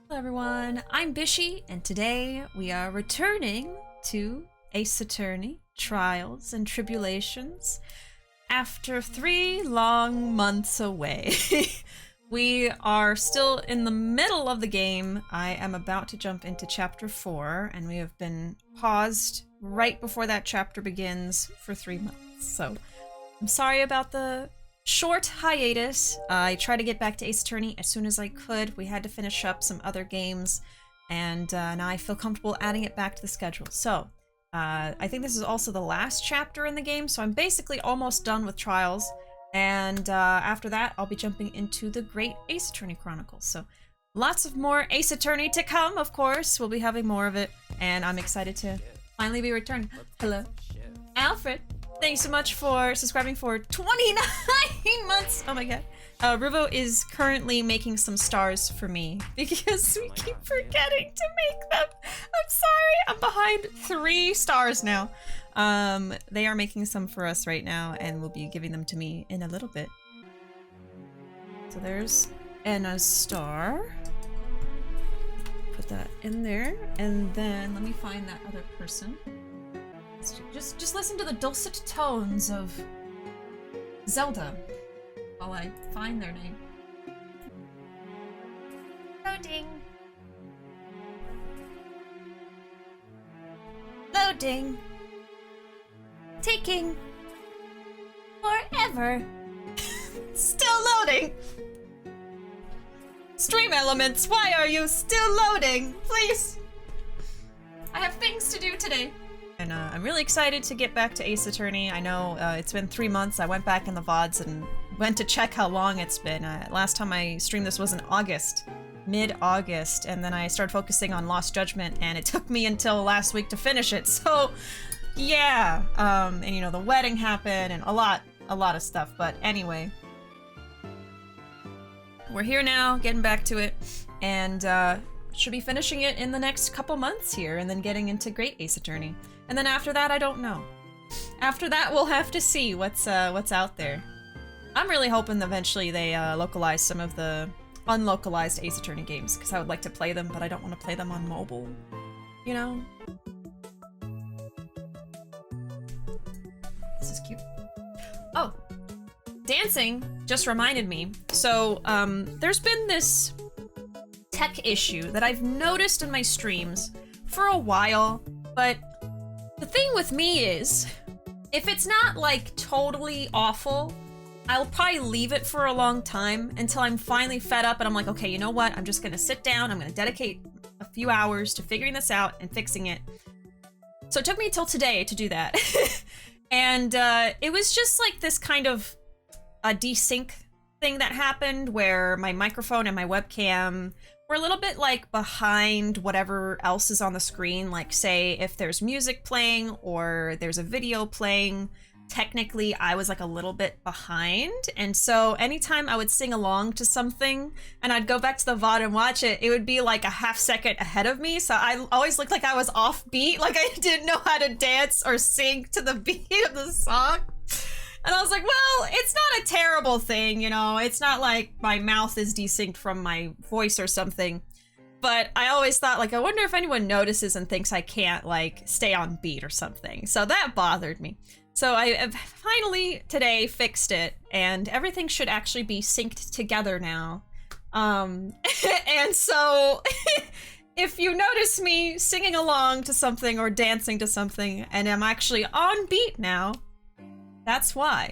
Hello everyone, I'm Bishi, and today we are returning to Ace Attorney, Trials and Tribulations after 3 long months away. We are still in the middle of the game. I am about to jump into chapter 4, and we have been paused right before that chapter begins for 3 months. So I'm sorry about the short hiatus. I tried to get back to Ace Attorney as soon as I could. We had to finish up some other games, and now I feel comfortable adding it back to the schedule. So, I think this is also the last chapter in the game, so I'm basically almost done with Trials, and after that, I'll be jumping into the Great Ace Attorney Chronicles. So, lots of more Ace Attorney to come, of course. We'll be having more of it, and I'm excited to finally be returning. Hello. Alfred. Thanks so much for subscribing for 29 months. Oh my god. Ruuuvo is currently making some stars for me because we keep forgetting to make them. I'm sorry. I'm behind 3 stars now. They are making some for us right now and will be giving them to me in a little bit. So there's Anna's star. Put that in there. And then let me find that other person. Just listen to the dulcet tones of Zelda while I find their name. Loading. Loading. Taking forever. Still loading. Stream elements, why are you still loading? Please. I have things to do today. And I'm really excited to get back to Ace Attorney. I know it's been 3 months. I went back in the VODs and went to check how long it's been. Last time I streamed this was in August, mid-August, and then I started focusing on Lost Judgment, and it took me until last week to finish it. So, yeah. And you know, the wedding happened and a lot of stuff. But anyway, we're here now, getting back to it, and should be finishing it in the next couple months here, and then getting into Great Ace Attorney. And then after that, I don't know. After that, we'll have to see what's out there. I'm really hoping that eventually they localize some of the unlocalized Ace Attorney games, because I would like to play them, but I don't want to play them on mobile. You know? This is cute. Oh! Dancing just reminded me. So, there's been this tech issue that I've noticed in my streams for a while, but the thing with me is, if it's not like totally awful, I'll probably leave it for a long time until I'm finally fed up and I'm like, okay, you know what? I'm just gonna sit down, I'm gonna dedicate a few hours to figuring this out and fixing it. So it took me till today to do that. And it was just like this kind of a desync thing that happened where my microphone and my webcam were a little bit like behind whatever else is on the screen. Like, say if there's music playing or there's a video playing, technically I was like a little bit behind. And so anytime I would sing along to something and I'd go back to the VOD and watch it, it would be like a half second ahead of me. So I always looked like I was off beat, like I didn't know how to dance or sing to the beat of the song. And I was like, well, it's not a terrible thing, you know? It's not like my mouth is desynced from my voice or something. But I always thought, like, I wonder if anyone notices and thinks I can't, like, stay on beat or something. So that bothered me. So I have finally, today, fixed it. And everything should actually be synced together now. And so if you notice me singing along to something or dancing to something, and I'm actually on beat now, that's why.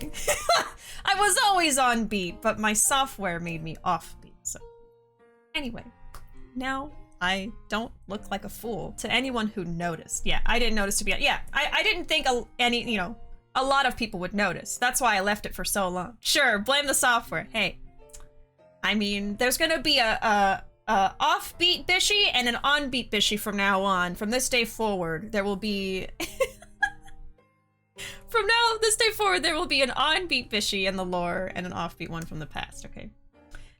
I was always on beat, but my software made me off beat. So anyway, now I don't look like a fool to anyone who noticed. Yeah, I didn't notice to be, yeah, I didn't think a lot of people would notice. That's why I left it for so long. Sure, blame the software. Hey, I mean, there's gonna be a off-beat Bishi and an on-beat Bishi from now on. From this day forward, there will be... From this day forward, there will be an on-beat Bishi in the lore and an off-beat one from the past, okay?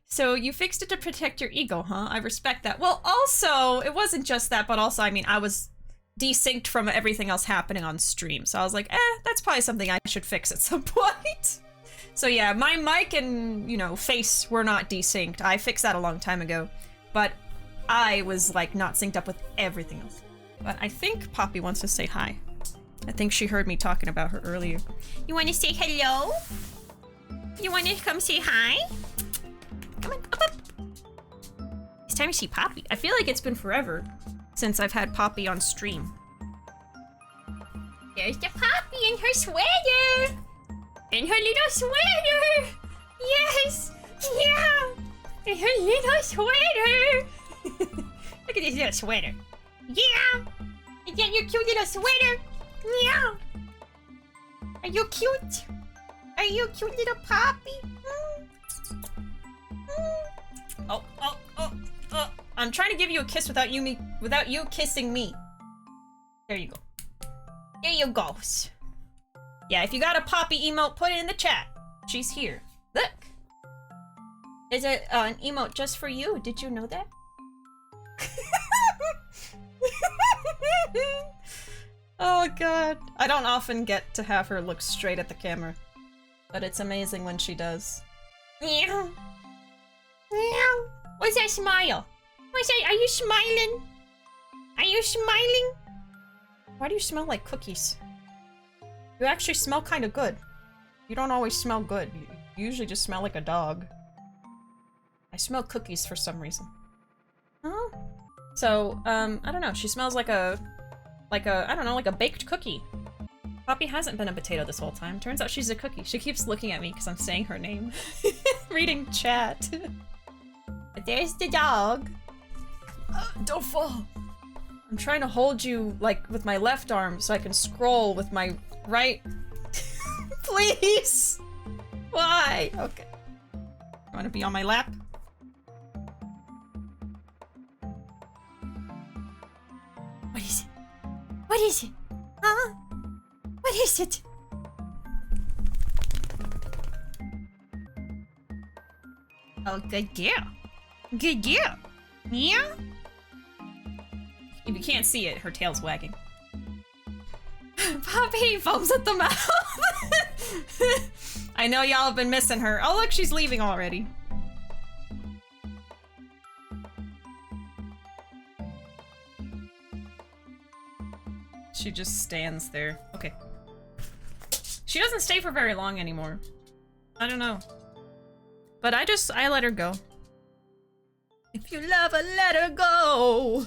So you fixed it to protect your ego, huh? I respect that. Well, also, it wasn't just that, but also, I mean, I was desynced from everything else happening on stream. So I was like, that's probably something I should fix at some point. So yeah, my mic and, you know, face were not desynced. I fixed that a long time ago. But I was like not synced up with everything else. But I think Poppy wants to say hi. I think she heard me talking about her earlier. You want to say hello? You want to come say hi? Come on, up, up. It's time to see Poppy. I feel like it's been forever since I've had Poppy on stream. There's the Poppy in her sweater! In her little sweater! Yes! Yeah! In her little sweater! Look at this little sweater. Yeah! Is that your cute little sweater? Yeah! Are you cute? Are you a cute little Poppy? Oh, oh, oh, oh. I'm trying to give you a kiss without you kissing me. There you go. There you go. Yeah, if you got a Poppy emote, put it in the chat. She's here. Look. There's an emote just for you. Did you know that? Oh god. I don't often get to have her look straight at the camera. But it's amazing when she does. Meow. Meow. What's that smile? What's that? Are you smiling? Are you smiling? Why do you smell like cookies? You actually smell kind of good. You don't always smell good. You usually just smell like a dog. I smell cookies for some reason. Huh? So, I don't know. She smells like a, I don't know, like a baked cookie. Poppy hasn't been a potato this whole time. Turns out she's a cookie. She keeps looking at me because I'm saying her name. Reading chat. But there's the dog. Don't fall. I'm trying to hold you, like, with my left arm so I can scroll with my right. Please! Why? Okay. You want to be on my lap? What is it? What is it? Huh? What is it? Oh, good girl. Good girl. Yeah? If you can't see it, her tail's wagging. Poppy foams at the mouth. I know y'all have been missing her. Oh look, she's leaving already. She just stands there. Okay. She doesn't stay for very long anymore. I don't know. But I let her go. If you love her, let her go.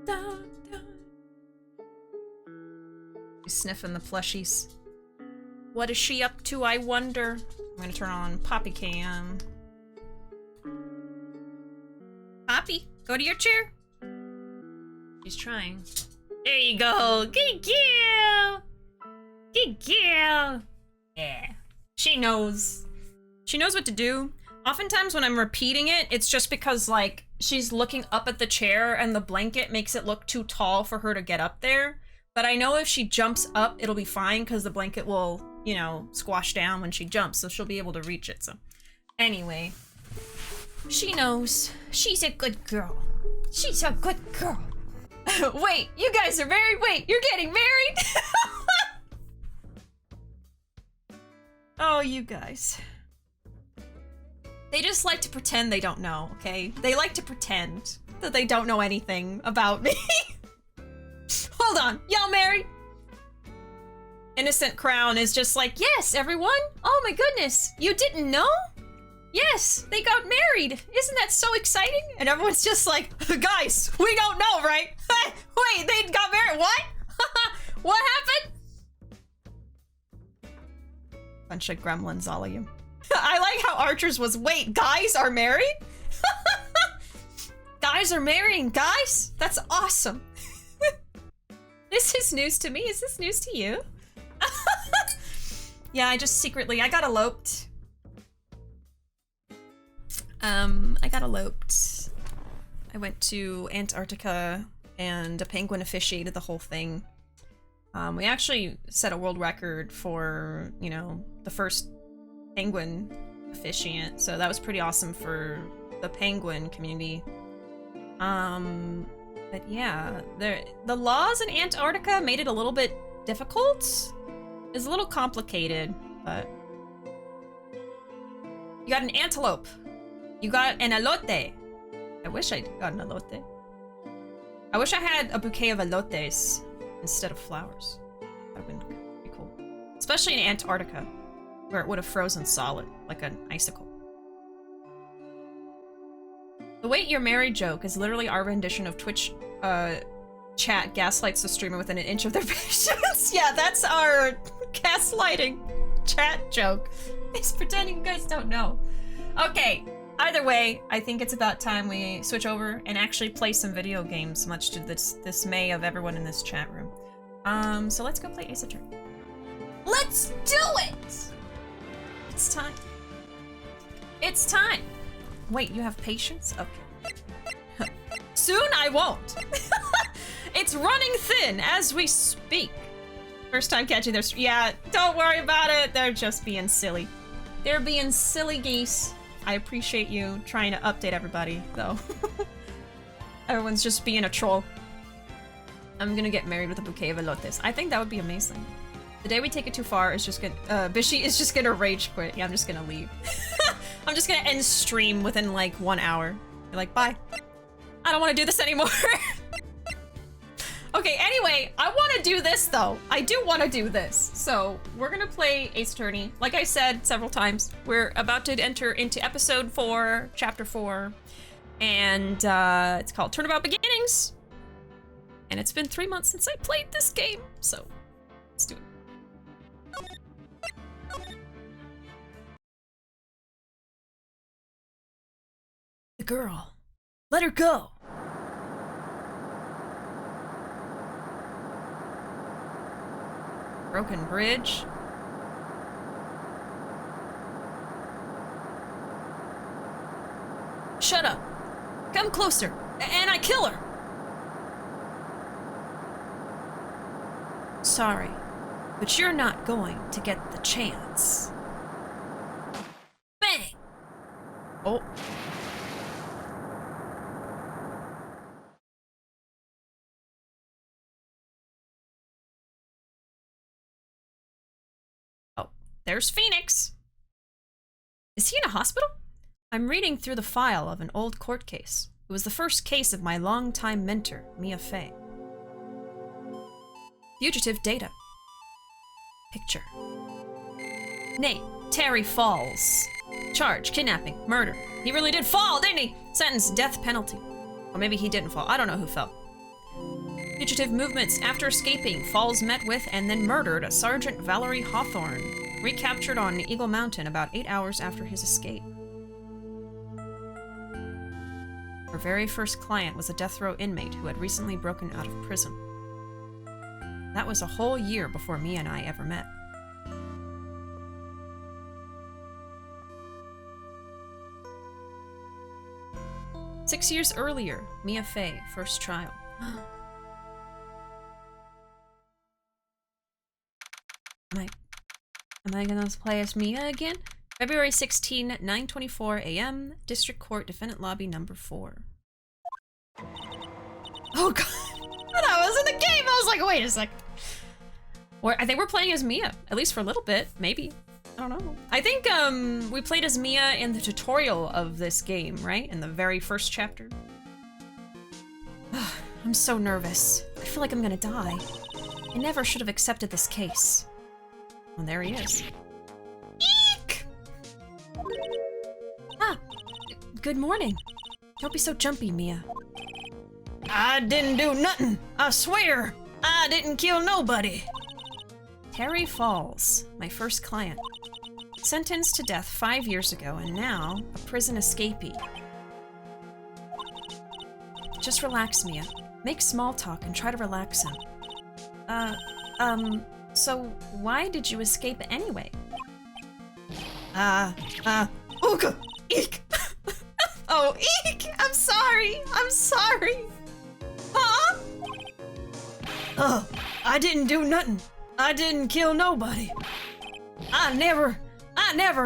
Dun, dun. She's sniffing the plushies. What is she up to, I wonder? I'm gonna turn on Poppy Cam. Poppy, go to your chair. She's trying. There you go. Good girl. Good girl. Yeah. She knows. She knows what to do. Oftentimes when I'm repeating it, it's just because, like, she's looking up at the chair and the blanket makes it look too tall for her to get up there. But I know if she jumps up, it'll be fine because the blanket will, you know, squash down when she jumps, so she'll be able to reach it. So, anyway, she knows. She's a good girl. She's a good girl. Wait, you guys are married? Wait, you're getting married? Oh, you guys. They just like to pretend they don't know, okay? They like to pretend that they don't know anything about me. Hold on, y'all married? Innocent Crown is just like, yes, everyone. Oh my goodness, you didn't know? Yes, they got married. Isn't that so exciting? And everyone's just like, guys, we don't know, right? Wait, they got married, what? What happened? Bunch of gremlins, all of you. I like how Archer's was, wait, guys are married? Guys are marrying guys? That's awesome. This is news to me. Is this news to you? Yeah, I just secretly, I got eloped. I got eloped. I went to Antarctica and a penguin officiated the whole thing. We actually set a world record for, you know, the first penguin officiant, so that was pretty awesome for the penguin community. But yeah, the laws in Antarctica made it a little bit difficult. It's a little complicated, but you got an antelope. You got an elote. I wish I'd gotten elote. I wish I had a bouquet of elotes instead of flowers. That would have been pretty cool. Especially in Antarctica, where it would have frozen solid, like an icicle. The wait you're married joke is literally our rendition of Twitch chat gaslights the streamer within an inch of their patience. Yeah, that's our gaslighting chat joke. It's pretending you guys don't know. Okay, either way, I think it's about time we switch over and actually play some video games, much to the dismay of everyone in this chat room. So let's go play Ace Attorney. Let's do it! It's time. It's time. Wait, you have patience? Okay. Soon I won't. It's running thin as we speak. First time catching their... Yeah, don't worry about it. They're just being silly. They're being silly geese. I appreciate you trying to update everybody, though. Everyone's just being a troll. I'm gonna get married with a bouquet of elotes. I think that would be amazing. The day we take it too far is just gonna... Bishi is just gonna rage quit. Yeah, I'm just gonna leave. I'm just gonna end stream within, like, 1 hour. You're like, bye. I don't want to do this anymore. Okay, anyway, I want to do this, though. I do want to do this. So, we're gonna play Ace Attorney. Like I said several times, we're about to enter into episode 4, chapter 4. And, it's called Turnabout Beginnings. And it's been 3 months since I played this game, so let's do it. The girl. Let her go. Broken bridge. Shut up. Come closer, and I kill her. Sorry, but you're not going to get the chance. Bang! Oh. There's Phoenix. Is he in a hospital? I'm reading through the file of an old court case. It was the first case of my longtime mentor, Mia Fey. Fugitive data. Picture. Name, Terry Falls. Charge, kidnapping, murder. He really did fall, didn't he? Sentence, death penalty. Or maybe he didn't fall. I don't know who fell. Fugitive movements. After escaping, Falls met with and then murdered a Sergeant Valerie Hawthorne. Recaptured on Eagle Mountain about 8 hours after his escape. Her very first client was a death row inmate who had recently broken out of prison. That was a whole year before Mia and I ever met. Six years earlier, Mia Fey, first trial. Am I gonna play as Mia again? February 16, 9:24 a.m. District Court, Defendant Lobby number 4. Oh god! That was in the game! I was like, wait a sec. I think we're playing as Mia, at least for a little bit, maybe. I don't know. I think we played as Mia in the tutorial of this game, right? In the very first chapter. I'm so nervous. I feel like I'm gonna die. I never should have accepted this case. Well, there he is. Eek! Ah, good morning. Don't be so jumpy, Mia. I didn't do nothing. I swear. I didn't kill nobody. Terry Falls, my first client. Sentenced to death 5 years ago, and now a prison escapee. Just relax, Mia. Make small talk and try to relax him. So why did you escape anyway? Ooga! Eek! Oh, eek! I'm sorry! I'm sorry! Huh? I didn't do nothing. I didn't kill nobody. I never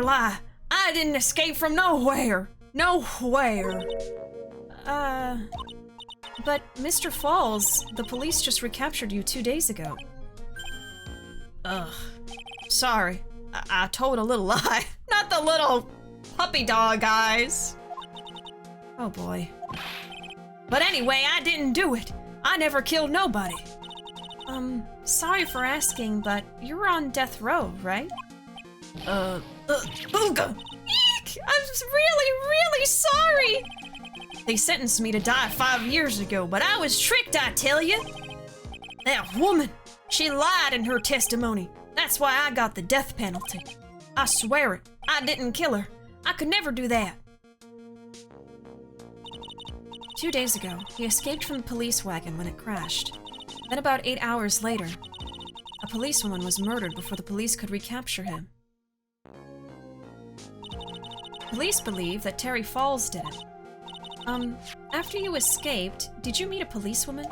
lie. I didn't escape from nowhere. Nowhere. But Mr. Falls, the police just recaptured you 2 days ago. Ugh. Sorry. I told a little lie. Not the little puppy dog eyes. Oh boy. But anyway, I didn't do it. I never killed nobody. Sorry for asking, but you're on death row, right? Ooga! Eek! I'm really sorry! They sentenced me to die 5 years ago, but I was tricked, I tell you! That woman, she lied in her testimony. That's why I got the death penalty. I swear it, I didn't kill her. I could never do that. 2 days ago, he escaped from the police wagon when it crashed. Then about 8 hours later, a policewoman was murdered before the police could recapture him. Police believe that Terry Falls did it. After you escaped, did you meet a policewoman?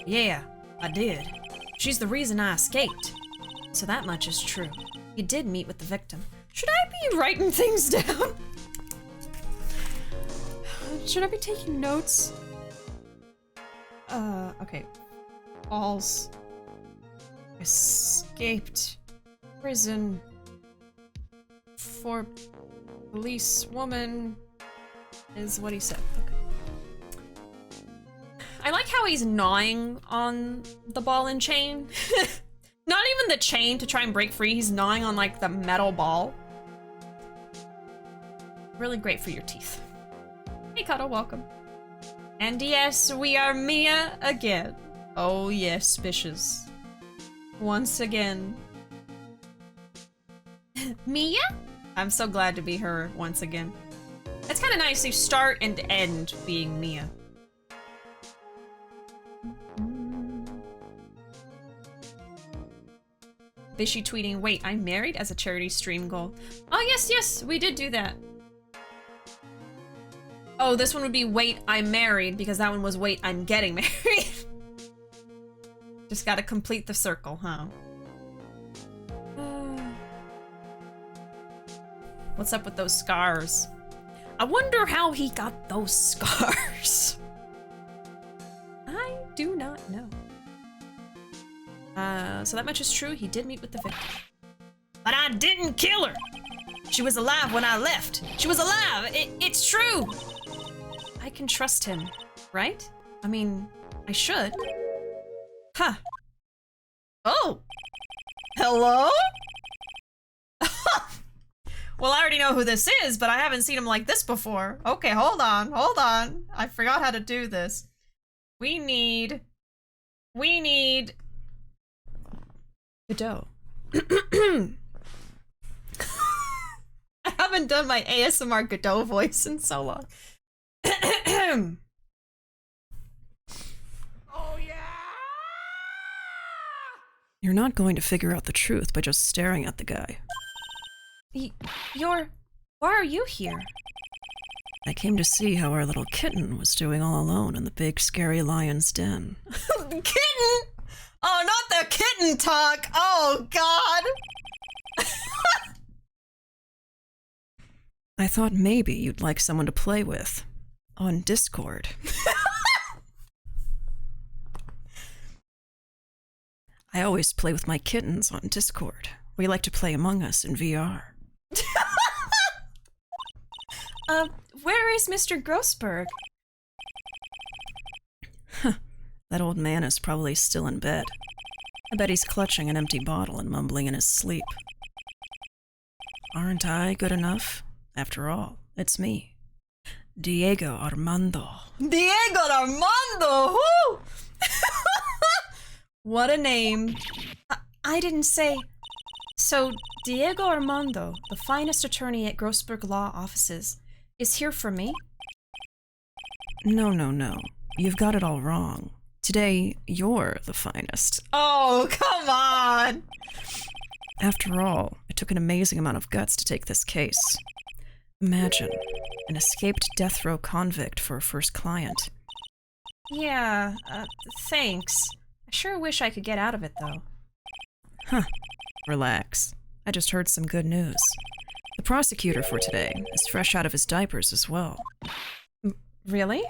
Yeah, I did. She's the reason I escaped. So that much is true. He did meet with the victim. Should I be writing things down? Should I be taking notes? Okay. Falls. Escaped. Prison. For policewoman is what he said. Okay. I like how he's gnawing on the ball and chain. Not even the chain to try and break free, he's gnawing on like the metal ball. Really great for your teeth. Hey Cuddle, welcome. And yes, we are Mia again. Oh yes, Bishes. Once again. Mia? I'm so glad to be her once again. It's kind of nice to start and end being Mia. Bishi tweeting, wait, I'm married as a charity stream goal. Oh yes, we did do that. Oh, this one would be wait, I'm married, because that one was wait, I'm getting married. Just gotta complete the circle, huh? What's up with those scars? I wonder how he got those scars. I do not know. So that much is true, he did meet with the victim. But I didn't kill her! She was alive when I left. She was alive! It's true! I can trust him, right? I mean, I should. Huh. Oh! Hello? Well, I already know who this is, but I haven't seen him like this before. Okay, hold on. I forgot how to do this. We need Godot. I haven't done my ASMR Godot voice in so long. Oh yeah! You're not going to figure out the truth by just staring at the guy. Why are you here? I came to see how our little kitten was doing all alone in the big scary lion's den. Kitten? Oh, not the kitten talk! Oh, God! I thought maybe you'd like someone to play with. On Discord. I always play with my kittens on Discord. We like to play Among Us in VR. Where is Mr. Grossberg? That old man is probably still in bed. I bet he's clutching an empty bottle and mumbling in his sleep. Aren't I good enough? After all, it's me. Diego Armando. Diego Armando! Woo! What a name. I didn't say... So, Diego Armando, the finest attorney at Grossberg Law Offices, is here for me? No. You've got it all wrong. Today, you're the finest. Oh, come on! After all, it took an amazing amount of guts to take this case. Imagine, an escaped death row convict for a first client. Yeah, thanks. I sure wish I could get out of it, though. Huh. Relax. I just heard some good news. The prosecutor for today is fresh out of his diapers as well. Really?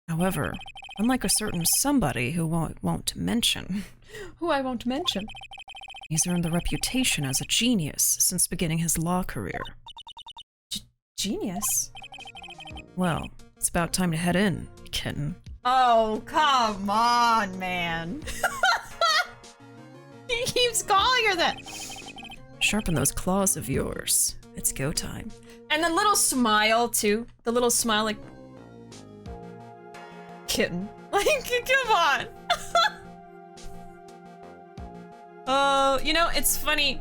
However, unlike a certain somebody who won't mention... Who I won't mention? He's earned the reputation as a genius since beginning his law career. genius. Well, it's about time to head in, kitten. Oh, come on, man. He keeps calling her that. Sharpen those claws of yours. It's go time. And the little smile, too. The little smile, like... Kitten. Like, come on. Oh, you know, it's funny.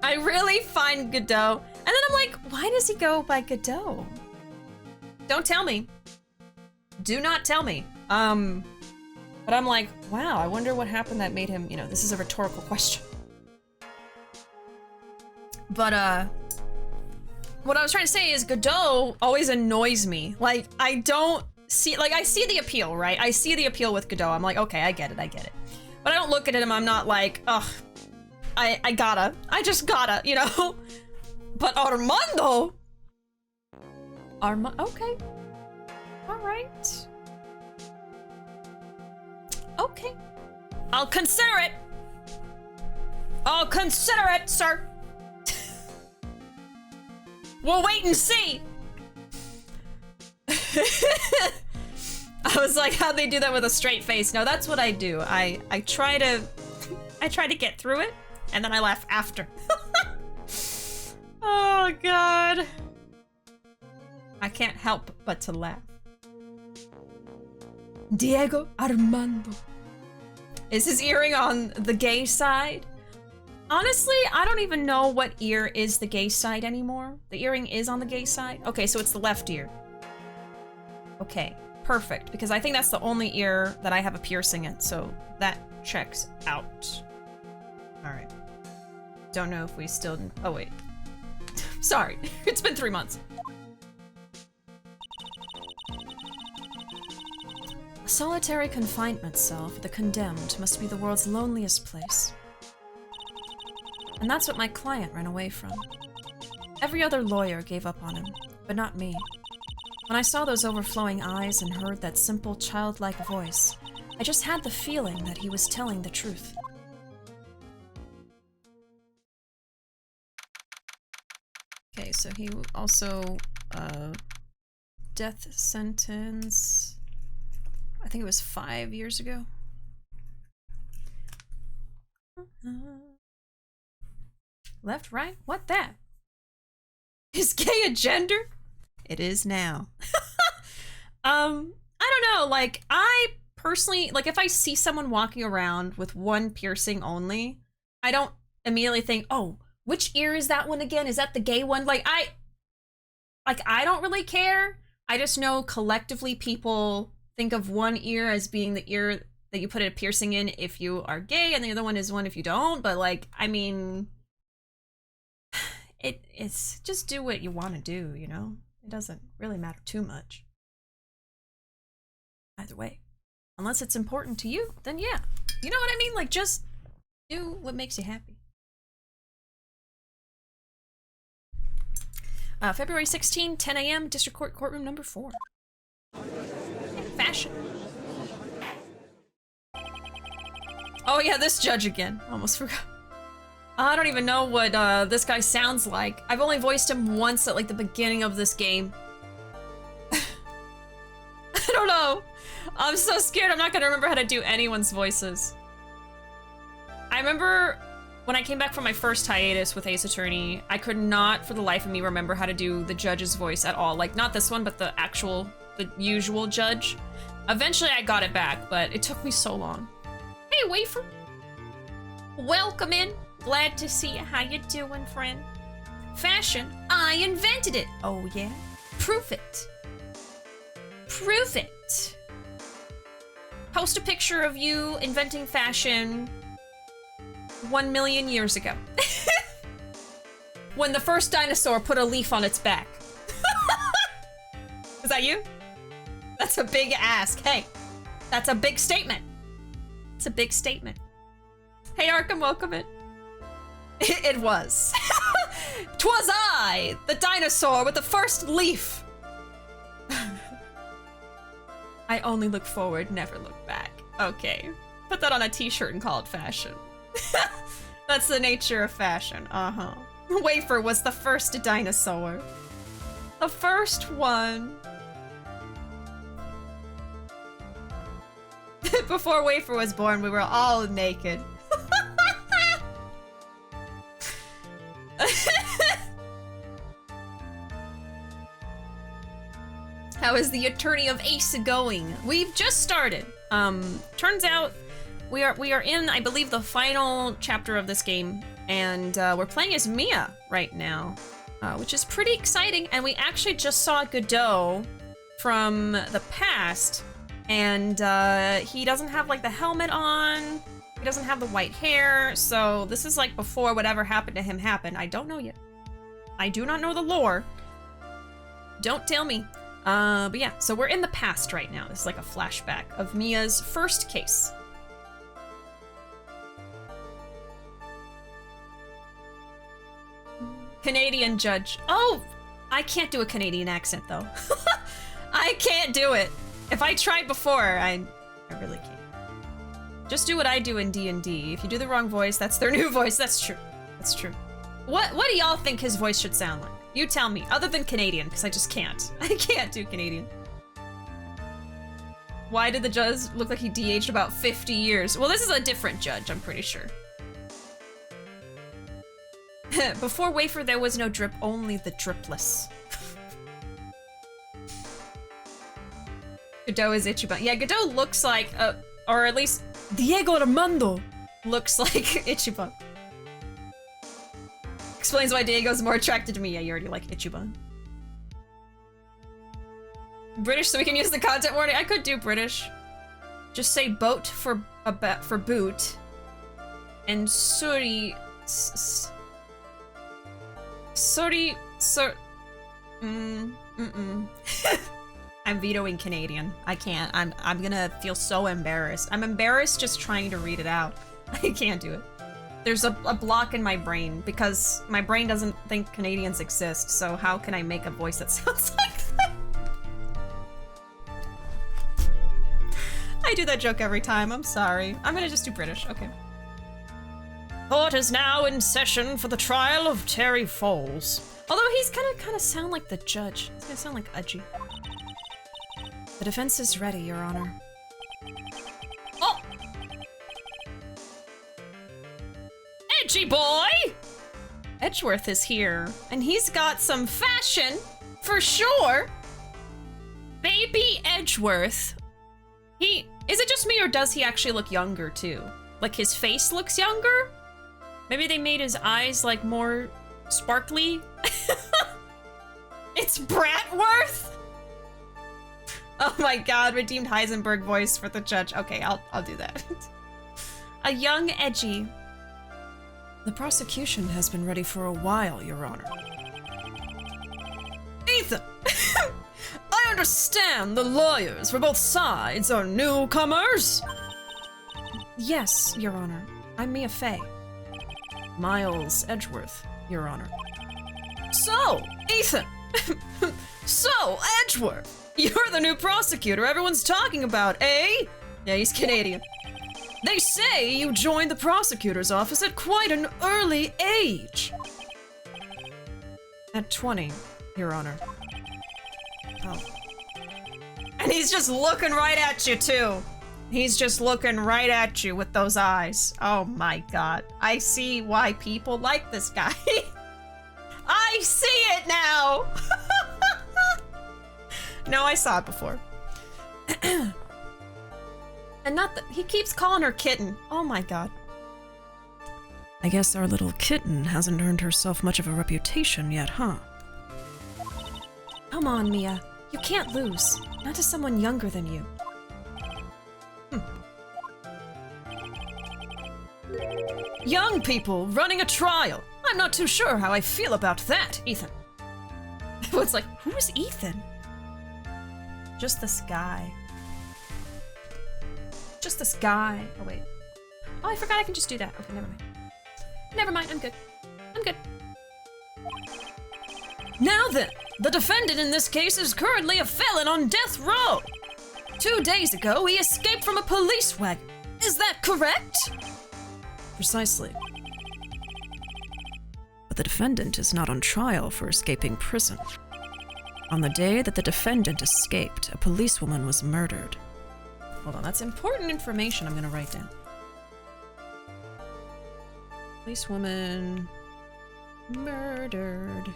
I really find Godot. And then I'm like, why does he go by Godot? Don't tell me. Do not tell me. But I'm like, wow, I wonder what happened that made him, you know, this is a rhetorical question. But, what I was trying to say is Godot always annoys me. Like, I don't see, like, I see the appeal, right? I see the appeal with Godot. I'm like, okay, I get it. But I don't look at him, I'm not like, ugh, I just gotta, you know? But Armando? Okay. All right. Okay. I'll consider it. I'll consider it, sir. We'll wait and see. I was like, how'd they do that with a straight face? No, that's what I do. I try to get through it, and then I laugh after. Oh, God. I can't help but to laugh. Diego Armando. Is his earring on the gay side? Honestly, I don't even know what ear is the gay side anymore. The earring is on the gay side? Okay, so it's the left ear. Okay, perfect, because I think that's the only ear that I have a piercing in, so that checks out. All right. Don't know if we still... Oh, wait. Sorry, it's been 3 months. A solitary confinement cell for the condemned must be the world's loneliest place. And that's what my client ran away from. Every other lawyer gave up on him, but not me. When I saw those overflowing eyes and heard that simple, childlike voice, I just had the feeling that he was telling the truth. Okay, so he also, death sentence, I think it was 5 years ago. Left, right? What that? Is gay a gender? It is now. I don't know, like, I personally, like, if I see someone walking around with one piercing only, I don't immediately think, oh, which ear is that one again? Is that the gay one? Like, I don't really care. I just know collectively people think of one ear as being the ear that you put a piercing in if you are gay, and the other one is one if you don't, but, like, I mean... It's just do what you want to do, you know? It doesn't really matter too much. Either way. Unless it's important to you, then yeah. You know what I mean? Like, just do what makes you happy. February 16, 10 a.m., District Court, Courtroom number 4. Fashion. Oh yeah, this judge again. Almost forgot. I don't even know what this guy sounds like. I've only voiced him once at like the beginning of this game. I don't know. I'm so scared I'm not gonna remember how to do anyone's voices. I remember when I came back from my first hiatus with Ace Attorney, I could not for the life of me remember how to do the judge's voice at all. Like, not this one, but the usual judge. Eventually I got it back, but it took me so long. Hey, Wafer. Welcome in. Glad to see you. How you doing, friend? Fashion? I invented it. Oh, yeah? Prove it. Prove it. Post a picture of you inventing fashion 1 million years ago. When the first dinosaur put a leaf on its back. Is that you? That's a big ask. Hey, that's a big statement. It's a big statement. Hey, Arkham, welcome in. It was. 'Twas I, the dinosaur with the first leaf. I only look forward, never look back. Okay, put that on a t-shirt and call it fashion. That's the nature of fashion, uh-huh. Wafer was the first dinosaur. A first one. Before Wafer was born, we were all naked. How is the Attorney of Ace going? We've just started. Turns out we are in, I believe, the final chapter of this game, and we're playing as Mia right now, which is pretty exciting. And we actually just saw Godot from the past, and he doesn't have like the helmet on. He doesn't have the white hair, so this is like before whatever happened to him happened. I don't know yet. I do not know the lore. Don't tell me. But yeah, so we're in the past right now. This is like a flashback of Mia's first case. Canadian judge. Oh, I can't do a Canadian accent though. I can't do it. If I tried before, I really can't. Just do what I do in D&D. If you do the wrong voice, that's their new voice. That's true. That's true. What do y'all think his voice should sound like? You tell me, other than Canadian, because I just can't. I can't do Canadian. Why did the judge look like he de-aged about 50 years? Well, this is a different judge, I'm pretty sure. Before Wafer, there was no drip, only the dripless. Godot is Ichiban. Yeah, Godot looks like, or at least Diego Armando looks like Ichiban. Explains why Diego's more attracted to me. Yeah, you already like Ichiban. British, so we can use the content warning. I could do British. Just say boat for boot, and sorry, I'm vetoing Canadian. I can't. I'm gonna feel so embarrassed. I'm embarrassed just trying to read it out. I can't do it. There's a block in my brain because my brain doesn't think Canadians exist, so how can I make a voice that sounds like that? I do that joke every time, I'm sorry. I'm gonna just do British, okay. Court is now in session for the trial of Terry Falls. Although he's gonna sound like the judge. He's gonna sound like Udgy. The defense is ready, Your Honor. Oh! Edgy boy! Edgeworth is here, and he's got some fashion, for sure. Baby Edgeworth. Is it just me, or does he actually look younger, too? Like, his face looks younger? Maybe they made his eyes, like, more sparkly? It's Bratworth? Oh my god, redeemed Heisenberg voice for the judge. Okay, I'll do that. A young Edgy. The prosecution has been ready for a while, Your Honor. Ethan! I understand the lawyers for both sides are newcomers? Yes, Your Honor. I'm Mia Fey. Miles Edgeworth, Your Honor. So, Ethan! So, Edgeworth! You're the new prosecutor everyone's talking about, eh? Yeah, he's Canadian. They say you joined the prosecutor's office at quite an early age. At 20, Your Honor. Oh. And he's just looking right at you, too. He's just looking right at you with those eyes. Oh my god. I see why people like this guy. I see it now! No, I saw it before. And not that he keeps calling her kitten. Oh my god. I guess our little kitten hasn't earned herself much of a reputation yet, huh? Come on, Mia. You can't lose. Not to someone younger than you. Young people running a trial. I'm not too sure how I feel about that, Ethan. It's like, who's Ethan? Just this guy. Just this guy. Oh, wait. Oh, I forgot I can just do that. Okay, never mind. Never mind, I'm good. I'm good. Now then, the defendant in this case is currently a felon on death row. 2 days ago, he escaped from a police wagon. Is that correct? Precisely. But the defendant is not on trial for escaping prison. On the day that the defendant escaped, a policewoman was murdered. Hold on, that's important information I'm gonna write down. Policewoman murdered.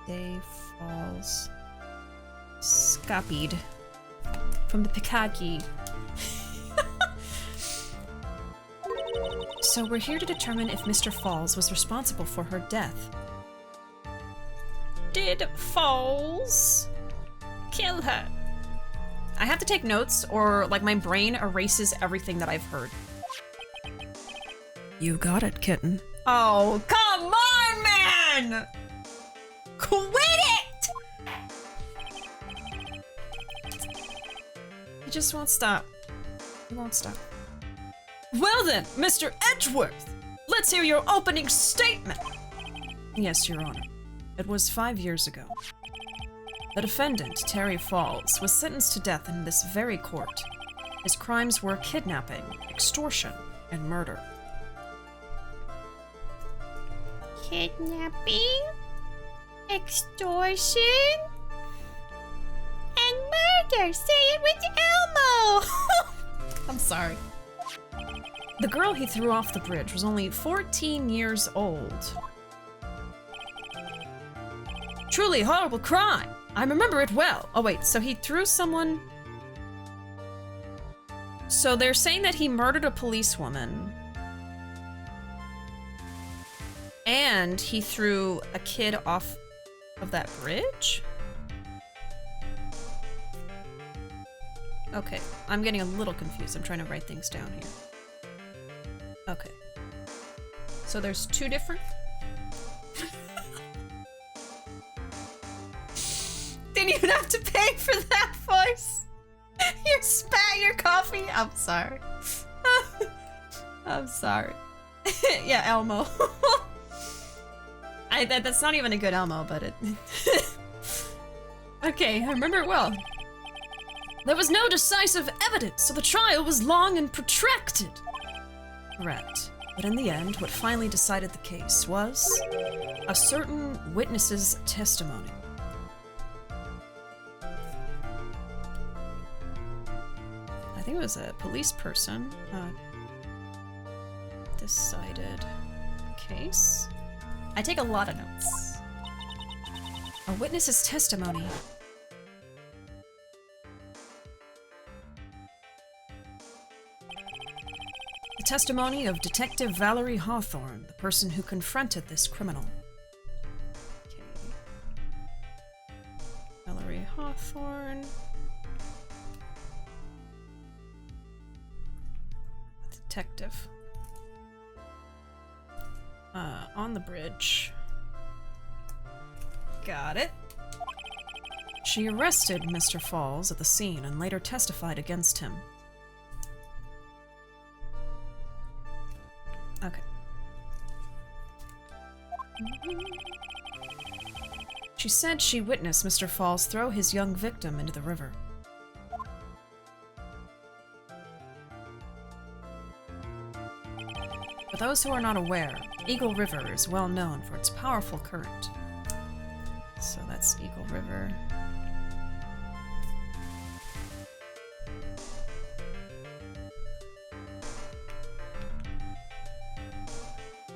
Day falls. Scopied. From the Pikaki. So we're here to determine if Mr. Falls was responsible for her death. Did Falls kill her? I have to take notes or like my brain erases everything that I've heard. You got it, kitten. Oh, come on, man! Quit it! He just won't stop. He won't stop. Well then, Mr. Edgeworth, let's hear your opening statement. Yes, Your Honor. It was 5 years ago. The defendant, Terry Falls, was sentenced to death in this very court. His crimes were kidnapping, extortion, and murder. Kidnapping, extortion, and murder. Say it with Elmo. I'm sorry. The girl he threw off the bridge was only 14 years old. Truly horrible crime. I remember it well. Oh wait, so he threw someone... So they're saying that he murdered a policewoman. And he threw a kid off of that bridge? Okay, I'm getting a little confused. I'm trying to write things down here. Okay. So there's two different... Didn't even have to pay for that voice. You spat your coffee? I'm sorry. I'm sorry. Yeah, Elmo. That's not even a good Elmo, but it... Okay, I remember it well. There was no decisive evidence, so the trial was long and protracted. Correct. But in the end, what finally decided the case was a certain witness's testimony. I think it was a police person decided case. I take a lot of notes. A witness's testimony. The testimony of Detective Valerie Hawthorne, the person who confronted this criminal. Okay. Valerie Hawthorne. Detective. On the bridge. Got it. She arrested Mr. Falls at the scene and later testified against him. Okay. She said she witnessed Mr. Falls throw his young victim into the river. For those who are not aware, Eagle River is well known for its powerful current. So that's Eagle River.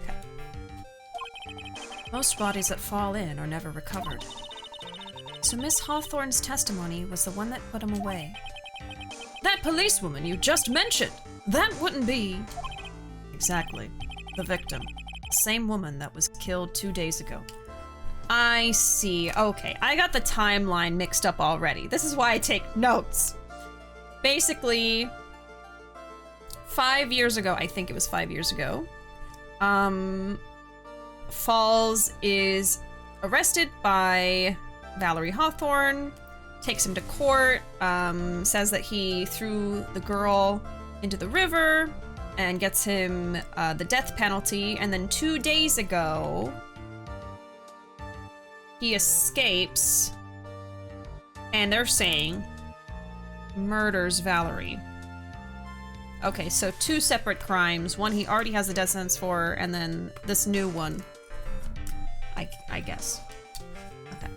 Okay. Most bodies that fall in are never recovered. So Miss Hawthorne's testimony was the one that put him away. That policewoman you just mentioned! That wouldn't be... Exactly. The victim. The same woman that was killed 2 days ago. I see. Okay, I got the timeline mixed up already. This is why I take notes. Basically, 5 years ago, I think it was 5 years ago, Falls is arrested by Valerie Hawthorne, takes him to court, says that he threw the girl into the river, and gets him the death penalty, and then 2 days ago, he escapes, and they're saying murders Valerie. Okay, so 2 separate crimes. One he already has a death sentence for, and then this new one. I guess. Okay.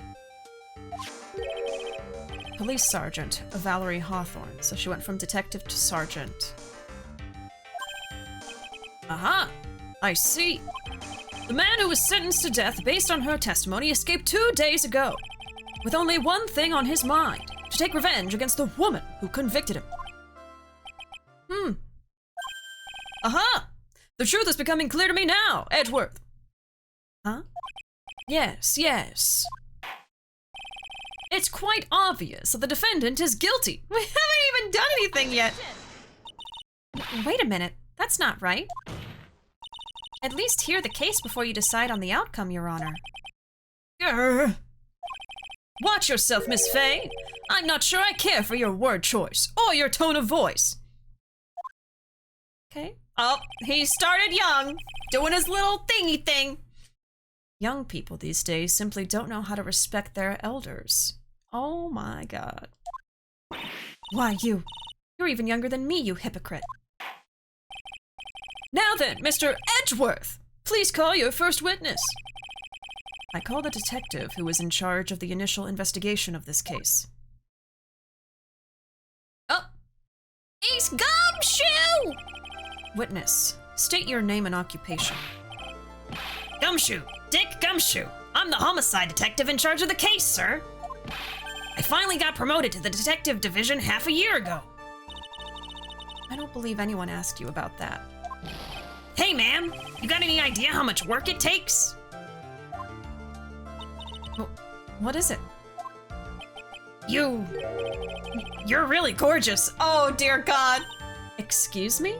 Police Sergeant Valerie Hawthorne, so she went from detective to sergeant. Aha! I see. The man who was sentenced to death based on her testimony escaped 2 days ago, with only one thing on his mind, to take revenge against the woman who convicted him. Aha! The truth is becoming clear to me now, Edgeworth. Huh? Yes, yes. It's quite obvious that the defendant is guilty. We haven't even done anything yet. Wait a minute, that's not right. At least hear the case before you decide on the outcome, Your Honor. Grr. Watch yourself, Miss Faye. I'm not sure I care for your word choice or your tone of voice. Okay. Oh, he started young, doing his little thingy thing. Young people these days simply don't know how to respect their elders. Oh my god. Why, you're even younger than me, you hypocrite. Now then, Mr. Edgeworth, please call your first witness. I call the detective who was in charge of the initial investigation of this case. Oh, he's Gumshoe! Witness, state your name and occupation. Gumshoe, Dick Gumshoe. I'm the homicide detective in charge of the case, sir. I finally got promoted to the detective division half a year ago. I don't believe anyone asked you about that. Hey, ma'am, you got any idea how much work it takes? What is it? You're really gorgeous. Oh, dear God. Excuse me?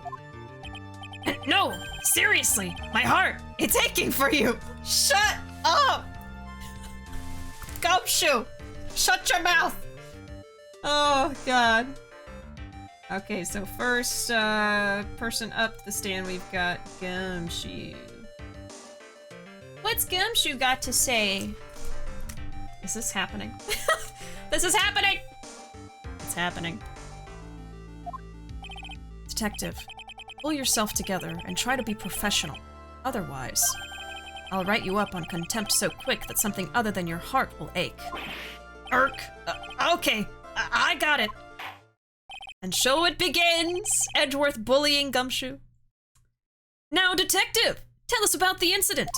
No, seriously, my heart, it's aching for you. Shut up. Gumshoe, shut your mouth. Oh, God. Okay, so first person up the stand, we've got Gumshoe. What's Gumshoe got to say? Is this happening? This is happening! It's happening. Detective, pull yourself together and try to be professional. Otherwise, I'll write you up on contempt so quick that something other than your heart will ache. Irk. Okay, I got it. And so it begins, Edgeworth bullying Gumshoe. Now, detective, tell us about the incident.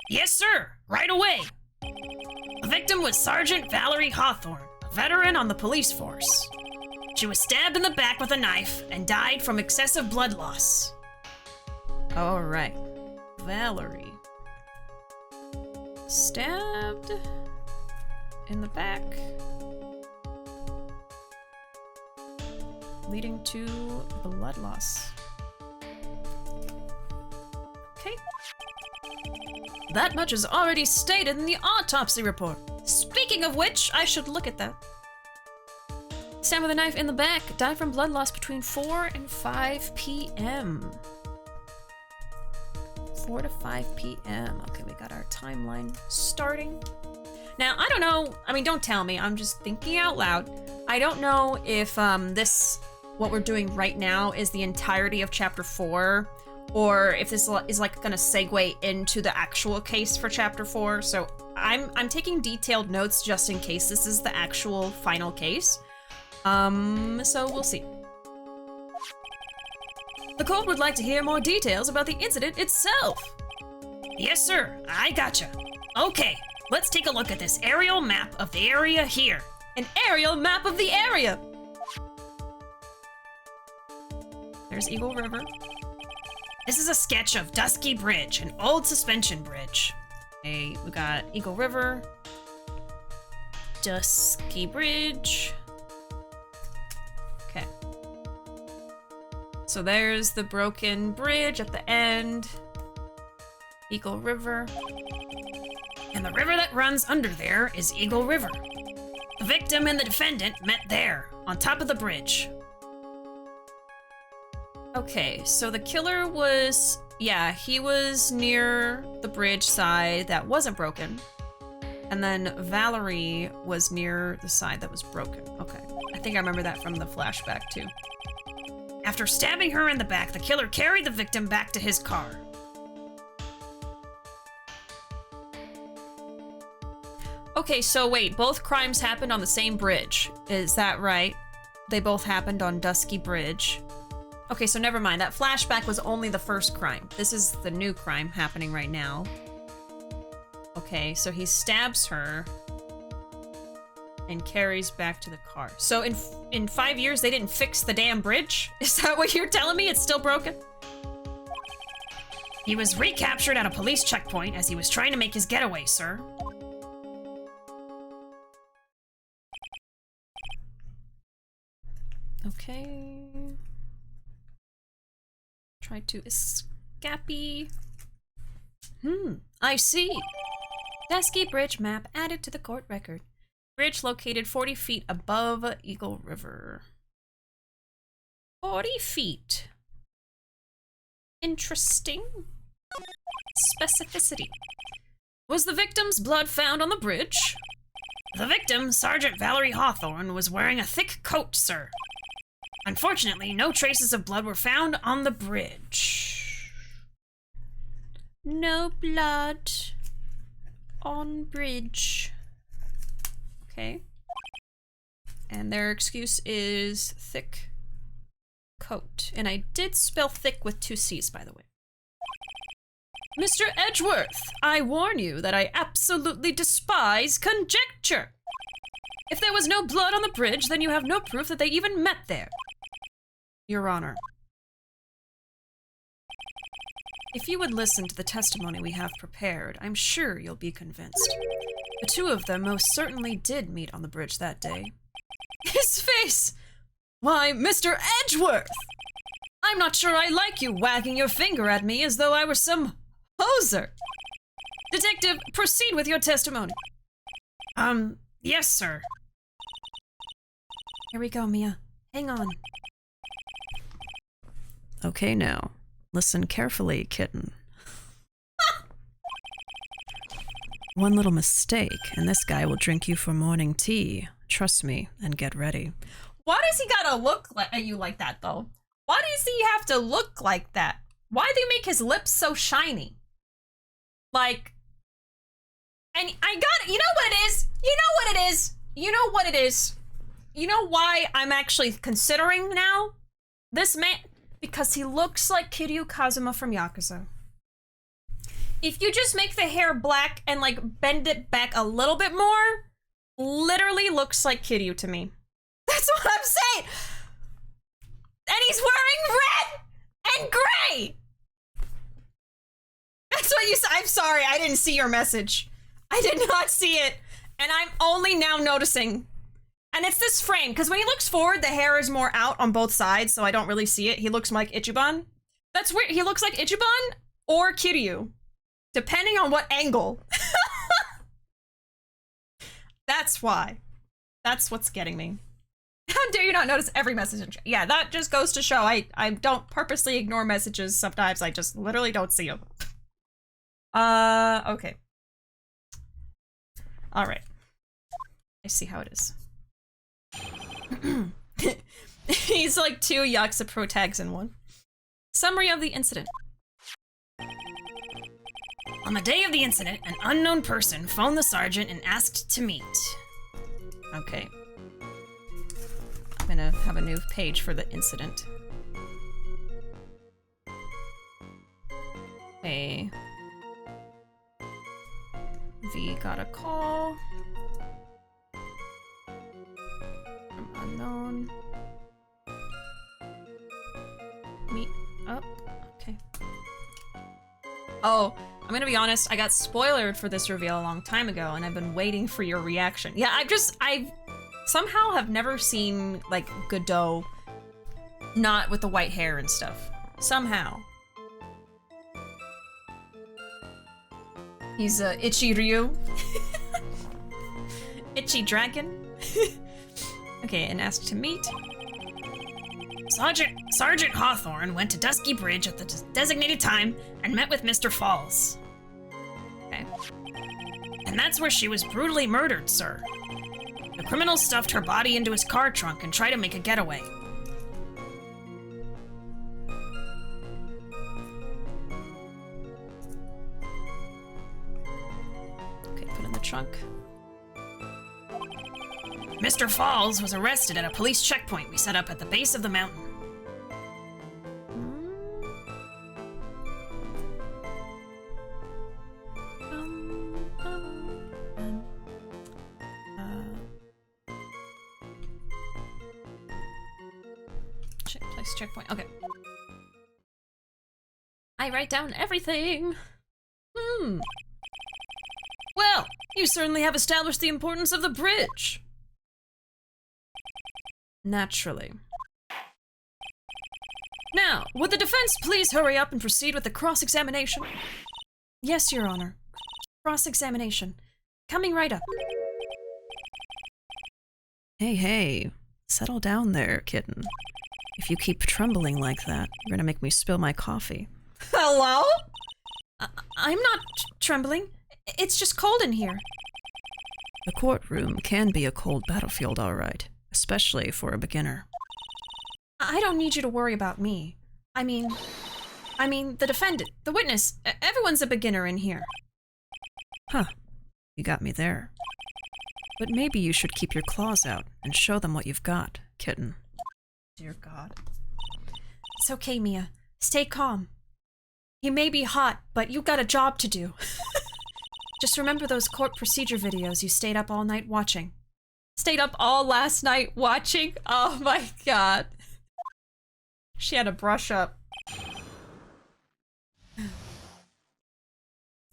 Yes, sir, right away. The victim was Sergeant Valerie Hawthorne, a veteran on the police force. She was stabbed in the back with a knife and died from excessive blood loss. All right, Valerie. Stabbed in the back, leading to blood loss. Okay. That much is already stated in the autopsy report. Speaking of which, I should look at that. Stabbed with a knife in the back, died from blood loss between 4 and 5 p.m. 4 to 5 p.m. Okay, we got our timeline starting. Now, I don't know, I mean, don't tell me, I'm just thinking out loud. I don't know if what we're doing right now is the entirety of chapter 4, or if this is like gonna segue into the actual case for chapter 4. So I'm taking detailed notes just in case this is the actual final case. So we'll see. The court would like to hear more details about the incident itself. Yes, sir, I gotcha. Okay, let's take a look at this aerial map of the area here. An aerial map of the area! There's Eagle River. This is a sketch of Dusky Bridge, an old suspension bridge. Okay, we got Eagle River, Dusky Bridge. Okay. So there's the broken bridge at the end. Eagle River. And the river that runs under there is Eagle River. The victim and the defendant met there, on top of the bridge. Okay, so the killer was, yeah, he was near the bridge side that wasn't broken. And then Valerie was near the side that was broken. Okay, I think I remember that from the flashback too. After stabbing her in the back, the killer carried the victim back to his car. Okay, so wait, both crimes happened on the same bridge. Is that right? They both happened on Dusky Bridge. Okay, so never mind. That flashback was only the first crime. This is the new crime happening right now. Okay, so he stabs her and carries back to the car. So in 5 years, they didn't fix the damn bridge? Is that what you're telling me? It's still broken? He was recaptured at a police checkpoint as he was trying to make his getaway, sir. Okay. Try to escape. I see. Dusky Bridge map added to the court record. Bridge located 40 feet above Eagle River. 40 feet. Interesting. Specificity. Was the victim's blood found on the bridge? The victim, Sergeant Valerie Hawthorne, was wearing a thick coat, sir. Unfortunately, no traces of blood were found on the bridge. No blood on bridge. Okay. And their excuse is thick coat. And I did spell thick with 2 C's, by the way. Mr. Edgeworth, I warn you that I absolutely despise conjecture. If there was no blood on the bridge, then you have no proof that they even met there. Your Honor. If you would listen to the testimony we have prepared, I'm sure you'll be convinced. The two of them most certainly did meet on the bridge that day. His face! Why, Mr. Edgeworth! I'm not sure I like you wagging your finger at me as though I were some poser. Detective, proceed with your testimony. Yes, sir. Here we go, Mia. Hang on. Okay, now. Listen carefully, kitten. One little mistake, and this guy will drink you for morning tea. Trust me, and get ready. Why does he gotta look at you like that, though? Why does he have to look like that? Why do they make his lips so shiny? Like, and I got it. You know what it is? You know what it is? You know what it is? You know why I'm actually considering now? This man, because he looks like Kiryu Kazuma from Yakuza. If you just make the hair black and like bend it back a little bit more, literally looks like Kiryu to me. That's what I'm saying. And he's wearing red and gray. That's what you said. I'm sorry, I didn't see your message. I did not see it. And I'm only now noticing. And it's this frame, because when he looks forward, the hair is more out on both sides, so I don't really see it. He looks like Ichiban. That's weird. He looks like Ichiban or Kiryu, depending on what angle. That's why. That's what's getting me. How dare you not notice every message in chat? Yeah, that just goes to show I don't purposely ignore messages. Sometimes I just literally don't see them. Okay. All right. I see how it is. He's like 2 Yakuza Pro tags in one. Summary of the incident. On the day of the incident, an unknown person phoned the sergeant and asked to meet. Okay. I'm gonna have a new page for the incident. Okay. V got a call from unknown. Meet up. Okay. Oh, I'm gonna be honest, I got spoilered for this reveal a long time ago, and I've been waiting for your reaction. Yeah, I somehow have never seen, like, Godot not with the white hair and stuff. Somehow. He's Itchy Ryu. Itchy Dragon. Okay, and asked to meet. Sergeant Hawthorne went to Dusky Bridge at the designated time and met with Mr. Falls. Okay. And that's where she was brutally murdered, sir. The criminal stuffed her body into his car trunk and tried to make a getaway. Okay, put in the trunk. Mr. Falls was arrested at a police checkpoint we set up at the base of the mountain. Place checkpoint. Okay. I write down everything. Well, you certainly have established the importance of the bridge. Naturally. Now, would the defense please hurry up and proceed with the cross-examination? Yes, Your Honor. Cross-examination. Coming right up. Hey, settle down there, kitten. If you keep trembling like that, you're gonna make me spill my coffee. Hello? I'm not trembling. It's just cold in here. The courtroom can be a cold battlefield, all right. Especially for a beginner. I don't need you to worry about me. I mean, the defendant, the witness, everyone's a beginner in here. Huh. You got me there. But maybe you should keep your claws out and show them what you've got, kitten. Dear God. It's okay, Mia. Stay calm. He may be hot, but you got a job to do. Just remember those court procedure videos you stayed up all night watching. Stayed up all last night watching? Oh my God. She had to brush up.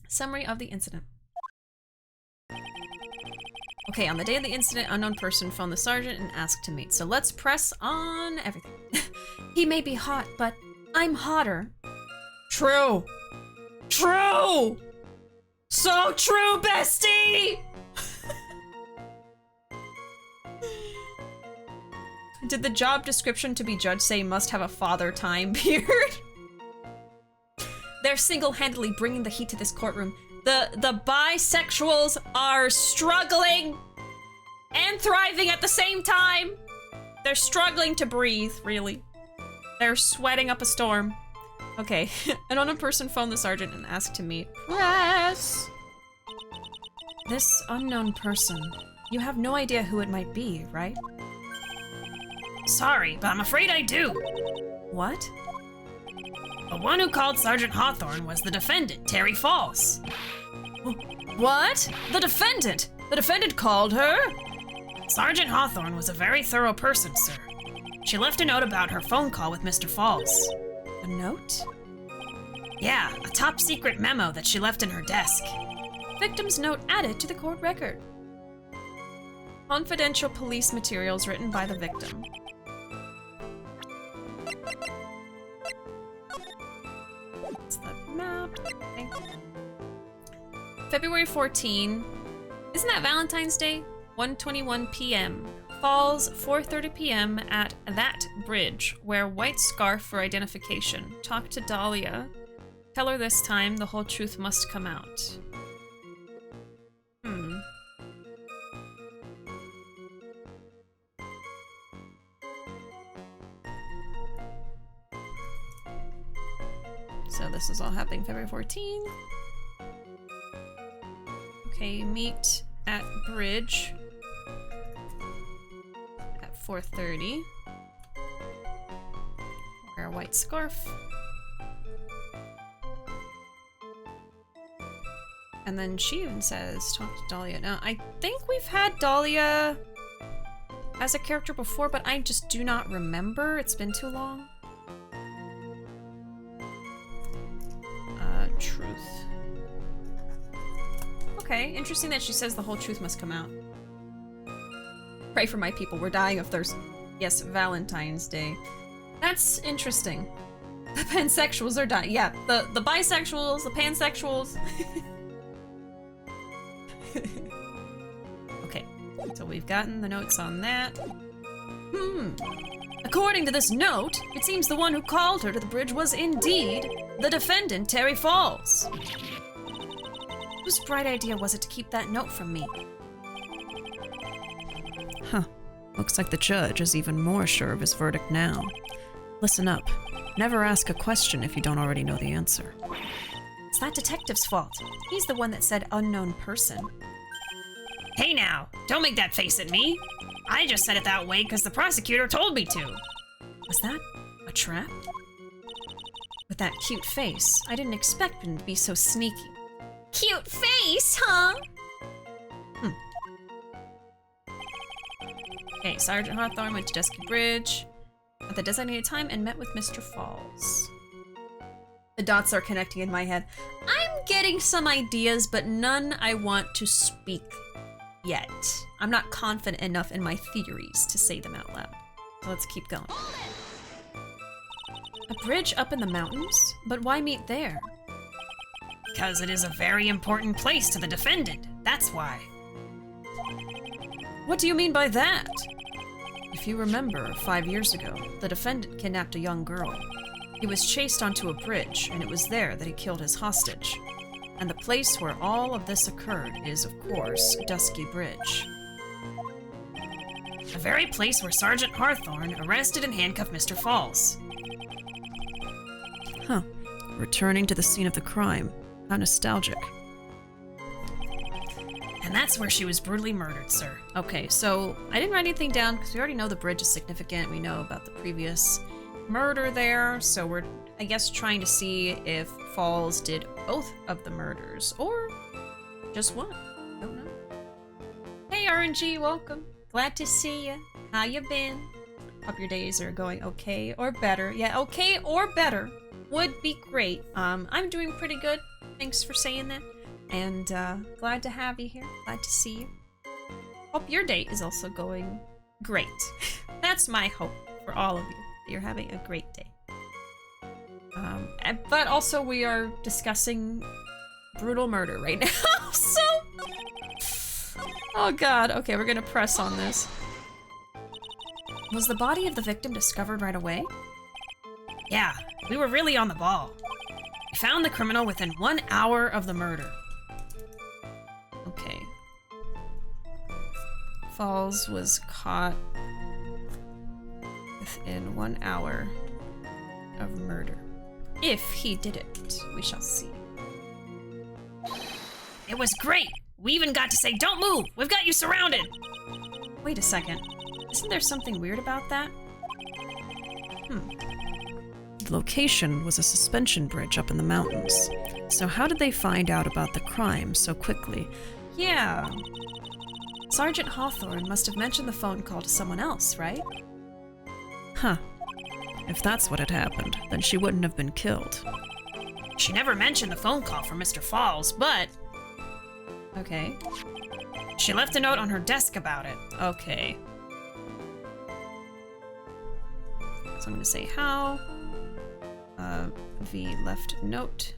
Summary of the incident. Okay, on the day of the incident, unknown person phoned the sergeant and asked to meet. So let's press on everything. He may be hot, but I'm hotter. True. True! So true, bestie! Did the job description to be judged say must have a father time beard? They're single-handedly bringing the heat to this courtroom. The bisexuals are struggling and thriving at the same time. They're struggling to breathe, really. They're sweating up a storm. Okay, an unknown person phoned the sergeant and asked to meet. Press! This unknown person, you have no idea who it might be, right? Sorry, but I'm afraid I do. What? The one who called Sergeant Hawthorne was the defendant, Terry Falls. What? The defendant? The defendant called her? Sergeant Hawthorne was a very thorough person, sir. She left a note about her phone call with Mr. Falls. A note? Yeah, a top secret memo that she left in her desk. Victim's note added to the court record. Confidential police materials written by the victim. That's the map. Okay. February 14. Isn't that Valentine's Day? 1:21 p.m. Falls 4:30 p.m. at that bridge. Wear white scarf for identification. Talk to Dahlia. Tell her this time the whole truth must come out. So this is all happening February 14. Okay, meet at bridge at 4:30. Wear a white scarf. And then she even says, talk to Dahlia. Now, I think we've had Dahlia as a character before, but I just do not remember. It's been too long. Truth. Okay, interesting that she says the whole truth must come out. Pray for my people, we're dying of thirst. Yes, Valentine's Day. That's interesting. The pansexuals are dying. Yeah, the bisexuals, the pansexuals. Okay, so we've gotten the notes on that. According to this note, it seems the one who called her to the bridge was indeed the defendant, Terry Falls. Whose bright idea was it to keep that note from me? Huh. Looks like the judge is even more sure of his verdict now. Listen up. Never ask a question if you don't already know the answer. It's that detective's fault. He's the one that said unknown person. Hey now, don't make that face at me. I just said it that way because the prosecutor told me to. Was that a trap? With that cute face, I didn't expect him to be so sneaky. Cute face, huh? Okay, Sergeant Hawthorne went to Dusky Bridge at the designated time and met with Mr. Falls. The dots are connecting in my head. I'm getting some ideas, but none I want to speak yet. I'm not confident enough in my theories to say them out loud. So let's keep going. A bridge up in the mountains? But why meet there? Because it is a very important place to the defendant. That's why. What do you mean by that? If you remember, 5 years ago, the defendant kidnapped a young girl. He was chased onto a bridge, and it was there that he killed his hostage. And the place where all of this occurred is, of course, Dusky Bridge. The very place where Sergeant Hawthorne arrested and handcuffed Mr. Falls. Huh. Returning to the scene of the crime. How nostalgic. And that's where she was brutally murdered, sir. Okay, so I didn't write anything down because we already know the bridge is significant. We know about the previous murder there, so we're, I guess, trying to see if Falls did both of the murders or just one. Don't know. Hey, RNG, welcome. Glad to see you. How you been? Hope your days are going okay or better. Yeah, okay or better would be great. I'm doing pretty good. Thanks for saying that. And glad to have you here. Glad to see you. Hope your day is also going great. That's my hope for all of you. That you're having a great day. But also we are discussing brutal murder right now. So, oh god. Okay, we're gonna press on this. Was the body of the victim discovered right away? Yeah, we were really on the ball. We found the criminal within 1 hour of the murder. Okay. Falls was caught within 1 hour of murder. If he did it, we shall see. It was great! We even got to say, don't move! We've got you surrounded! Wait a second. Isn't there something weird about that? The location was a suspension bridge up in the mountains. So how did they find out about the crime so quickly? Yeah. Sergeant Hawthorne must have mentioned the phone call to someone else, right? Huh. If that's what had happened, then she wouldn't have been killed. She never mentioned the phone call from Mr. Falls, but Okay. she left a note on her desk about it. Okay. So I'm gonna say how. V left note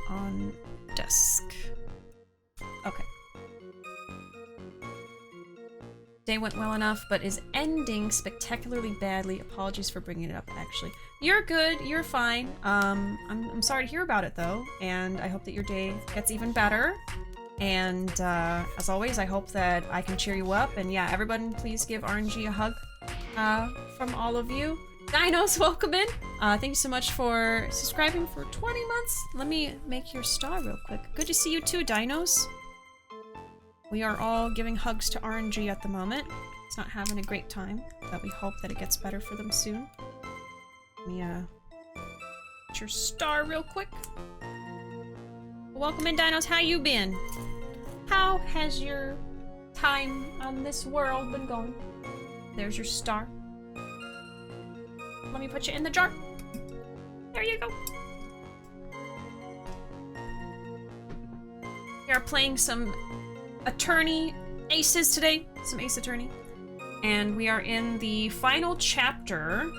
on desk. Okay. Day went well enough, but is ending spectacularly badly. Apologies for bringing it up, actually. You're good, you're fine. I'm sorry to hear about it, though, and I hope that your day gets even better. And, as always, I hope that I can cheer you up, and yeah, everyone please give RNG a hug, from all of you. Dinos, welcome in! Thank you so much for subscribing for 20 months. Let me make your star real quick. Good to see you too, Dinos. We are all giving hugs to RNG at the moment. It's not having a great time, but we hope that it gets better for them soon. Let me, get your star real quick. Welcome in, Dinos. How you been? How has your time on this world been going? There's your star. Let me put you in the jar. There you go. We are playing some Attorney Aces today. Some Ace Attorney. And we are in the final chapter.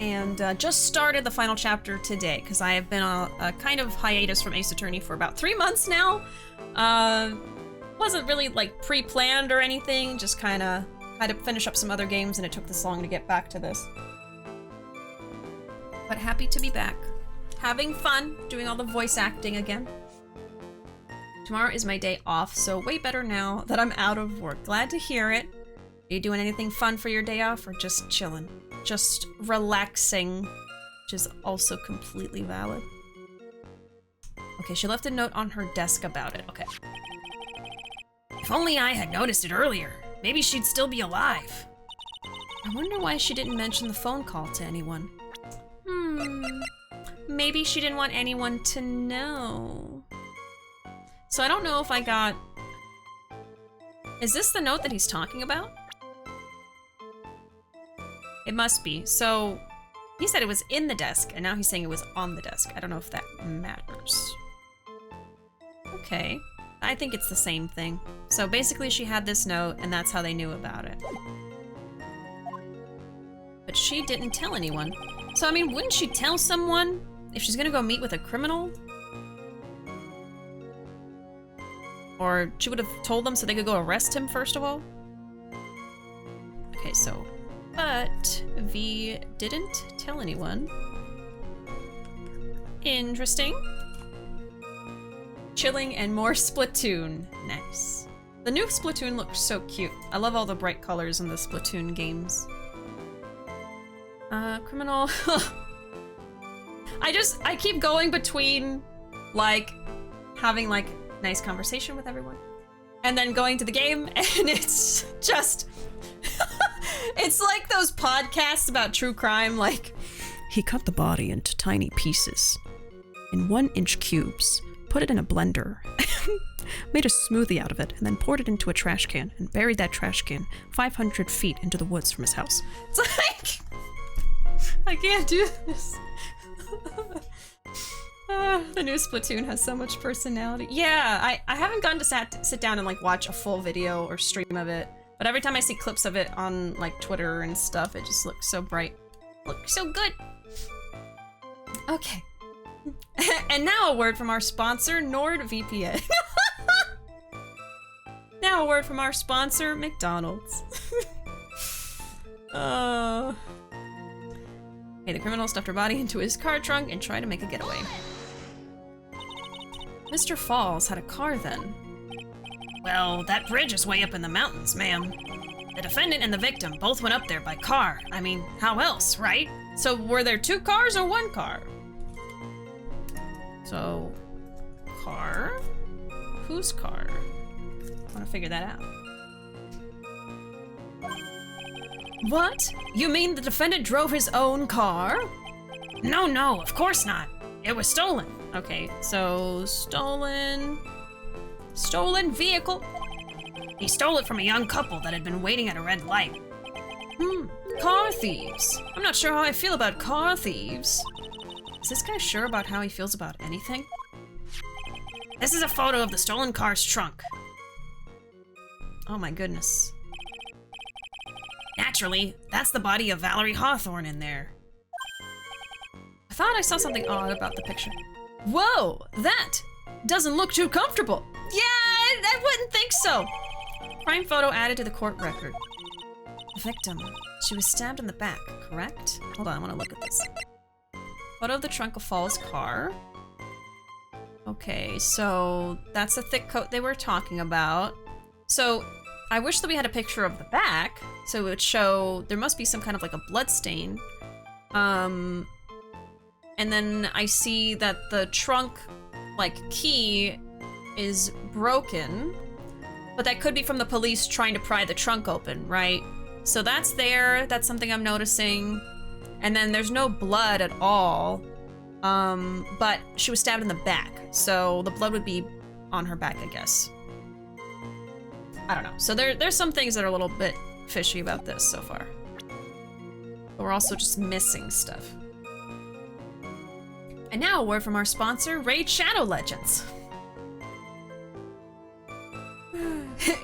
And just started the final chapter today, because I have been on a kind of hiatus from Ace Attorney for about 3 months now. Wasn't really like pre-planned or anything, just kind of had to finish up some other games and it took this long to get back to this. But happy to be back. Having fun, doing all the voice acting again. Tomorrow is my day off, so way better now that I'm out of work. Glad to hear it. Are you doing anything fun for your day off or just chilling? Just relaxing, which is also completely valid. Okay, she left a note on her desk about it. Okay. If only I had noticed it earlier. Maybe she'd still be alive. I wonder why she didn't mention the phone call to anyone. Maybe she didn't want anyone to know. So I don't know if I got... Is this the note that he's talking about? It must be. So he said it was in the desk, and now he's saying it was on the desk. I don't know if that matters. Okay. I think it's the same thing. So basically she had this note, and that's how they knew about it. But she didn't tell anyone. So, I mean, wouldn't she tell someone if she's gonna go meet with a criminal? Or she would have told them so they could go arrest him first of all? Okay, so... But V didn't tell anyone. Interesting. Chilling and more Splatoon. Nice. The new Splatoon looks so cute. I love all the bright colors in the Splatoon games. Criminal. I keep going between, like, having, like, nice conversation with everyone, and then going to the game, and it's just... It's like those podcasts about true crime, like... He cut the body into tiny pieces, in 1-inch cubes, put it in a blender, made a smoothie out of it, and then poured it into a trash can, and buried that trash can 500 feet into the woods from his house. It's like... I can't do this. The new Splatoon has so much personality. Yeah, I haven't gotten to sit down and like watch a full video or stream of it, but every time I see clips of it on like Twitter and stuff, it just looks so bright. Looks so good. Okay. And now a word from our sponsor, NordVPN. Now a word from our sponsor, McDonald's. Okay, the criminal stuffed her body into his car trunk and tried to make a getaway. Mr. Falls had a car then. Well, that bridge is way up in the mountains, ma'am. The defendant and the victim both went up there by car. I mean, how else, right? So were there 2 cars or 1 car? So, car? Whose car? I want to figure that out. What? You mean the defendant drove his own car? No, of course not. It was stolen. Okay, so stolen vehicle. He stole it from a young couple that had been waiting at a red light. Car thieves. I'm not sure how I feel about car thieves. Is this guy sure about how he feels about anything? This is a photo of the stolen car's trunk. Oh my goodness. Naturally, that's the body of Valerie Hawthorne in there. I thought I saw something odd about the picture. Whoa, that doesn't look too comfortable. Yeah, I wouldn't think so. Crime photo added to the court record. Victim. She was stabbed in the back, correct? Hold on, I want to look at this. Photo of the trunk of Fall's car. Okay, so that's the thick coat they were talking about. So I wish that we had a picture of the back, so it would show there must be some kind of like a blood stain. And then I see that the trunk, like, key is broken, but that could be from the police trying to pry the trunk open, right? So that's there, that's something I'm noticing. And then there's no blood at all, but she was stabbed in the back, so the blood would be on her back, I guess. I don't know. So there's some things that are a little bit fishy about this so far. But we're also just missing stuff. And now a word from our sponsor, Raid Shadow Legends.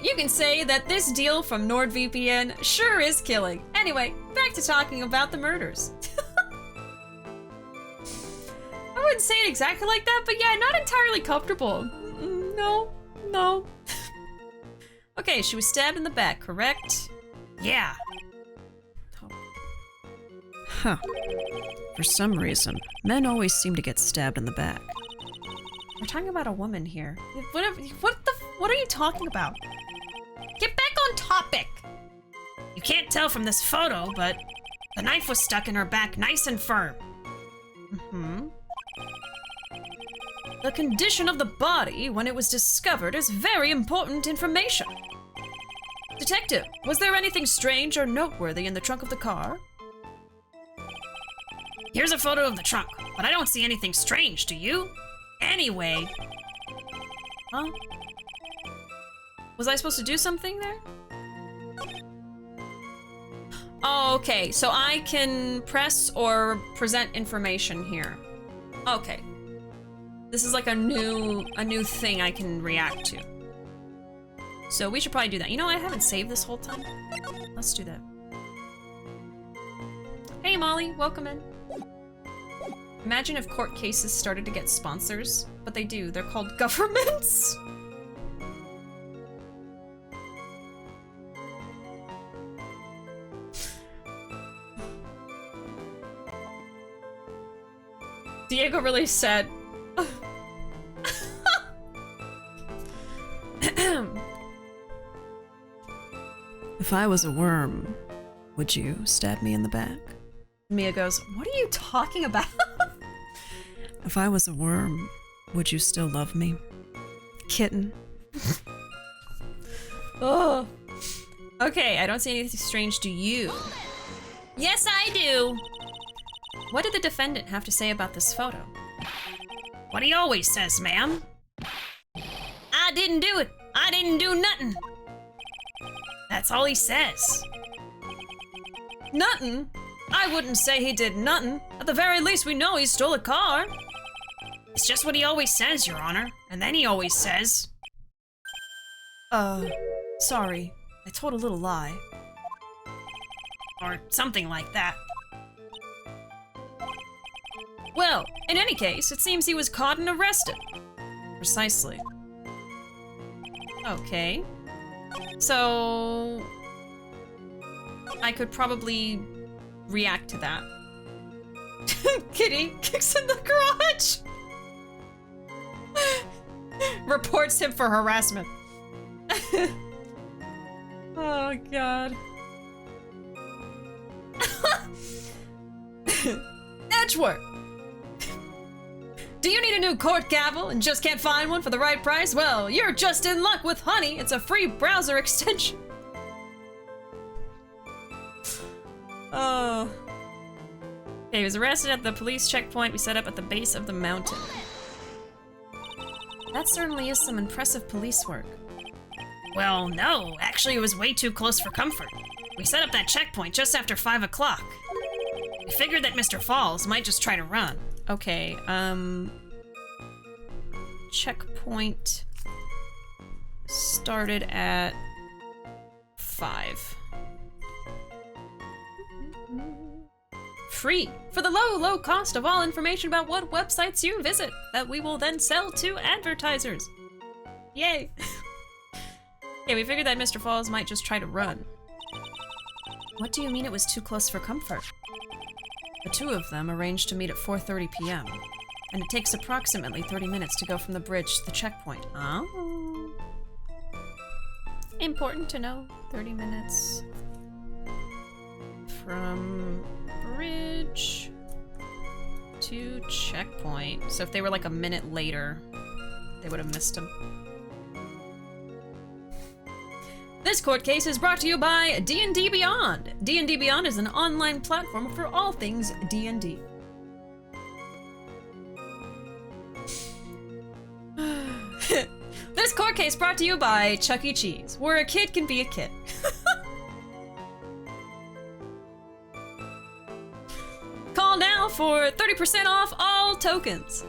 You can say that this deal from NordVPN sure is killing. Anyway, back to talking about the murders. I wouldn't say it exactly like that, but yeah, not entirely comfortable. No. Okay, she was stabbed in the back, correct? Yeah. Huh. For some reason, men always seem to get stabbed in the back. We're talking about a woman here. What are you talking about? Get back on topic! You can't tell from this photo, but the knife was stuck in her back nice and firm. The condition of the body when it was discovered is very important information. Detective, was there anything strange or noteworthy in the trunk of the car? Here's a photo of the trunk, but I don't see anything strange, do you? Anyway. Huh? Was I supposed to do something there? Oh, okay, so I can press or present information here. Okay. This is like a new thing I can react to. So we should probably do that. You know, I haven't saved this whole time. Let's do that. Hey Molly, welcome in. Imagine if court cases started to get sponsors, but they do. They're called governments. Diego really said. If I was a worm, would you stab me in the back? Mia goes, what are you talking about? If I was a worm, would you still love me? Kitten. Oh. Okay, I don't see anything strange to you. Yes, I do. What did the defendant have to say about this photo? What he always says, ma'am. I didn't do it. I didn't do nothing. That's all he says. Nothing? I wouldn't say he did nothing. At the very least, we know he stole a car. It's just what he always says, Your Honor. And then he always says... Sorry. I told a little lie. Or something like that. Well, in any case, it seems he was caught and arrested. Precisely. Okay. So... I could probably react to that. Kitty kicks in the garage! Reports him for harassment. Oh, God. Edgeworth! Do you need a new court gavel and just can't find one for the right price? Well, you're just in luck with Honey. It's a free browser extension. Oh. Okay, he was arrested at the police checkpoint we set up at the base of the mountain. That certainly is some impressive police work. Well, no. Actually, it was way too close for comfort. We set up that checkpoint just after 5 o'clock. We figured that Mr. Falls might just try to run. Okay, checkpoint started at 5. Free for the low cost of all information about what websites you visit that we will then sell to advertisers. Yay. Okay, we figured that Mr. Falls might just try to run. What do you mean it was too close for comfort? The two of them arranged to meet at 4:30 p.m. and it takes approximately 30 minutes to go from the bridge to the checkpoint. Oh. Important to know. 30 minutes from bridge to checkpoint. So if they were like a minute later, they would have missed him. This court case is brought to you by D&D Beyond. D&D Beyond is an online platform for all things D&D. This court case brought to you by Chuck E. Cheese, where a kid can be a kid. Call now for 30% off all tokens.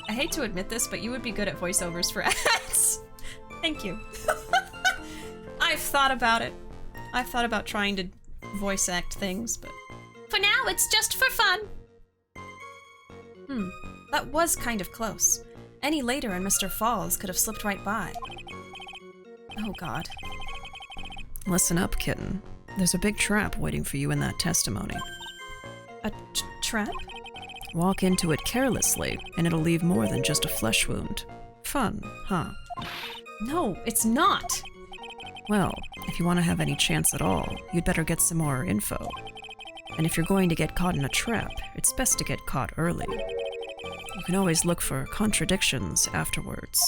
I hate to admit this, but you would be good at voiceovers for ads. Thank you. I've thought about it. I've thought about trying to voice act things, but... For now, it's just for fun. That was kind of close. Any later and Mr. Falls could have slipped right by. Oh, God. Listen up, kitten. There's a big trap waiting for you in that testimony. A trap? Walk into it carelessly, and it'll leave more than just a flesh wound. Fun, huh? No, it's not. Well, if you want to have any chance at all, you'd better get some more info. And if you're going to get caught in a trap, it's best to get caught early. You can always look for contradictions afterwards.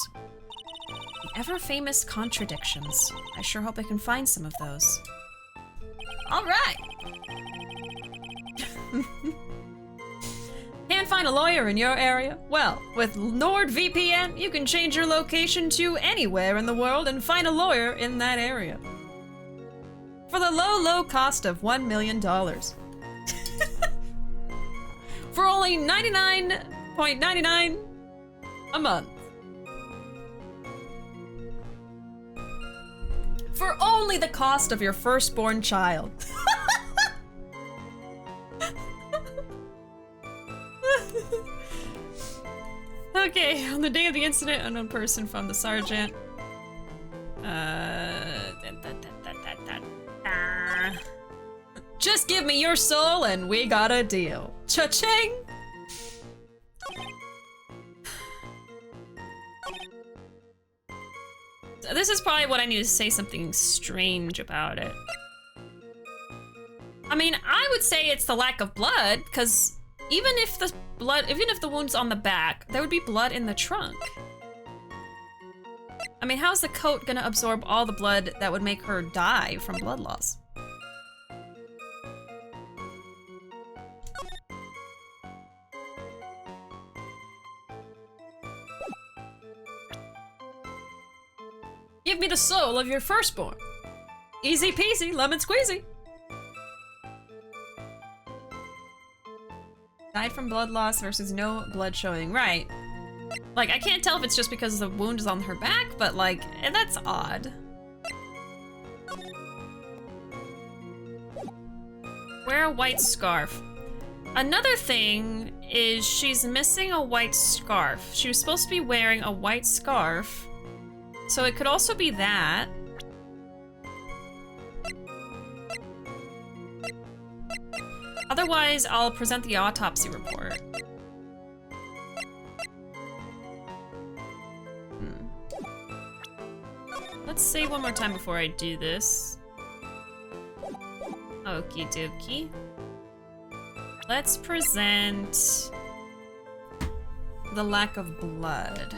The ever-famous contradictions. I sure hope I can find some of those. All right. Can't find a lawyer in your area? Well, with NordVPN, you can change your location to anywhere in the world and find a lawyer in that area. For the low, low cost of $1 million. For only $99.99 a month. For only the cost of your firstborn child. Okay, on the day of the incident, unknown person found the sergeant. Just give me your soul and we got a deal. Cha-ching! This is probably what I need to say something strange about it. I mean, I would say it's the lack of blood, because even if the wound's on the back, there would be blood in the trunk. I mean, how's the coat gonna absorb all the blood that would make her die from blood loss? Give me the soul of your firstborn. Easy peasy, lemon squeezy. Died from blood loss versus no blood showing. Right. Like, I can't tell if it's just because the wound is on her back, but like, that's odd. Wear a white scarf. Another thing is she's missing a white scarf. She was supposed to be wearing a white scarf. So it could also be that. Otherwise, I'll present the autopsy report. Let's save one more time before I do this. Okie dokie. Let's present the lack of blood.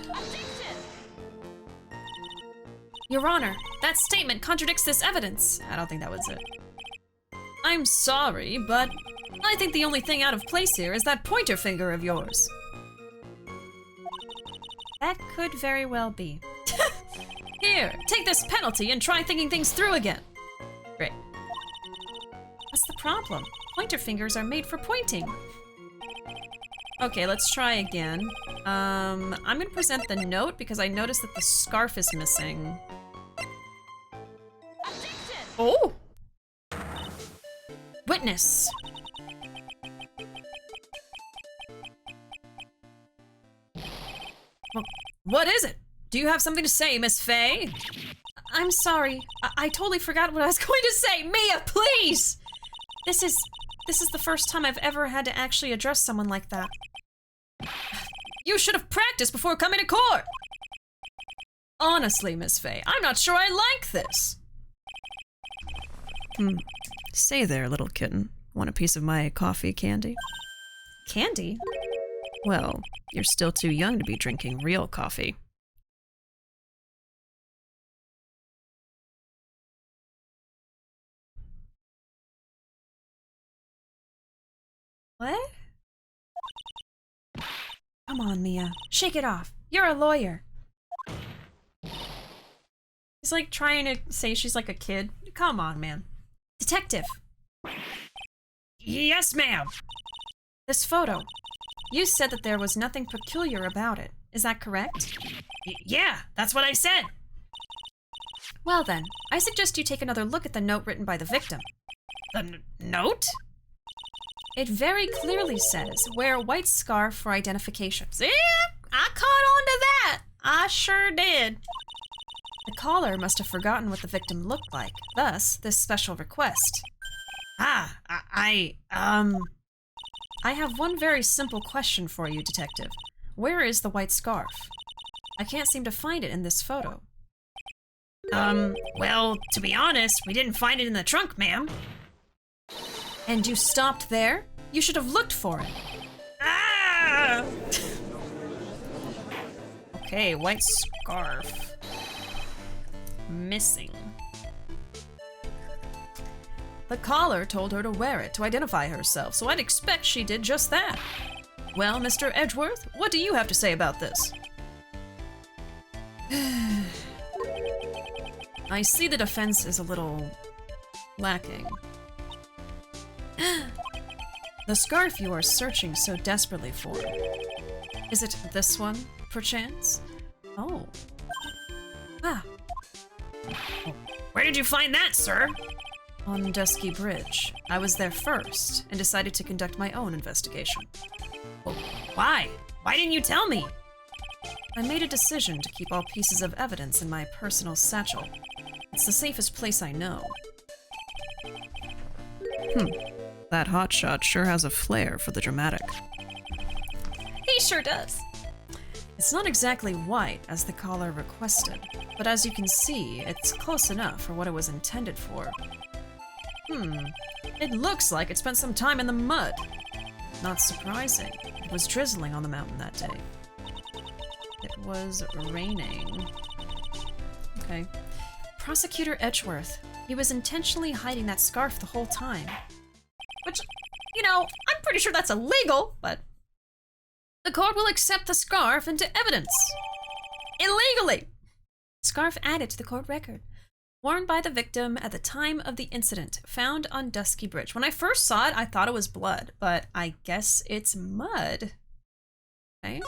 Your Honor, that statement contradicts this evidence. I don't think that was it. I'm sorry, but I think the only thing out of place here is that pointer finger of yours. That could very well be. Here, take this penalty and try thinking things through again. Great. What's the problem? Pointer fingers are made for pointing. Okay, let's try again. I'm gonna present the note because I noticed that the scarf is missing. Oh! Witness! What is it? Do you have something to say, Miss Faye? I'm sorry. I totally forgot what I was going to say. Mia, please! This is the first time I've ever had to actually address someone like that. You should have practiced before coming to court! Honestly, Miss Faye, I'm not sure I like this. Say there, little kitten. Want a piece of my coffee candy? Candy? Well, you're still too young to be drinking real coffee. What? Come on, Mia. Shake it off. You're a lawyer. He's like trying to say she's like a kid. Come on, man. Detective. Yes, ma'am. This photo. You said that there was nothing peculiar about it. Is that correct? Yeah, that's what I said. Well then, I suggest you take another look at the note written by the victim. The note? It very clearly says, wear a white scarf for identification. See? I caught on to that. I sure did. The caller must have forgotten what the victim looked like, thus this special request. I have one very simple question for you, Detective. Where is the white scarf? I can't seem to find it in this photo. Well, to be honest, we didn't find it in the trunk, ma'am. And you stopped there? You should have looked for it. Ah! Okay, white scarf. Missing. The collar told her to wear it to identify herself, so I'd expect she did just that. Well, Mr. Edgeworth, what do you have to say about this? I see the defense is a little lacking. The scarf you are searching so desperately for. Is it this one, perchance? Oh. Ah, Where did you find that, sir? on Dusky Bridge. I was there first and decided to conduct my own investigation. Why? Why didn't you tell me? I made a decision to keep all pieces of evidence in my personal satchel. It's the safest place I know. That hotshot sure has a flair for the dramatic. He sure does. It's not exactly white as the collar requested, but as you can see, it's close enough for what it was intended for. It looks like it spent some time in the mud. Not surprising. It was drizzling on the mountain that day. It was raining. Okay. Prosecutor Edgeworth. He was intentionally hiding that scarf the whole time. Which, you know, I'm pretty sure that's illegal, but the court will accept the scarf into evidence. Illegally! Scarf added to the court record. Worn by the victim at the time of the incident, found on Dusky Bridge. When I first saw it, I thought it was blood, but I guess it's mud. Okay.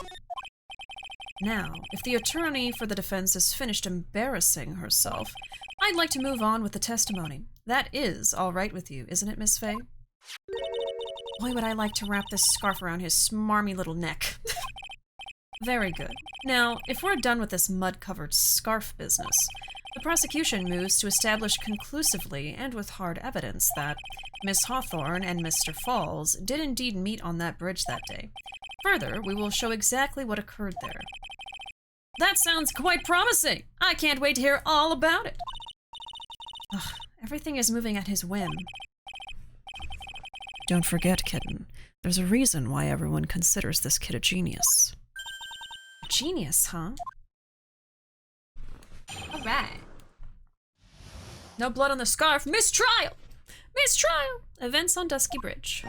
Now, if the attorney for the defense has finished embarrassing herself, I'd like to move on with the testimony. That is all right with you, isn't it, Miss Faye? Boy, would I like to wrap this scarf around his smarmy little neck. Very good. Now, if we're done with this mud-covered scarf business, the prosecution moves to establish conclusively and with hard evidence that Miss Hawthorne and Mr. Falls did indeed meet on that bridge that day. Further, we will show exactly what occurred there. That sounds quite promising! I can't wait to hear all about it! Ugh, everything is moving at his whim. Don't forget, kitten, there's a reason why everyone considers this kid a genius. Genius, huh? Alright. No blood on the scarf. Mistrial! Mistrial! Events on Dusky Bridge.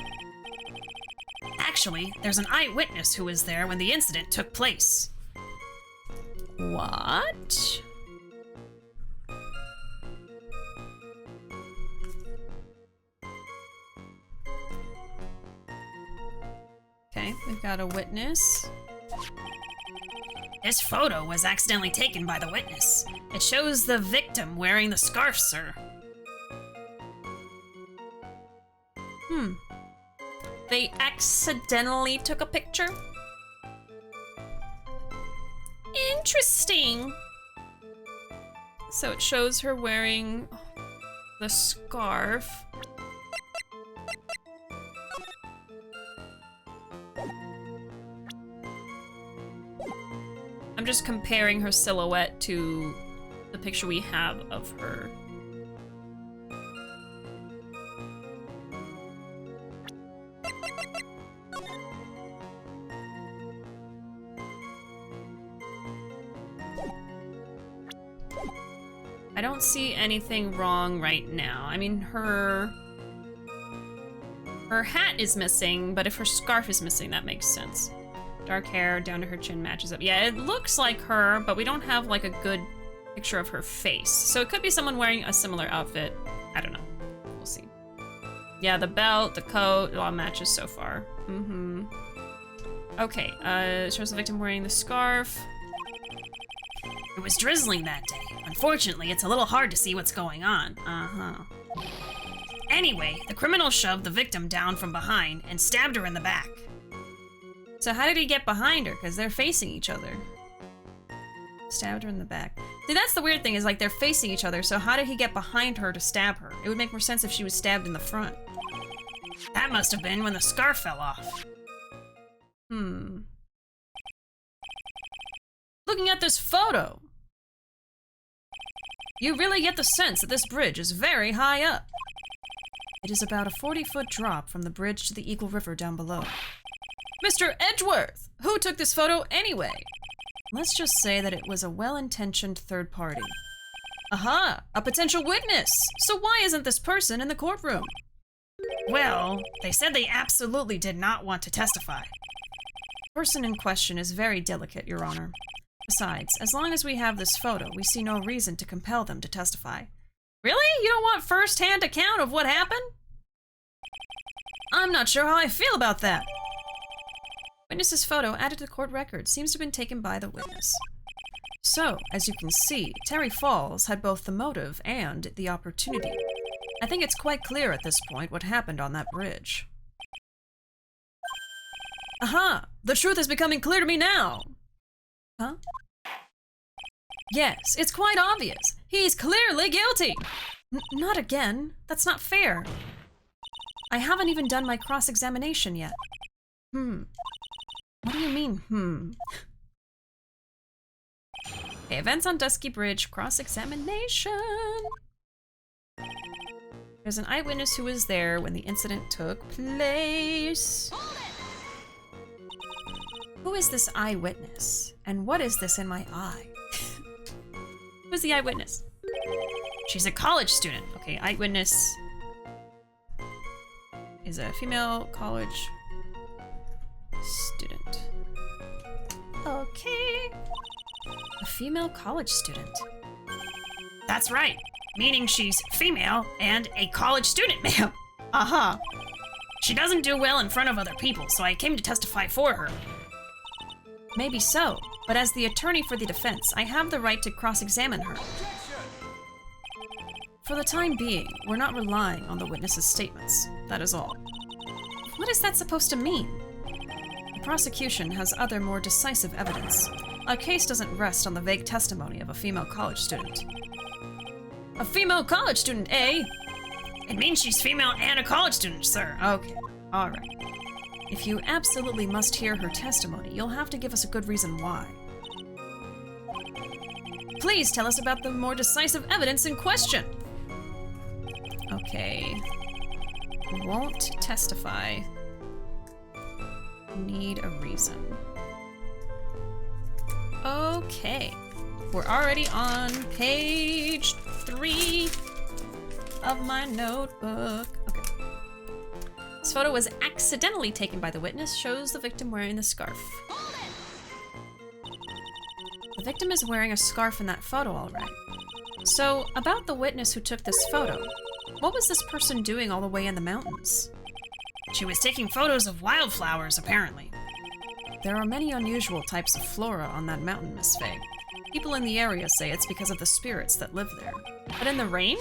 Actually, there's an eyewitness who was there when the incident took place. What? Okay, we've got a witness. This photo was accidentally taken by the witness. It shows the victim wearing the scarf, sir. They accidentally took a picture? Interesting. So it shows her wearing the scarf. I'm just comparing her silhouette to the picture we have of her. I don't see anything wrong right now. I mean, her hat is missing, but if her scarf is missing, that makes sense. Dark hair down to her chin matches up. Yeah, it looks like her, but we don't have like a good picture of her face. So it could be someone wearing a similar outfit. I don't know. We'll see. Yeah, the belt, the coat, it all matches so far. Okay, it shows the victim wearing the scarf. It was drizzling that day. Unfortunately, it's a little hard to see what's going on. Anyway, the criminal shoved the victim down from behind and stabbed her in the back. So how did he get behind her? Because they're facing each other. Stabbed her in the back. See, that's the weird thing, is like they're facing each other, so how did he get behind her to stab her? It would make more sense if she was stabbed in the front. That must have been when the scarf fell off. Looking at this photo, you really get the sense that this bridge is very high up. It is about a 40-foot drop from the bridge to the Eagle River down below. Mr. Edgeworth! Who took this photo anyway? Let's just say that it was a well-intentioned third party. Aha! A potential witness! So why isn't this person in the courtroom? Well, they said they absolutely did not want to testify. The person in question is very delicate, Your Honor. Besides, as long as we have this photo, we see no reason to compel them to testify. Really? You don't want first-hand account of what happened? I'm not sure how I feel about that. Witness's photo added to the court record seems to have been taken by the witness. So, as you can see, Terry Falls had both the motive and the opportunity. I think it's quite clear at this point what happened on that bridge. Aha! The truth is becoming clear to me now! Huh? Yes, it's quite obvious. He's clearly guilty! Not again. That's not fair. I haven't even done my cross-examination yet. What do you mean, Okay, events on Dusky Bridge, cross-examination. There's an eyewitness who was there when the incident took place. Who is this eyewitness? And what is this in my eye? Who's the eyewitness? She's a college student. Okay, eyewitness is a female college student. Okay. A female college student. That's right. Meaning she's female and a college student, ma'am. Aha. She doesn't do well in front of other people, so I came to testify for her. Maybe so, but as the attorney for the defense, I have the right to cross-examine her. For the time being, we're not relying on the witness's statements. That is all. What is that supposed to mean? The prosecution has other, more decisive evidence. Our case doesn't rest on the vague testimony of a female college student. A female college student, eh? It means she's female and a college student, sir. Okay, alright. If you absolutely must hear her testimony, you'll have to give us a good reason why. Please tell us about the more decisive evidence in question. Okay. Won't testify. Need a reason. Okay. We're already on page 3 of my notebook. Okay. This photo was accidentally taken by the witness, shows the victim wearing the scarf. The victim is wearing a scarf in that photo, all right. So, about the witness who took this photo, what was this person doing all the way in the mountains? She was taking photos of wildflowers, apparently. There are many unusual types of flora on that mountain, Miss Faye. People in the area say it's because of the spirits that live there. But in the rain?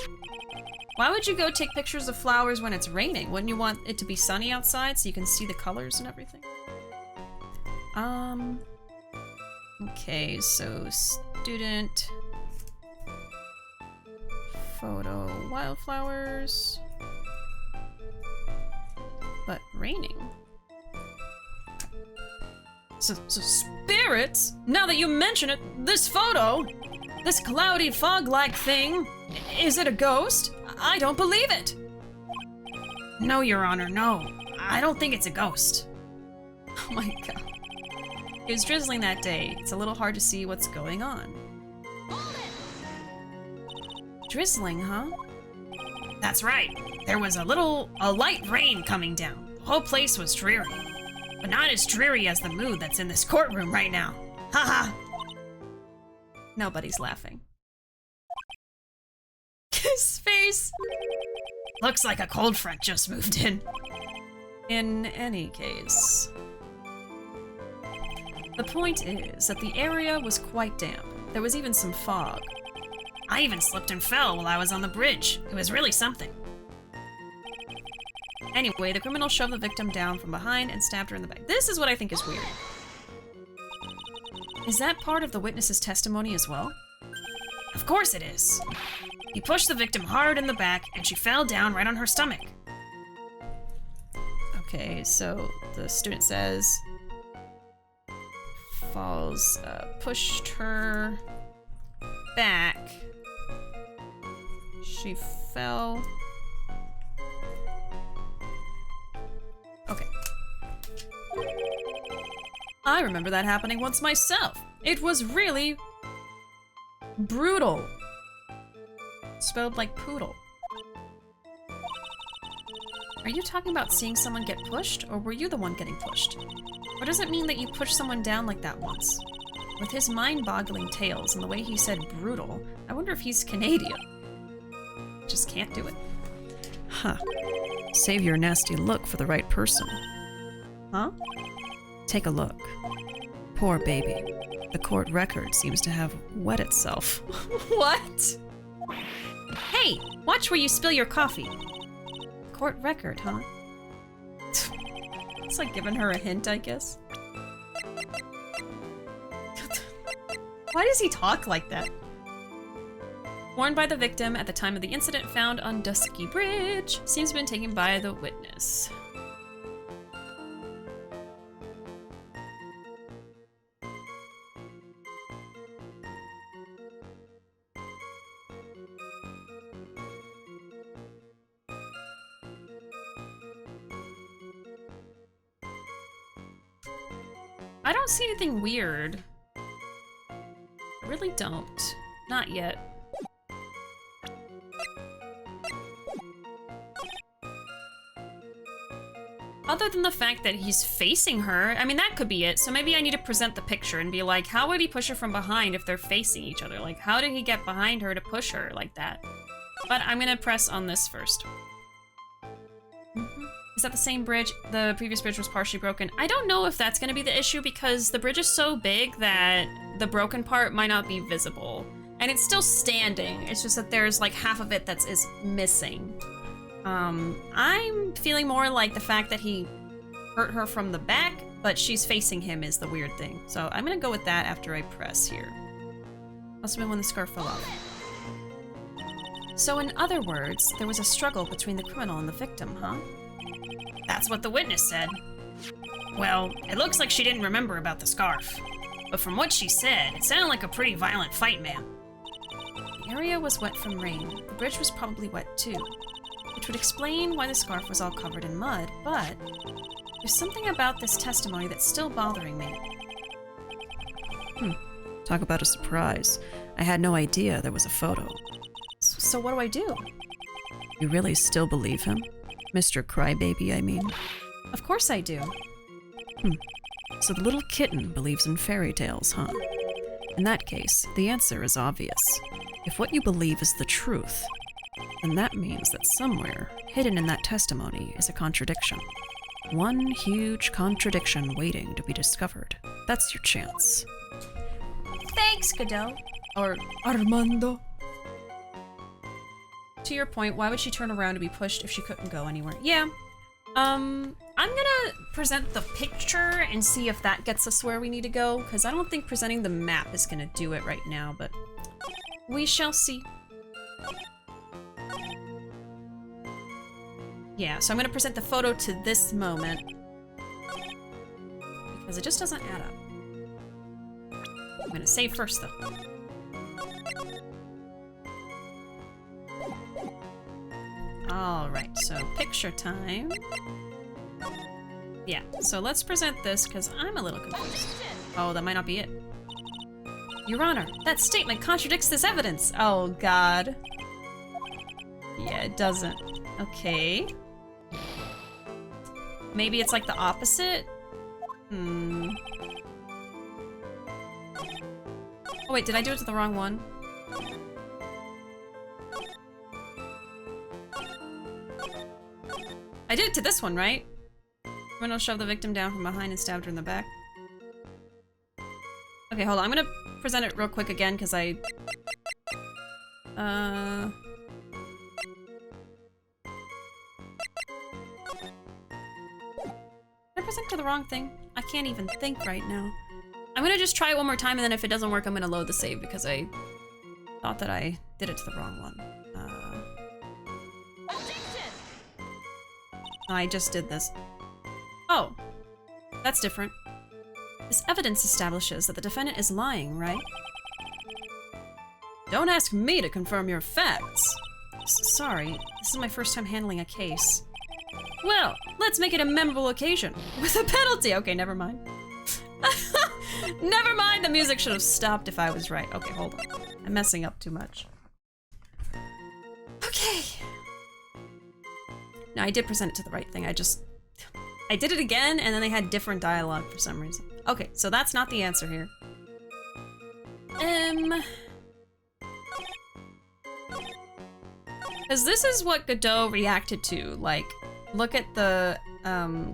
Why would you go take pictures of flowers when it's raining? Wouldn't you want it to be sunny outside so you can see the colors and everything? Okay, so student photo wildflowers, but raining. So spirits? Now that you mention it, this photo, this cloudy fog-like thing, is it a ghost? I don't believe it. No, Your Honor, no. I don't think it's a ghost. Oh my god. It was drizzling that day. It's a little hard to see what's going on. Drizzling, huh? That's right. There was a light rain coming down. The whole place was dreary. But not as dreary as the mood that's in this courtroom right now. Haha. Nobody's laughing. His face. Looks like a cold front just moved in. In any case, the point is that the area was quite damp. There was even some fog. I even slipped and fell while I was on the bridge. It was really something. Anyway, the criminal shoved the victim down from behind and stabbed her in the back. This is what I think is weird. Is that part of the witness's testimony as well? Of course it is. He pushed the victim hard in the back and she fell down right on her stomach. Okay, so the student says Falls pushed her back. She fell I remember that happening once myself. It was really brutal. Spelled like poodle. Are you talking about seeing someone get pushed, or were you the one getting pushed? Or does it mean that you pushed someone down like that once? With his mind-boggling tales and the way he said brutal, I wonder if he's Canadian. Just can't do it. Huh. Save your nasty look for the right person. Huh? Take a look. Poor baby. The court record seems to have wet itself. What? Hey, watch where you spill your coffee. Court record, huh? It's like giving her a hint, I guess. Why does he talk like that? Warned by the victim at the time of the incident found on Dusky Bridge. Seems to have been taken by the witness. I don't see anything weird. I really don't. Not yet. Other than the fact that he's facing her, I mean, that could be it. So maybe I need to present the picture and be like, how would he push her from behind if they're facing each other? Like, how did he get behind her to push her like that? But I'm gonna press on this first. Is that the same bridge? The previous bridge was partially broken. I don't know if that's gonna be the issue because the bridge is so big that the broken part might not be visible. And it's still standing. It's just that there's like half of it that is missing. I'm feeling more like the fact that he hurt her from the back, but she's facing him is the weird thing. So I'm gonna go with that after I press here. Must have been when the scarf fell off. So in other words, there was a struggle between the criminal and the victim, huh? That's what the witness said. Well, it looks like she didn't remember about the scarf. But from what she said, it sounded like a pretty violent fight, ma'am. The area was wet from rain. The bridge was probably wet too. Which would explain why the scarf was all covered in mud, but there's something about this testimony that's still bothering me. Talk about a surprise. I had no idea there was a photo. So what do I do? You really still believe him? Mr. Crybaby, I mean. Of course I do. So the little kitten believes in fairy tales, huh? In that case, the answer is obvious. If what you believe is the truth, then that means that somewhere, hidden in that testimony, is a contradiction. One huge contradiction waiting to be discovered. That's your chance. Thanks, Godot. Or Armando. To your point, why would she turn around to be pushed if she couldn't go anywhere? Yeah. I'm gonna present the picture and see if that gets us where we need to go, because I don't think presenting the map is gonna do it right now, but we shall see. Yeah, so I'm gonna present the photo to this moment, because it just doesn't add up. I'm gonna save first, though. Alright, so picture time. Yeah, so let's present this, because I'm a little confused. Oh, that might not be it. Your Honor, that statement contradicts this evidence! Oh, God. Yeah, it doesn't. Okay. Maybe it's like the opposite? Oh wait, did I do it to the wrong one? I did it to this one, right? Criminal shoved the victim down from behind and stabbed her in the back. Okay, hold on. I'm gonna present it real quick again, because I... Did I present to the wrong thing? I can't even think right now. I'm gonna just try it one more time, and then if it doesn't work, I'm gonna load the save, because I thought that I did it to the wrong one. I just did this. Oh, that's different. This evidence establishes that the defendant is lying, right? Don't ask me to confirm your facts. Sorry, this is my first time handling a case. Well, let's make it a memorable occasion with a penalty. Okay, never mind. Never mind, the music should have stopped if I was right. Okay, hold on. I'm messing up too much. Okay. No, I did present it to the right thing. I did it again, and then they had different dialogue for some reason. Okay, so that's not the answer here. Because this is what Godot reacted to. Like, look at the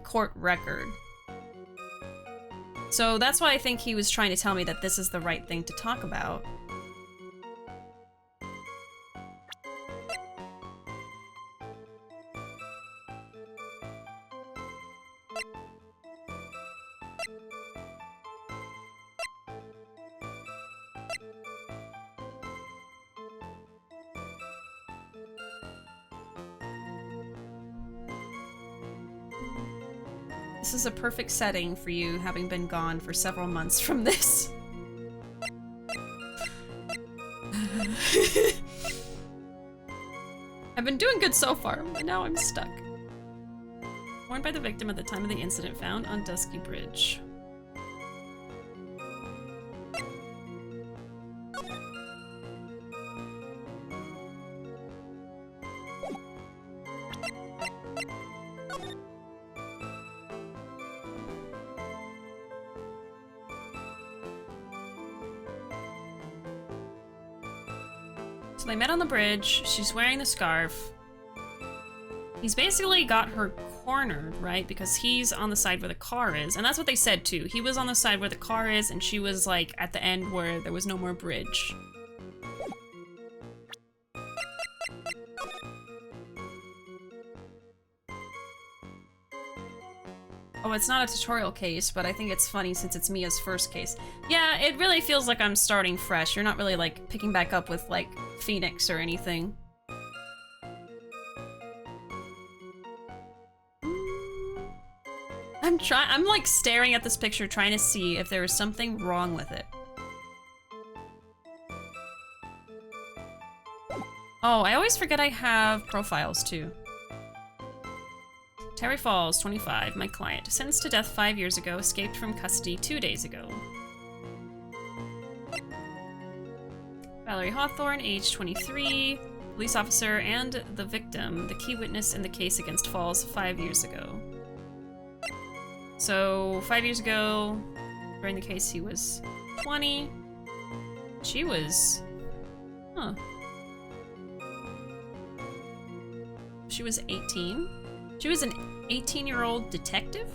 court record. So that's why I think he was trying to tell me that this is the right thing to talk about. This is a perfect setting for you, having been gone for several months from this. I've been doing good so far, but now I'm stuck. Warned by the victim at the time of the incident, found on Dusky Bridge. So they met on the bridge. She's wearing the scarf. He's basically got her cornered, right? Because he's on the side where the car is. And that's what they said too. He was on the side where the car is, and she was like at the end where there was no more bridge. Oh, it's not a tutorial case, but I think it's funny since it's Mia's first case. Yeah, it really feels like I'm starting fresh. You're not really, like, picking back up with, like, Phoenix or anything. I'm, like, staring at this picture trying to see if there is something wrong with it. Oh, I always forget I have profiles, too. Terry Falls, 25, my client. Sentenced to death 5 years ago, escaped from custody 2 days ago. Valerie Hawthorne, age 23, police officer and the victim, the key witness in the case against Falls 5 years ago. So, 5 years ago, during the case he was 20. She was... Huh. She was 18. She was an 18-year-old detective?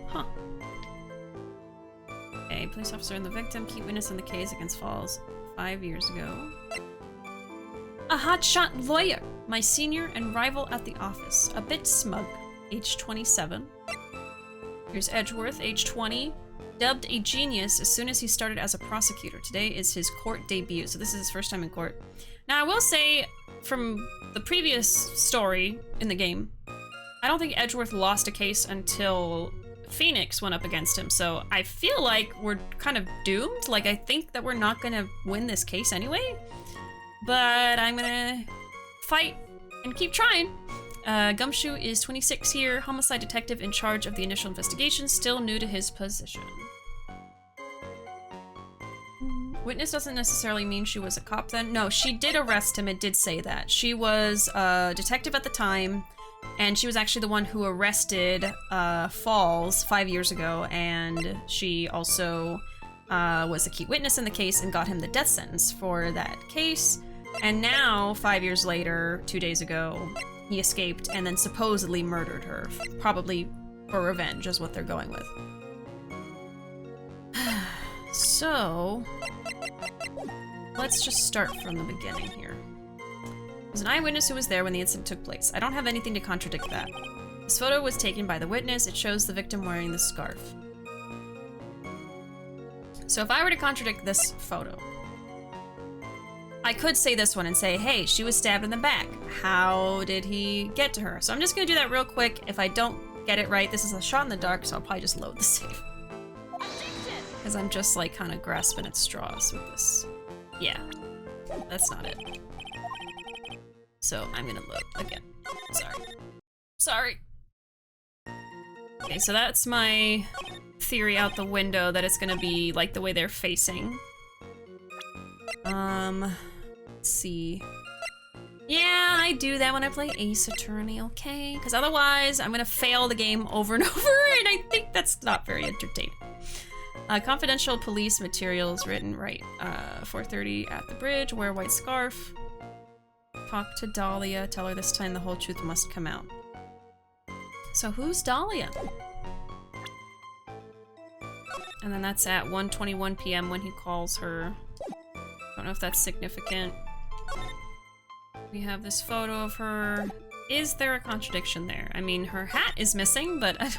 Huh. Okay, police officer and the victim, key witness in the case against Falls 5 years ago. A hotshot lawyer, my senior and rival at the office. A bit smug, age 27. Here's Edgeworth, age 20. Dubbed a genius as soon as he started as a prosecutor. Today is his court debut, so this is his first time in court. Now, I will say, from the previous story in the game, I don't think Edgeworth lost a case until Phoenix went up against him, so I feel like we're kind of doomed. Like, I think that we're not gonna win this case anyway, but I'm gonna fight and keep trying. Gumshoe is 26 here, homicide detective in charge of the initial investigation, still new to his position. Witness doesn't necessarily mean she was a cop then. No, she did arrest him, it did say that. She was a detective at the time, and she was actually the one who arrested Falls 5 years ago, and she also was a key witness in the case and got him the death sentence for that case. And now, 5 years later, 2 days ago, he escaped and then supposedly murdered her. Probably for revenge is what they're going with. So, let's just start from the beginning here. There's an eyewitness who was there when the incident took place. I don't have anything to contradict that. This photo was taken by the witness. It shows the victim wearing the scarf. So if I were to contradict this photo, I could say this one and say, hey, she was stabbed in the back. How did he get to her? So I'm just gonna do that real quick. If I don't get it right, this is a shot in the dark, so I'll probably just load the save. Because I'm just like kind of grasping at straws with this. Yeah, that's not it. So I'm gonna load again. Sorry. Okay, so that's my theory out the window that it's gonna be like the way they're facing. Let's see. Yeah, I do that when I play Ace Attorney, okay? Because otherwise, I'm gonna fail the game over and over, and I think that's not very entertaining. Confidential police materials written right. 4:30 at the bridge, wear a white scarf. Talk to Dahlia, tell her this time the whole truth must come out. So who's Dahlia? And then that's at 1:21 p.m. when he calls her. Don't know if that's significant. We have this photo of her. Is there a contradiction there? I mean, her hat is missing, but I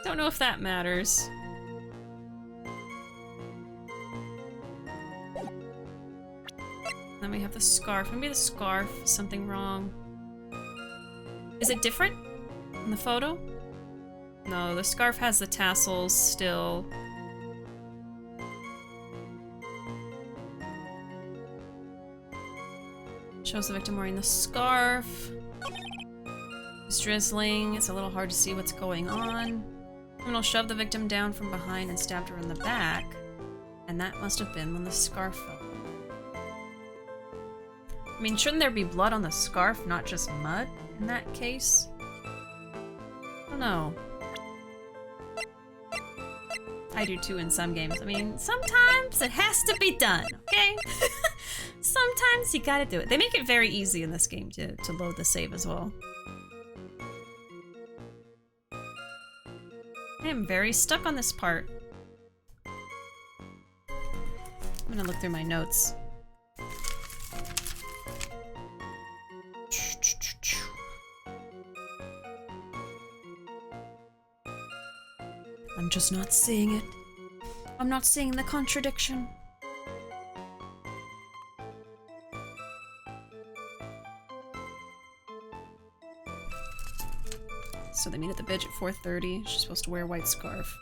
don't know if that matters. Then we have the scarf. Maybe the scarf is something wrong. Is it different in the photo? No, the scarf has the tassels still. Shows the victim wearing the scarf. It's drizzling. It's a little hard to see what's going on. Criminal shoved the victim down from behind and stabbed her in the back. And that must have been when the scarf fell. I mean, shouldn't there be blood on the scarf, not just mud in that case? I don't know. I do too in some games. I mean, sometimes it has to be done, okay? Sometimes you gotta do it. They make it very easy in this game to load the save as well. I am very stuck on this part. I'm gonna look through my notes. I'm just not seeing it. I'm not seeing the contradiction. So they meet at the bridge at 4:30. She's supposed to wear a white scarf.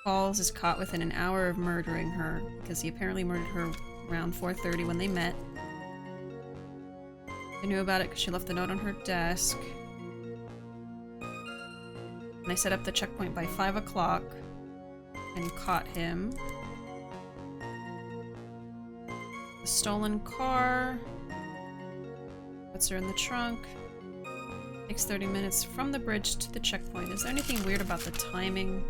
Falls is caught within an hour of murdering her, because he apparently murdered her around 4:30 when they met. They knew about it because she left the note on her desk. And I set up the checkpoint by 5 o'clock and caught him. The stolen car. Puts her in the trunk. Takes 30 minutes from the bridge to the checkpoint. Is there anything weird about the timing?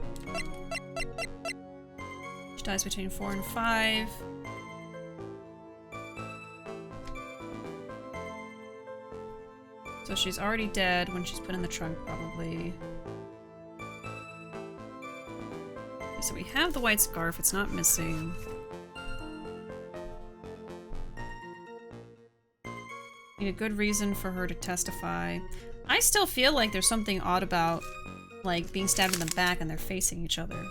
She dies between 4 and 5. So she's already dead when she's put in the trunk, probably. Okay, so we have the white scarf. It's not missing. Need a good reason for her to testify. I still feel like there's something odd about, like, being stabbed in the back and they're facing each other.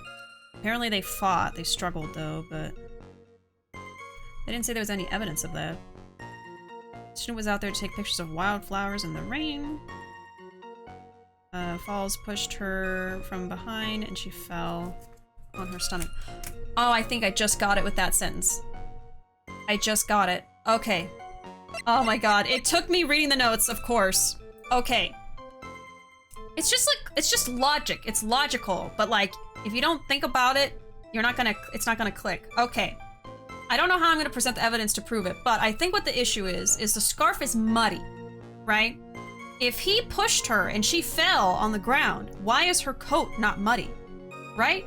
Apparently they fought. They struggled, though, but they didn't say there was any evidence of that. The student was out there to take pictures of wildflowers in the rain. Falls pushed her from behind and she fell on her stomach. Oh, I think I just got it with that sentence. I just got it. Okay. Oh my god, it took me reading the notes, of course. Okay. It's just like, it's just logic. It's logical, but like, if you don't think about it, it's not gonna click. Okay. I don't know how I'm gonna present the evidence to prove it, but I think what the issue is the scarf is muddy, right? If he pushed her and she fell on the ground, why is her coat not muddy, right?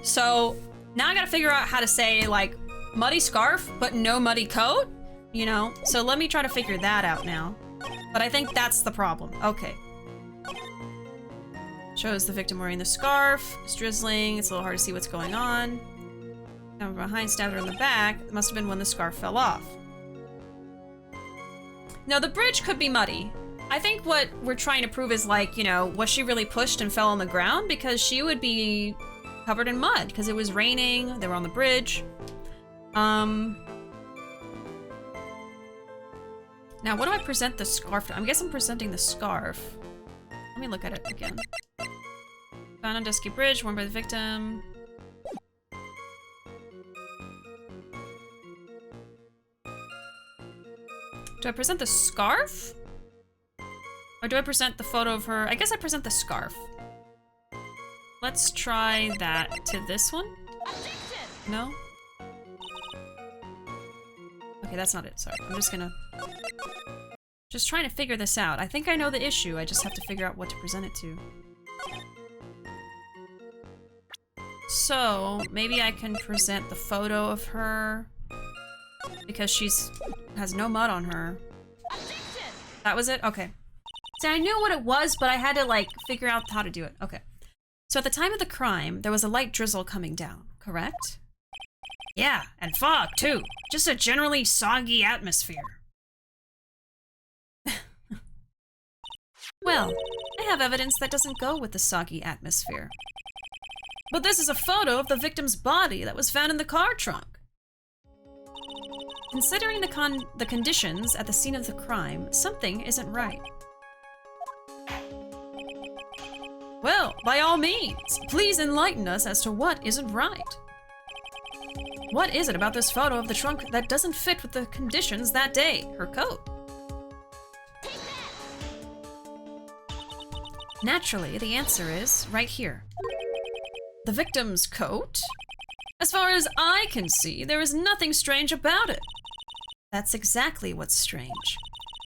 So now I gotta figure out how to say, like, muddy scarf, but no muddy coat? You know, so let me try to figure that out now. But I think that's the problem. Okay. Shows the victim wearing the scarf. It's drizzling. It's a little hard to see what's going on. Down behind, stabbed her in the back. It must have been when the scarf fell off. Now, the bridge could be muddy. I think what we're trying to prove is, like, you know, was she really pushed and fell on the ground? Because she would be covered in mud because it was raining. They were on the bridge. Now, what do I present the scarf to? I guess I'm presenting the scarf. Let me look at it again. Found on dusky bridge, worn by the victim. Do I present the scarf? Or do I present the photo of her? I guess I present the scarf. Let's try that to this one. No? Okay, that's not it. Sorry. I'm just gonna... Just trying to figure this out. I think I know the issue. I just have to figure out what to present it to. So, maybe I can present the photo of her because she's has no mud on her. That was it? Okay. See, I knew what it was, but I had to, like, figure out how to do it. Okay. So at the time of the crime, there was a light drizzle coming down, correct? Yeah, and fog, too. Just a generally soggy atmosphere. Well, I have evidence that doesn't go with the soggy atmosphere. But this is a photo of the victim's body that was found in the car trunk. Considering the conditions at the scene of the crime, something isn't right. Well, by all means, please enlighten us as to what isn't right. What is it about this photo of the trunk that doesn't fit with the conditions that day? Her coat. Naturally, the answer is right here. The victim's coat? As far as I can see, there is nothing strange about it. That's exactly what's strange.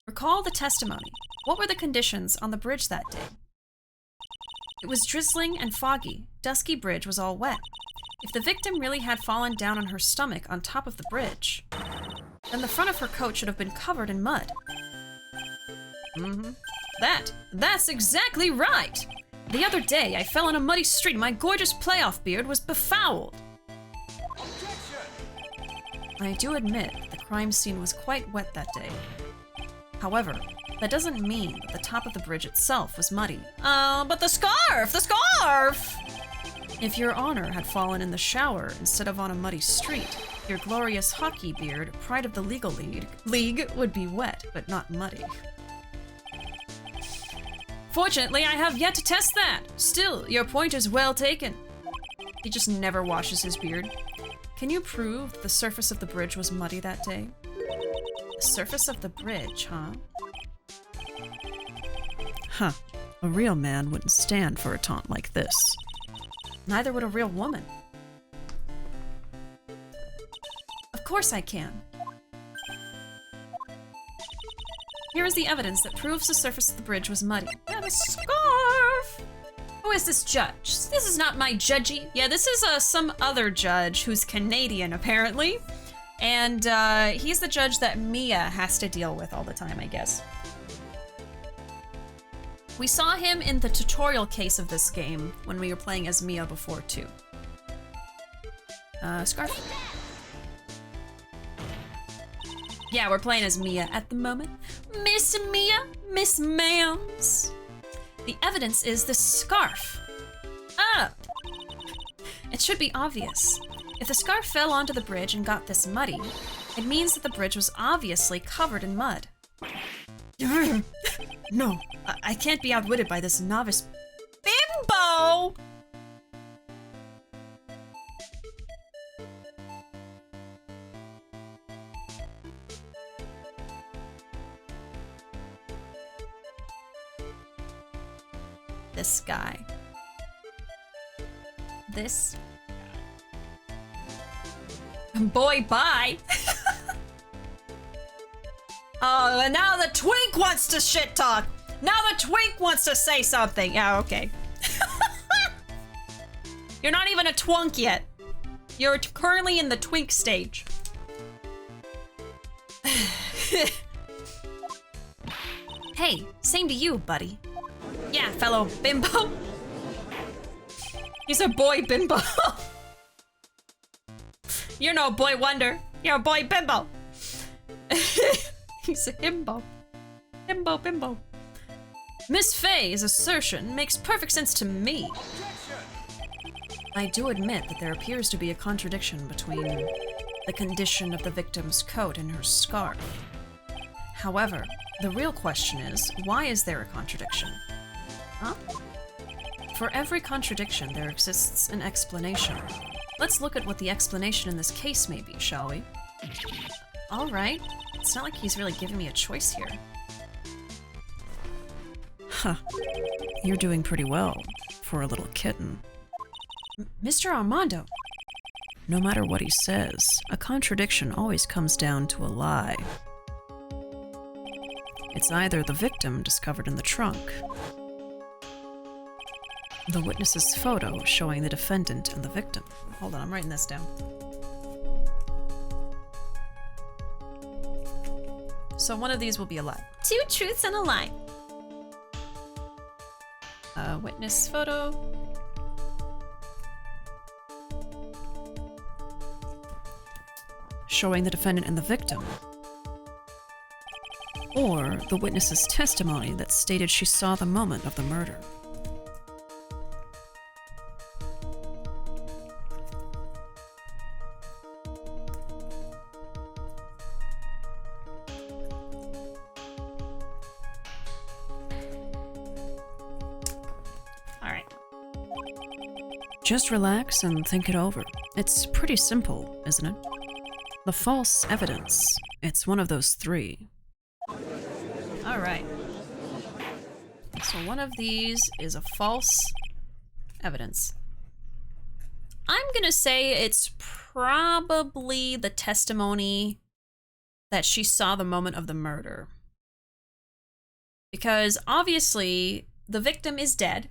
Recall the testimony. What were the conditions on the bridge that day? It was drizzling and foggy. Dusky bridge was all wet. If the victim really had fallen down on her stomach on top of the bridge, then the front of her coat should have been covered in mud. That's exactly right! The other day, I fell on a muddy street and my gorgeous playoff beard was befouled. I do admit the crime scene was quite wet that day. However, that doesn't mean that the top of the bridge itself was muddy. But the scarf! The scarf! If your honor had fallen in the shower instead of on a muddy street, your glorious hockey beard, pride of the legal league, would be wet, but not muddy. Fortunately, I have yet to test that. Still, your point is well taken. He just never washes his beard. Can you prove that the surface of the bridge was muddy that day? The surface of the bridge, huh? Huh. A real man wouldn't stand for a taunt like this. Neither would a real woman. Of course I can. Here is the evidence that proves the surface of the bridge was muddy. Yeah, the scarf! Who is this judge? This is not my judgy. Yeah, this is some other judge who's Canadian, apparently. And he's the judge that Mia has to deal with all the time, I guess. We saw him in the tutorial case of this game when we were playing as Mia before, too. Scarf. Yeah, we're playing as Mia at the moment. Miss Mia, Miss Ma'ams. The evidence is the scarf. Ah! It should be obvious. If the scarf fell onto the bridge and got this muddy, it means that the bridge was obviously covered in mud. No, I can't be outwitted by this novice bimbo! This guy. This guy. Boy, bye! Oh, and now the twink wants to shit talk! Now the twink wants to say something! Yeah, okay. You're not even a twunk yet. You're currently in the twink stage. Hey, same to you, buddy. Yeah, fellow bimbo. He's a boy bimbo. You're no boy wonder. You're a boy bimbo. He's a himbo. Himbo bimbo. Miss Faye's assertion makes perfect sense to me. I do admit that there appears to be a contradiction between the condition of the victim's coat and her scarf. However, the real question is, why is there a contradiction? Huh? For every contradiction, there exists an explanation. Let's look at what the explanation in this case may be, shall we? All right. It's not like he's really giving me a choice here. Huh. You're doing pretty well for a little kitten. Mr. Armando! No matter what he says, a contradiction always comes down to a lie. It's either the victim discovered in the trunk, the witness's photo showing the defendant and the victim. Hold on, I'm writing this down. So one of these will be a lie. 2 truths and a lie. Witness photo. Showing the defendant and the victim. Or the witness's testimony that stated she saw the moment of the murder. Alright. Just relax and think it over. It's pretty simple, isn't it? The false evidence. It's one of those 3. Alright. So one of these is a false evidence. I'm gonna say it's probably the testimony that she saw the moment of the murder. Because obviously, the victim is dead.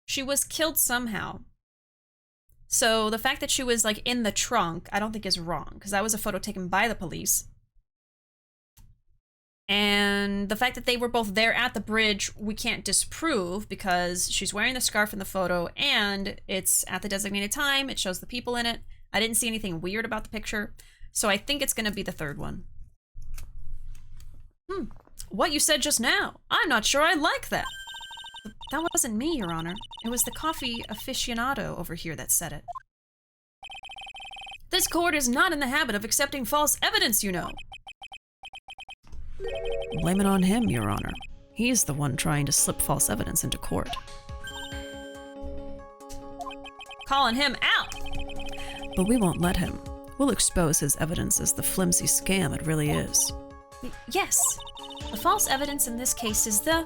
She was killed somehow. So the fact that she was like in the trunk, I don't think is wrong, because that was a photo taken by the police. And the fact that they were both there at the bridge, we can't disprove because she's wearing the scarf in the photo and it's at the designated time. It shows the people in it. I didn't see anything weird about the picture. So I think it's going to be the 3rd one. What you said just now, I'm not sure I like that. That wasn't me, Your Honor. It was the coffee aficionado over here that said it. This court is not in the habit of accepting false evidence, you know. Blame it on him, Your Honor. He's the one trying to slip false evidence into court. Calling him out! But we won't let him. We'll expose his evidence as the flimsy scam it really is. Yes. The false evidence in this case is the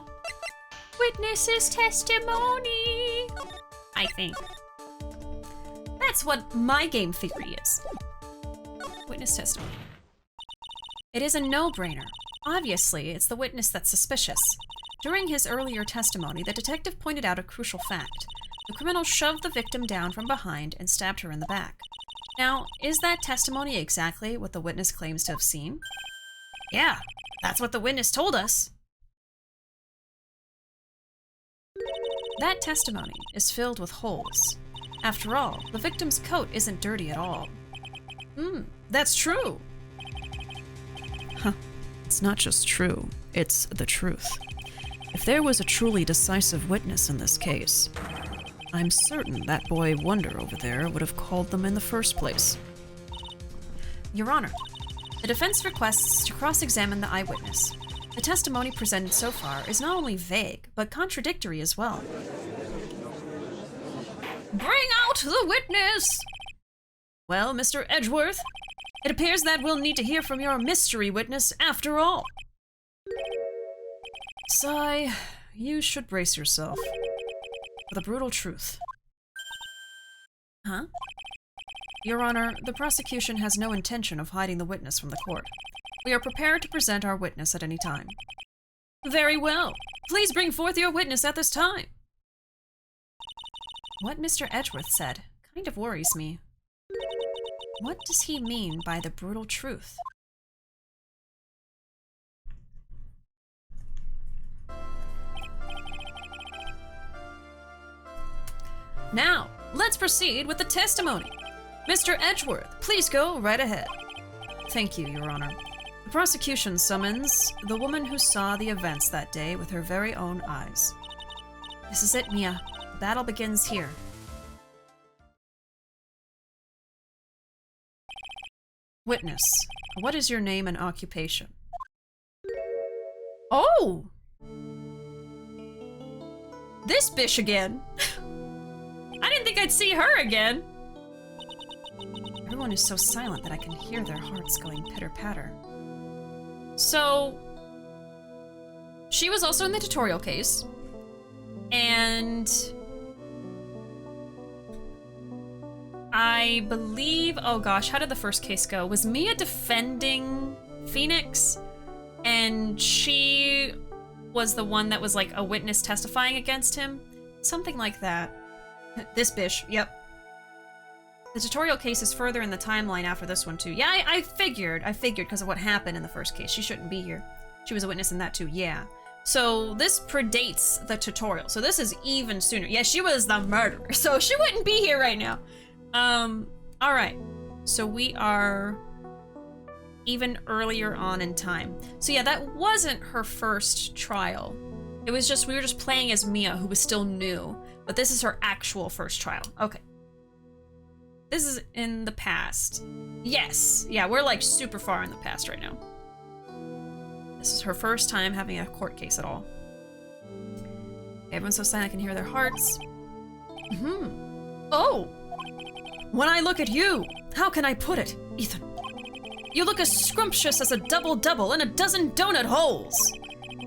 witness's testimony. I think. That's what my game theory is. Witness testimony. It is a no-brainer. Obviously, it's the witness that's suspicious. During his earlier testimony, the detective pointed out a crucial fact. The criminal shoved the victim down from behind and stabbed her in the back. Now, is that testimony exactly what the witness claims to have seen? Yeah, that's what the witness told us. That testimony is filled with holes. After all, the victim's coat isn't dirty at all. That's true. Huh. It's not just true, it's the truth. If there was a truly decisive witness in this case, I'm certain that boy Wonder over there would have called them in the first place. Your Honor, the defense requests to cross-examine the eyewitness. The testimony presented so far is not only vague, but contradictory as well. Bring out the witness! Well, Mr. Edgeworth, it appears that we'll need to hear from your mystery witness after all. Sigh, you should brace yourself for the brutal truth. Huh? Your Honor, the prosecution has no intention of hiding the witness from the court. We are prepared to present our witness at any time. Very well. Please bring forth your witness at this time. What Mr. Edgeworth said kind of worries me. What does he mean by the brutal truth? Now, let's proceed with the testimony. Mr. Edgeworth, please go right ahead. Thank you, Your Honor. The prosecution summons the woman who saw the events that day with her very own eyes. This is it, Mia. The battle begins here. Witness, what is your name and occupation? Oh! This bish again. I didn't think I'd see her again. Everyone is so silent that I can hear their hearts going pitter-patter. So, she was also in the tutorial case. And I believe, oh gosh, how did the first case go? Was Mia defending Phoenix? And she was the one that was like a witness testifying against him? Something like that. This bish, yep. The tutorial case is further in the timeline after this one too. Yeah, I figured because of what happened in the first case. She shouldn't be here. She was a witness in that too, yeah. So this predates the tutorial. So this is even sooner. Yeah, she was the murderer, so she wouldn't be here right now. All right. So we are even earlier on in time. So yeah, that wasn't her first trial. It was just, we were just playing as Mia, who was still new, but this is her actual first trial. Okay. This is in the past. Yes. Yeah, we're like super far in the past right now. This is her first time having a court case at all. Everyone's so silent I can hear their hearts. Oh! When I look at you, how can I put it, Ethan? You look as scrumptious as a double-double in a dozen donut holes.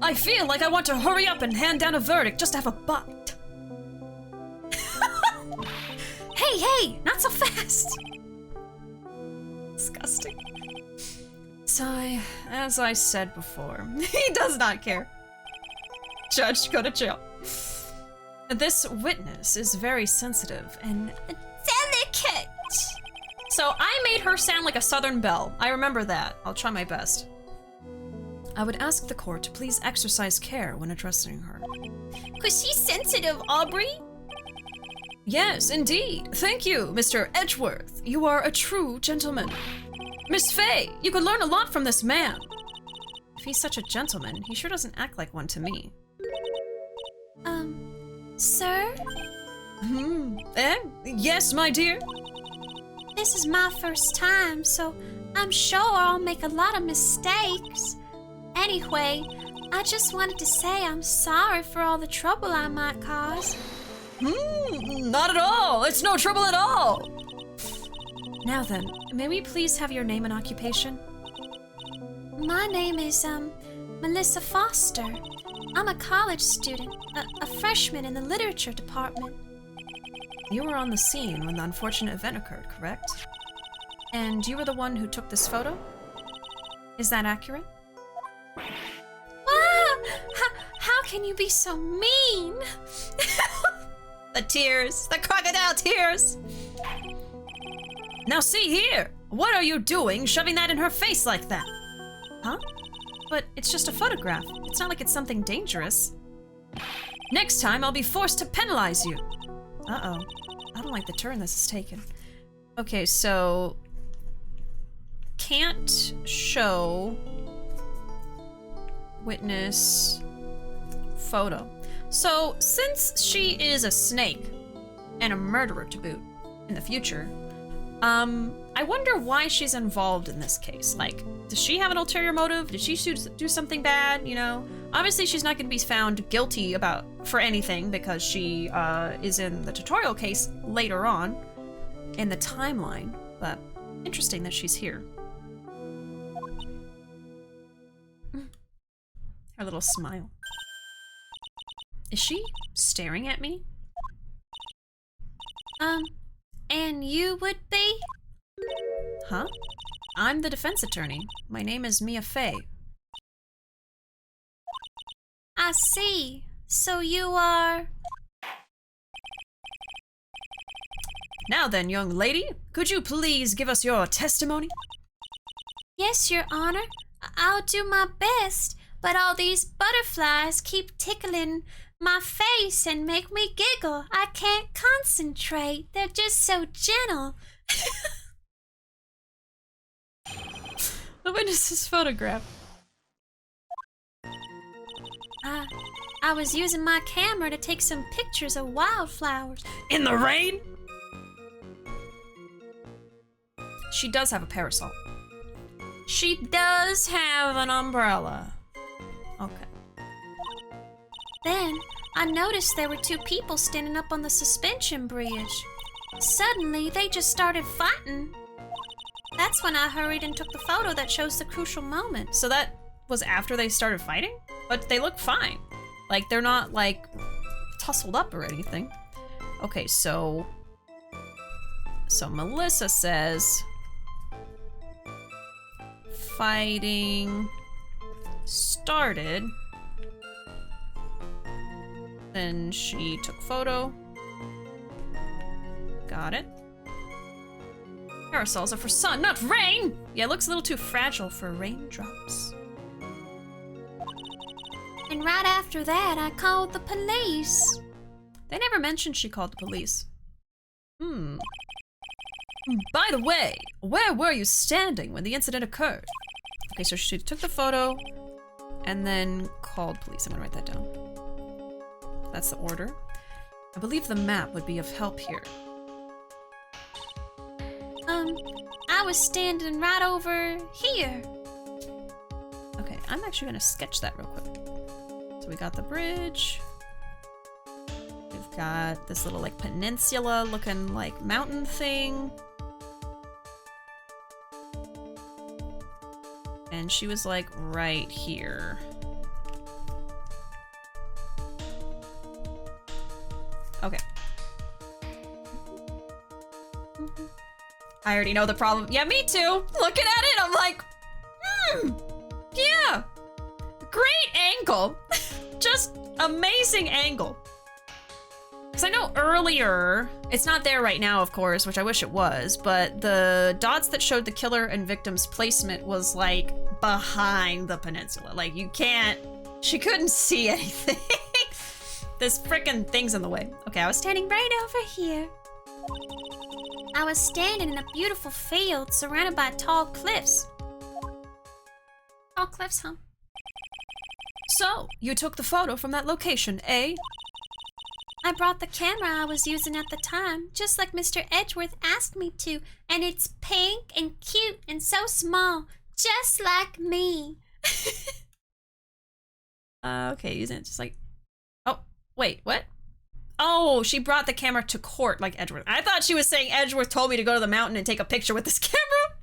I feel like I want to hurry up and hand down a verdict just to have a bite. Hey, not so fast! Disgusting. Sigh, as I said before, he does not care. Judge, go to jail. This witness is very sensitive and delicate. So I made her sound like a Southern belle. I remember that. I'll try my best. I would ask the court to please exercise care when addressing her. 'Cause she's sensitive, Aubrey. Yes, indeed. Thank you, Mr. Edgeworth. You are a true gentleman. Miss Faye, you could learn a lot from this man. If he's such a gentleman, he sure doesn't act like one to me. Sir? Yes, my dear? This is my first time, so I'm sure I'll make a lot of mistakes. Anyway, I just wanted to say I'm sorry for all the trouble I might cause. Not at all. It's no trouble at all. Now then, may we please have your name and occupation? My name is, Melissa Foster. I'm a college student, a freshman in the literature department. You were on the scene when the unfortunate event occurred, correct? And you were the one who took this photo? Is that accurate? How can you be so mean? The tears, the crocodile tears. Now see here, what are you doing shoving that in her face like that? Huh? But it's just a photograph. It's not like it's something dangerous. Next time I'll be forced to penalize you. Uh-oh. I don't like the turn this has taken. Okay, so... Can't show... Witness... Photo. So, since she is a snake, and a murderer to boot, in the future, I wonder why she's involved in this case. Like, does she have an ulterior motive? Did she do something bad, you know? Obviously, she's not going to be found guilty for anything because she is in the tutorial case later on in the timeline, but interesting that she's here. Her little smile. Is she staring at me? And you would be? Huh? I'm the defense attorney. My name is Mia Faye. I see. So you are... Now then, young lady, could you please give us your testimony? Yes, Your Honor. I'll do my best, but all these butterflies keep tickling my face and make me giggle. I can't concentrate. They're just so gentle. The witness's photograph. I was using my camera to take some pictures of wildflowers. In the rain? She does have a parasol. She does have an umbrella. Okay. Then, I noticed there were two people standing up on the suspension bridge. Suddenly, they just started fighting. That's when I hurried and took the photo that shows the crucial moment. So that was after they started fighting? but they look fine. Like, they're not, like, tussled up or anything. Okay, so Melissa says fighting started, then she took photo. Got it. Parasols are for sun, not rain! Yeah, it looks a little too fragile for raindrops. And right after that, I called the police. They never mentioned she called the police. By the way, where were you standing when the incident occurred? Okay, so she took the photo and then called police. I'm gonna write that down. That's the order. I believe the map would be of help here. I was standing right over here. Okay, I'm actually gonna sketch that real quick. So we got the bridge. We've got this little like peninsula looking like mountain thing. And she was like right here. Okay. I already know the problem. Yeah, me too. Looking at it, I'm like, yeah. Great angle. Just amazing angle. Because I know earlier, it's not there right now, of course, which I wish it was, but the dots that showed the killer and victim's placement was like behind the peninsula. Like you can't, she couldn't see anything. This frickin' thing's in the way. Okay, I was standing Right over here. I was standing in a beautiful field surrounded by tall cliffs. Tall cliffs, huh? So, you took the photo from that location, eh? I brought the camera I was using at the time, just like Mr. Edgeworth asked me to, and it's pink and cute and so small, just like me. Okay, using it just like... Oh, wait, what? Oh, she brought the camera to court like Edgeworth. I thought she was saying Edgeworth told me to go to the mountain and take a picture with this camera.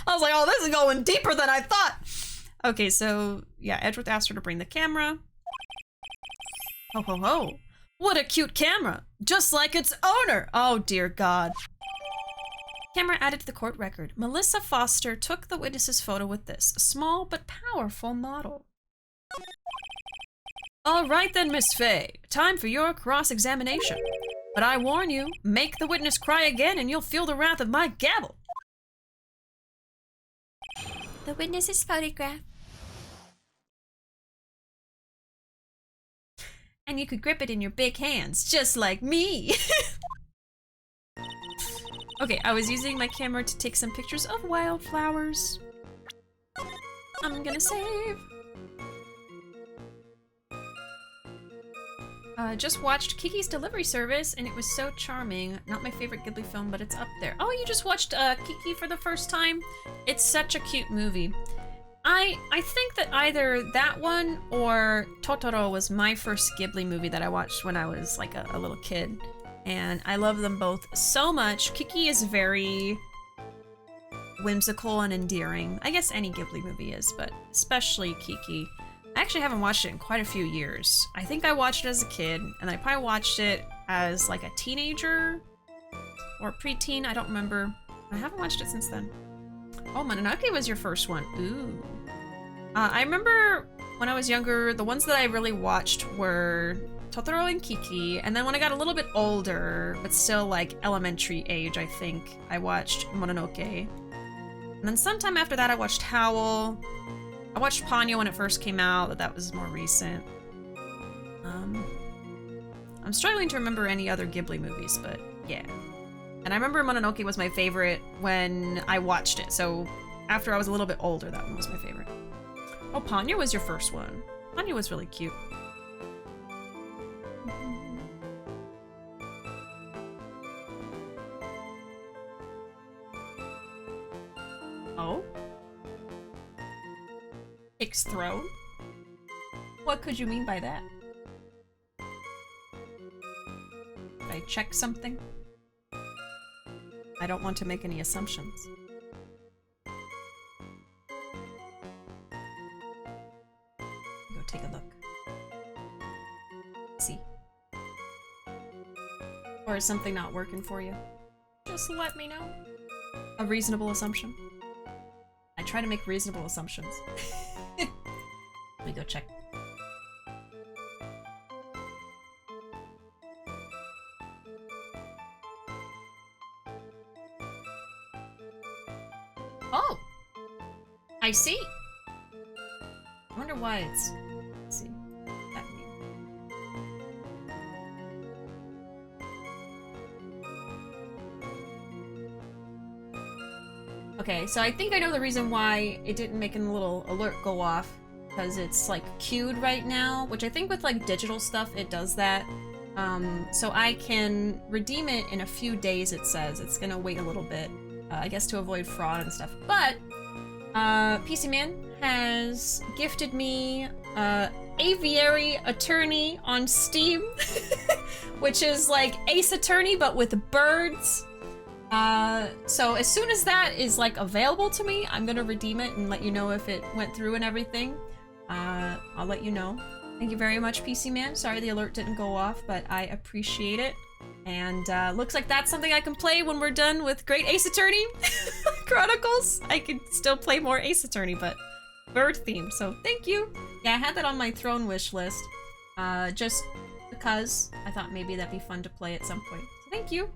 I was like, oh, this is going deeper than I thought. Okay, so, yeah, Edgeworth asked her to bring the camera. Ho, ho, ho. What a cute camera. Just like its owner. Oh, dear God. Camera added to the court record. Melissa Foster took the witness's photo with this, a small but powerful model. All right then, Miss Faye. Time for your cross-examination. But I warn you, make the witness cry again and you'll feel the wrath of my gavel. The witness's photograph. And you could grip it in your big hands, just like me. Okay, I was using my camera to take some pictures of wildflowers. I'm gonna save. Just watched Kiki's Delivery Service, and it was so charming. Not my favorite Ghibli film, but it's up there. Oh, you just watched Kiki for the first time? It's such a cute movie. I think that either that one or Totoro was my first Ghibli movie that I watched when I was like a little kid. And I love them both so much. Kiki is very whimsical and endearing. I guess any Ghibli movie is, but especially Kiki. I actually haven't watched it in quite a few years. I think I watched it as a kid, and I probably watched it as like a teenager or preteen. I don't remember. I haven't watched it since then. Oh, Mononoke was your first one. Ooh. I remember when I was younger, the ones that I really watched were Totoro and Kiki, and then when I got a little bit older, but still like elementary age, I think, I watched Mononoke. And then sometime after that, I watched Howl. I watched Ponyo when it first came out, but that was more recent. I'm struggling to remember any other Ghibli movies, but yeah. And I remember Mononoke was my favorite when I watched it, so after I was a little bit older, that one was my favorite. Oh, Ponyo was your first one. Ponyo was really cute. Oh? Pig's throne? What could you mean by that? Did I check something? I don't want to make any assumptions. Go take a look. Or is something not working for you? Just let me know. A reasonable assumption. I try to make reasonable assumptions. Let me go check. Oh! I see! I wonder why it's... Let's see. That Okay, so I think I know the reason why it didn't make a little alert go off. Because it's, like, queued right now, which I think with, like, digital stuff, it does that. So I can redeem it in a few days, it says. It's gonna wait a little bit, I guess to avoid fraud and stuff. But, PC Man has gifted me, Aviary Attorney on Steam, which is like Ace Attorney, but with birds. So as soon as that is, like, available to me, I'm gonna redeem it and let you know if it went through and everything. I'll let you know. Thank you very much, PC Man. Sorry the alert didn't go off, but I appreciate it. And looks like that's something I can play when we're done with Great Ace Attorney Chronicles. I can still play more Ace Attorney, but bird themed, so thank you. Yeah, I had that on my throne wish list, just because I thought maybe that'd be fun to play at some point. So thank you.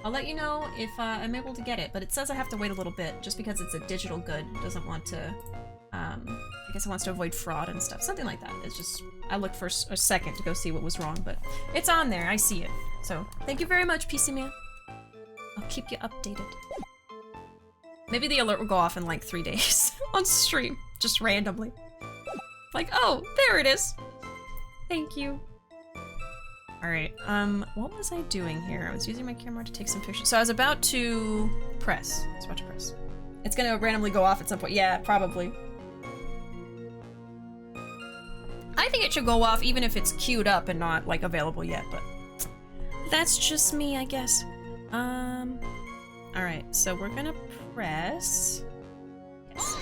I'll let you know if I'm able to get it, but it says I have to wait a little bit just because it's a digital good. It doesn't want to, I guess it wants to avoid fraud and stuff. Something like that. It's just, I looked for a second to go see what was wrong, but it's on there. I see it. So thank you very much, PC Man. I'll keep you updated. Maybe the alert will go off in like 3 days on stream, just randomly. Like, oh, there it is. Thank you. All right, what was I doing here? I was using my camera to take some pictures. So I was about to press. I was about to press. It's gonna randomly go off at some point. Yeah, probably. I think it should go off even if it's queued up and not, like, available yet, but that's just me, I guess. All right, so we're gonna press. Yes.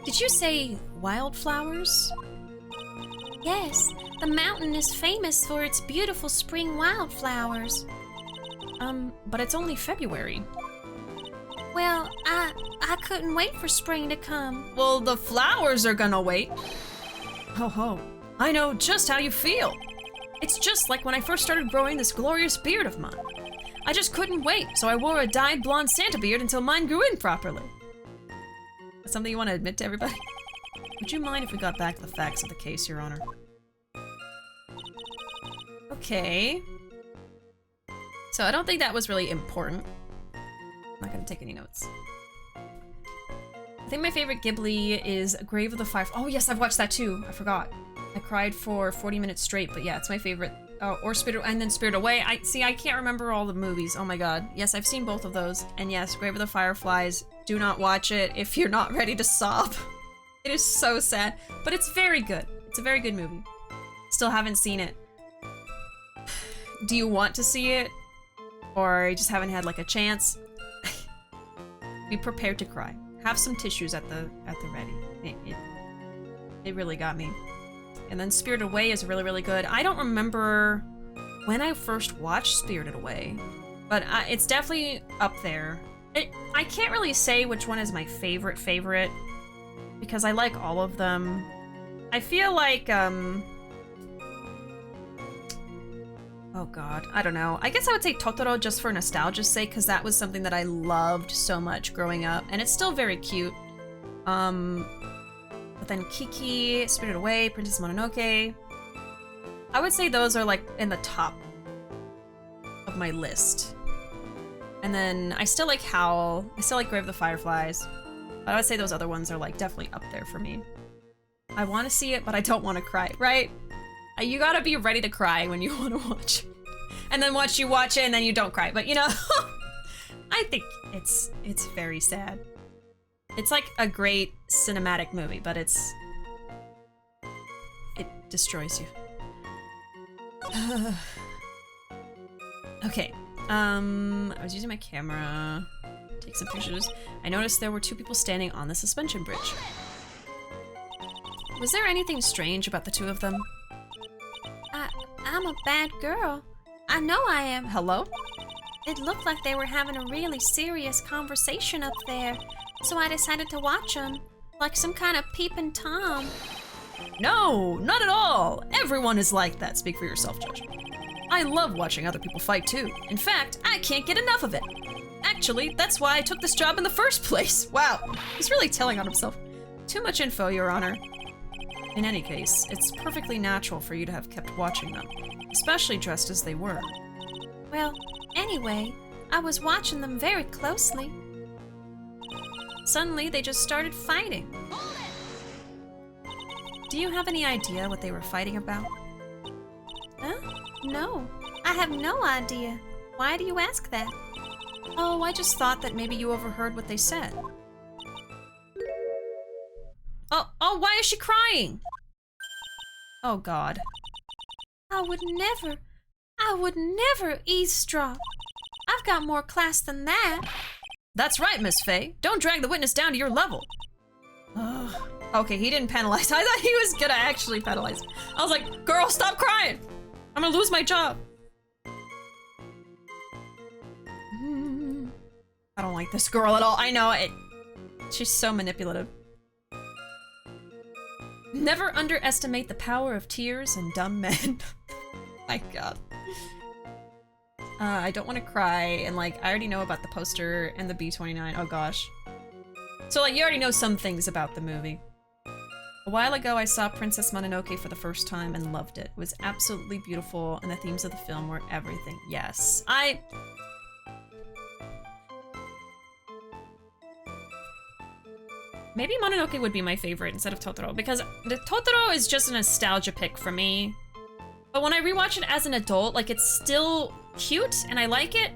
Did you say wildflowers? Yes, the mountain is famous for its beautiful spring wildflowers. But it's only February. Well, I couldn't wait for spring to come. Well, the flowers are gonna wait. Ho ho. I know just how you feel. It's just like when I first started growing this glorious beard of mine. I just couldn't wait, so I wore a dyed blonde Santa beard until mine grew in properly. That's something you want to admit to everybody? Would you mind if we got back to the facts of the case, Your Honor? Okay. So I don't think that was really important. I'm not gonna take any notes. I think my favorite Ghibli is Grave of the Fire. Oh yes, I've watched that too. I forgot. I cried for 40 minutes straight, but yeah, it's my favorite. Oh, or Spirit, and then Spirit Away. I can't remember all the movies. Oh my god. Yes, I've seen both of those. And yes, Grave of the Fireflies. Do not watch it if you're not ready to sob. It is so sad, but it's very good. It's a very good movie. Still haven't seen it. Do you want to see it? Or you just haven't had like a chance? Be prepared to cry. Have some tissues at the ready. It really got me. And then Spirited Away is really, really good. I don't remember when I first watched Spirited Away, but it's definitely up there. I can't really say which one is my favorite, because I like all of them. I feel like, oh god, I don't know. I guess I would say Totoro just for nostalgia's sake, because that was something that I loved so much growing up, and it's still very cute. But then Kiki, Spirited Away, Princess Mononoke. I would say those are like in the top of my list. And then I still like Howl. I still like Grave of the Fireflies. But I would say those other ones are like definitely up there for me. I want to see it, but I don't want to cry, right? You gotta be ready to cry when you want to watch it. And then once you watch it and then you don't cry. But you know, I think it's very sad. It's like a great cinematic movie, but it destroys you. Okay, I was using my camera, take some pictures. I noticed there were 2 people standing on the suspension bridge. Was there anything strange about the 2 of them? I'm a bad girl. I know I am. Hello? It looked like they were having a really serious conversation up there, so I decided to watch them, like some kind of peeping Tom. No, not at all. Everyone is like that. Speak for yourself, Judge. I love watching other people fight too. In fact, I can't get enough of it. Actually, that's why I took this job in the first place. Wow, he's really telling on himself. Too much info, Your Honor. In any case, it's perfectly natural for you to have kept watching them, especially dressed as they were. Well, anyway, I was watching them very closely. Suddenly, they just started fighting. Do you have any idea what they were fighting about? Huh? No, I have no idea. Why do you ask that? Oh, I just thought that maybe you overheard what they said. Oh, why is she crying? Oh, God. I would never eavesdrop. I've got more class than that. That's right, Miss Faye. Don't drag the witness down to your level. Okay, he didn't penalize. I thought he was gonna actually penalize. I was like, girl, stop crying. I'm gonna lose my job. I don't like this girl at all. I know it. She's so manipulative. Never underestimate the power of tears and dumb men. My God. I don't want to cry, and like, I already know about the poster and the B-29. Oh gosh. So like, you already know some things about the movie. A while ago, I saw Princess Mononoke for the first time and loved it. It was absolutely beautiful, and the themes of the film were everything. Yes, maybe Mononoke would be my favorite instead of Totoro, because the Totoro is just a nostalgia pick for me. But when I rewatch it as an adult, like, it's still cute and I like it,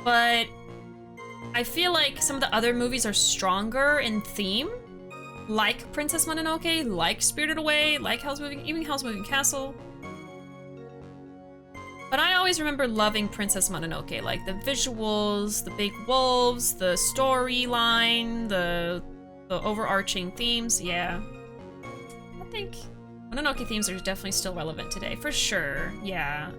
but I feel like some of the other movies are stronger in theme, like Princess Mononoke, like Spirited Away, like even Howl's Moving Castle. But I always remember loving Princess Mononoke, like the visuals, the big wolves, the storyline, the overarching themes. Yeah, I think Mononoke themes are definitely still relevant today, for sure. Yeah,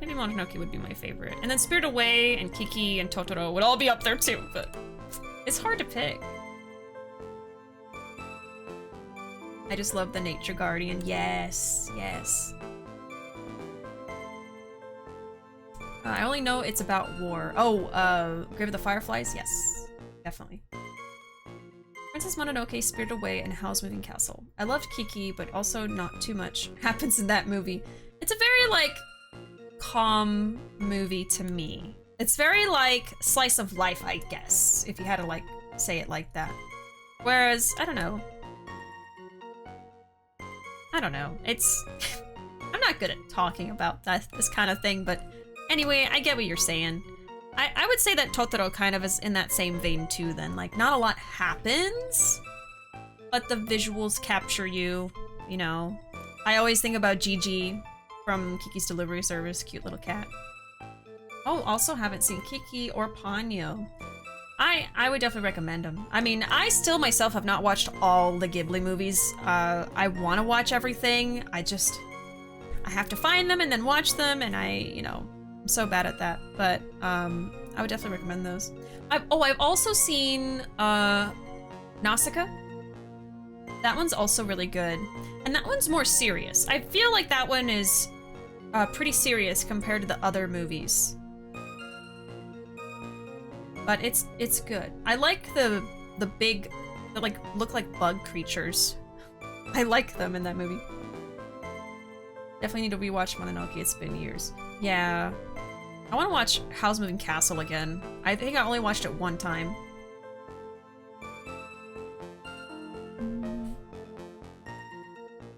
maybe Mononoke would be my favorite. And then Spirited Away and Kiki and Totoro would all be up there too, but it's hard to pick. I just love the Nature Guardian. Yes, yes. I only know it's about war. Oh, Grave of the Fireflies? Yes, definitely. Princess Mononoke, Spirited Away, and Howl's Moving Castle. I loved Kiki, but also not too much happens in that movie. It's a very, like, calm movie to me. It's very, like, slice of life, I guess, if you had to, like, say it like that. Whereas, I don't know. It's... I'm not good at talking about this kind of thing, but anyway, I get what you're saying. I would say that Totoro kind of is in that same vein too then. Like, not a lot happens, but the visuals capture you, you know. I always think about Gigi from Kiki's Delivery Service, cute little cat. Oh, also haven't seen Kiki or Ponyo. I would definitely recommend them. I mean, I still myself have not watched all the Ghibli movies. I want to watch everything. I have to find them and then watch them, and I'm so bad at that, but I would definitely recommend those. I've also seen Nausicaa. That one's also really good, and that one's more serious. I feel like that one is pretty serious compared to the other movies, but it's good. I like the big, that like look like bug creatures. I like them in that movie. Definitely need to rewatch Mononoke. It's been years. Yeah. I want to watch Howl's Moving Castle again. I think I only watched it one time.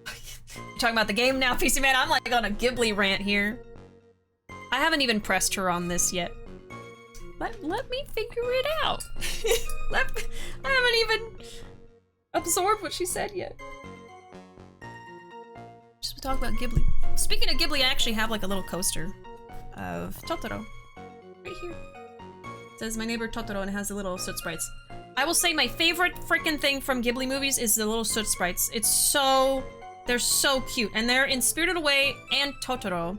You're talking about the game now, PC Man? I'm like on a Ghibli rant here. I haven't even pressed her on this yet. Let me figure it out. I haven't even absorbed what she said yet. Just talk about Ghibli. Speaking of Ghibli, I actually have like a little coaster of Totoro right here. It says My Neighbor Totoro and it has the little soot sprites. I will say my favorite freaking thing from Ghibli movies is the little soot sprites. They're so cute, and they're in Spirited Away and Totoro.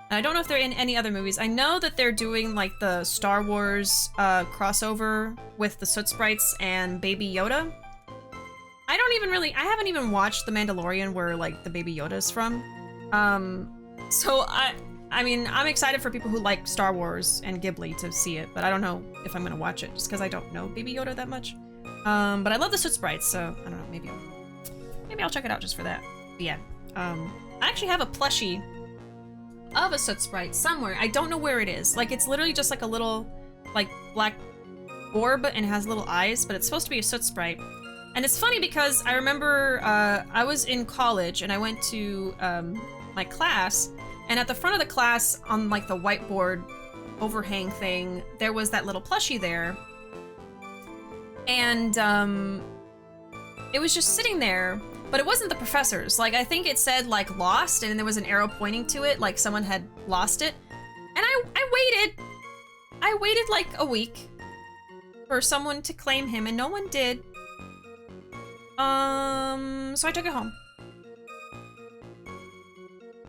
I don't know if they're in any other movies. I know that they're doing like the Star Wars crossover with the Soot Sprites and Baby Yoda. I haven't even watched The Mandalorian where like the Baby Yoda's from. So I mean, I'm excited for people who like Star Wars and Ghibli to see it, but I don't know if I'm gonna watch it just because I don't know Baby Yoda that much. But I love the Soot Sprites, so I don't know, maybe I'll check it out just for that. But yeah, I actually have a plushie of a Soot Sprite somewhere. I don't know where it is. Like, it's literally just like a little, like, black orb and it has little eyes, but it's supposed to be a Soot Sprite. And it's funny because I remember I was in college and I went to my class, and at the front of the class on like the whiteboard overhang thing, there was that little plushie there. And it was just sitting there, but it wasn't the professor's. Like, I think it said like lost, and there was an arrow pointing to it, like someone had lost it. And I waited like a week for someone to claim him, and no one did. So I took it home.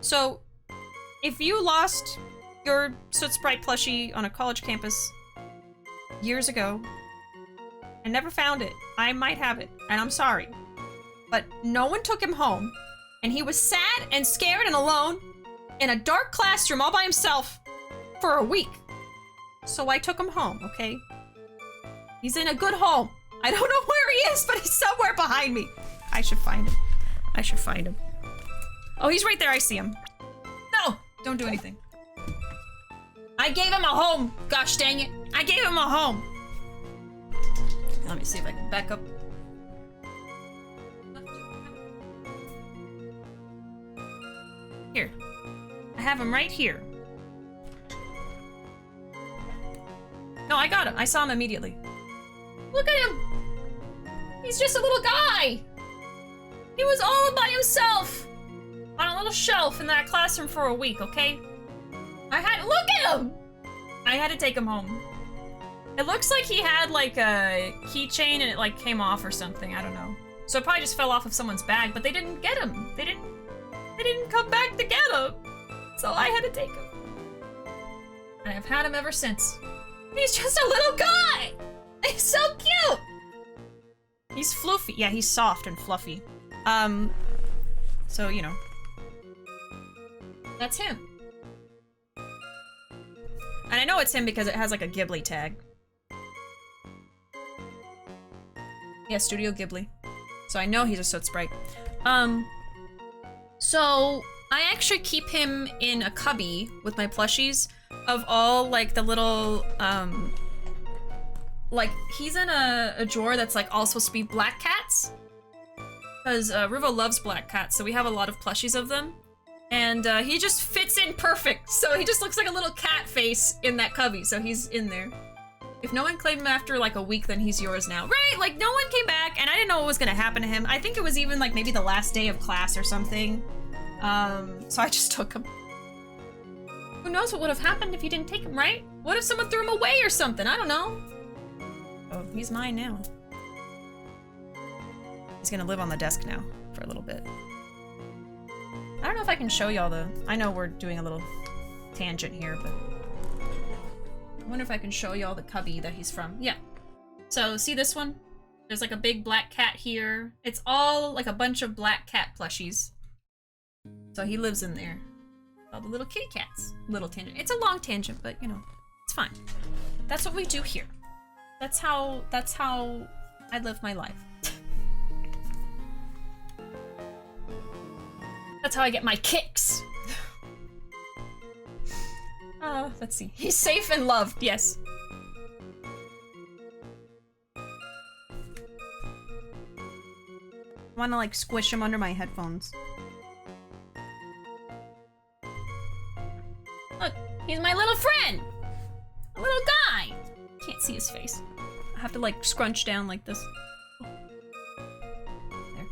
So, if you lost your Soot Sprite plushie on a college campus years ago and never found it, I might have it, and I'm sorry. But no one took him home, and he was sad and scared and alone in a dark classroom all by himself for a week. So I took him home, okay? He's in a good home. I don't know where he is, but he's somewhere behind me. I should find him. I should find him. Oh, he's right there. I see him. No! Don't do anything. I gave him a home. Gosh dang it. I gave him a home. Let me see if I can back up. Here. I have him right here. No, I got him. I saw him immediately. Look at him! He's just a little guy! He was all by himself! On a little shelf in that classroom for a week, okay? Look at him! I had to take him home. It looks like he had like a keychain and it like came off or something, I don't know. So it probably just fell off of someone's bag, but they didn't get him. They didn't come back to get him. So I had to take him. And I've had him ever since. He's just a little guy! He's so cute! He's floofy. Yeah, he's soft and fluffy. So, you know. That's him. And I know it's him because it has like a Ghibli tag. Yeah, Studio Ghibli. So I know he's a Soot Sprite. So I actually keep him in a cubby with my plushies of all like the little, like he's in a drawer that's like all supposed to be black cats. Because Ruuuvo loves black cats, so we have a lot of plushies of them. And he just fits in perfect. So he just looks like a little cat face in that cubby, so he's in there. If no one claimed him after like a week, then he's yours now. Right, like no one came back, and I didn't know what was gonna happen to him. I think it was even like maybe the last day of class or something. So I just took him. Who knows what would have happened if you didn't take him, right? What if someone threw him away or something? I don't know. Oh, he's mine now. He's gonna live on the desk now for a little bit. I don't know if I can show y'all the... I know we're doing a little tangent here, but... I wonder if I can show y'all the cubby that he's from. Yeah. So, see this one? There's like a big black cat here. It's all like a bunch of black cat plushies. So he lives in there. All the little kitty cats. Little tangent. It's a long tangent, but you know, it's fine. That's what we do here. That's how I live my life. That's how I get my kicks. Let's see. He's safe and loved, yes. I wanna like squish him under my headphones. Look, he's my little friend! A little guy! Can't see his face. I have to like scrunch down like this. There.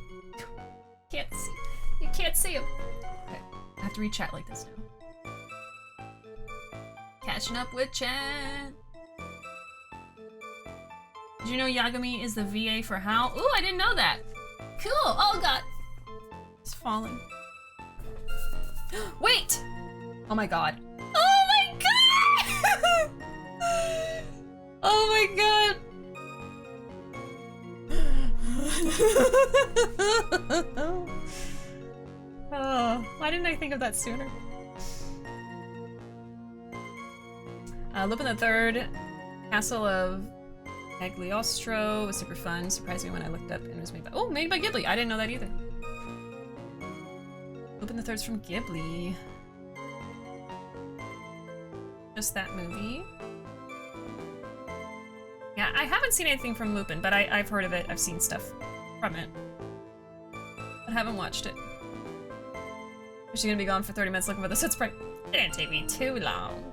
Can't see. You can't see him. Okay. I have to read chat like this now. Catching up with chat. Did you know Yagami is the VA for Hal? Ooh, I didn't know that. Cool. Oh god. It's falling. Wait! Oh my god. Oh my god! Oh my god! Oh, why didn't I think of that sooner? Lupin the Third, Castle of Cagliostro was super fun. Surprised me when I looked up and it was made by— oh, made by Ghibli. I didn't know that either. Lupin the Third's from Ghibli. Just that movie. Yeah, I haven't seen anything from Lupin, but I've heard of it. I've seen stuff from it. But haven't watched it. She's gonna be gone for 30 minutes looking for the set sprite. It didn't take me too long.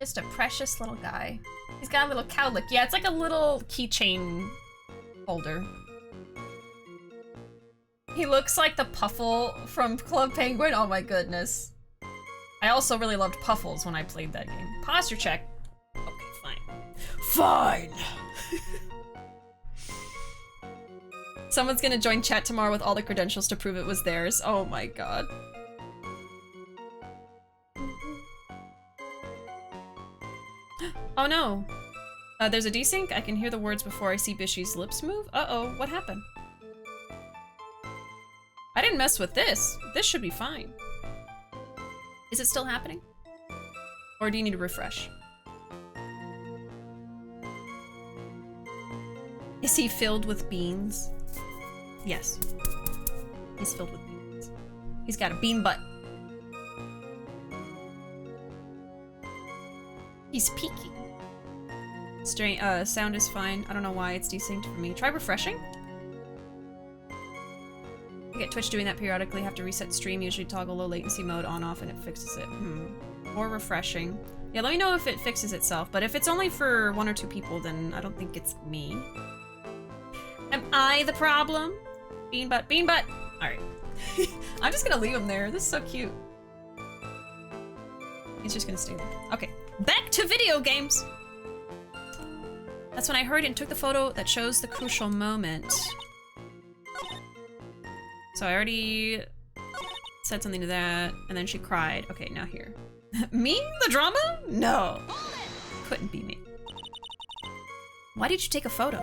Just a precious little guy. He's got a little cowlick. Yeah, it's like a little keychain holder. He looks like the Puffle from Club Penguin. Oh my goodness. I also really loved Puffles when I played that game. Posture check. Okay, fine. Fine! Someone's gonna join chat tomorrow with all the credentials to prove it was theirs. Oh my god. Oh no. There's a desync? I can hear the words before I see Bishi's lips move? Uh-oh, what happened? I didn't mess with this. This should be fine. Is it still happening? Or do you need to refresh? Is he filled with beans? Yes. He's filled with beans. He's got a bean butt. He's peeking. Sound is fine. I don't know why it's desynced for me. Try refreshing. I get Twitch doing that periodically. Have to reset stream. Usually toggle low latency mode on off and it fixes it. Or refreshing. Yeah, let me know if it fixes itself. But if it's only for 1 or 2 people, then I don't think it's me. Am I the problem? Bean butt, bean butt. All right. I'm just gonna leave him there. This is so cute. He's just gonna stay there. Okay, back to video games. That's when I heard and took the photo that shows the crucial moment. So I already said something to that, and then she cried. Okay, now here. Me? The drama? No. Couldn't be me. Why did you take a photo?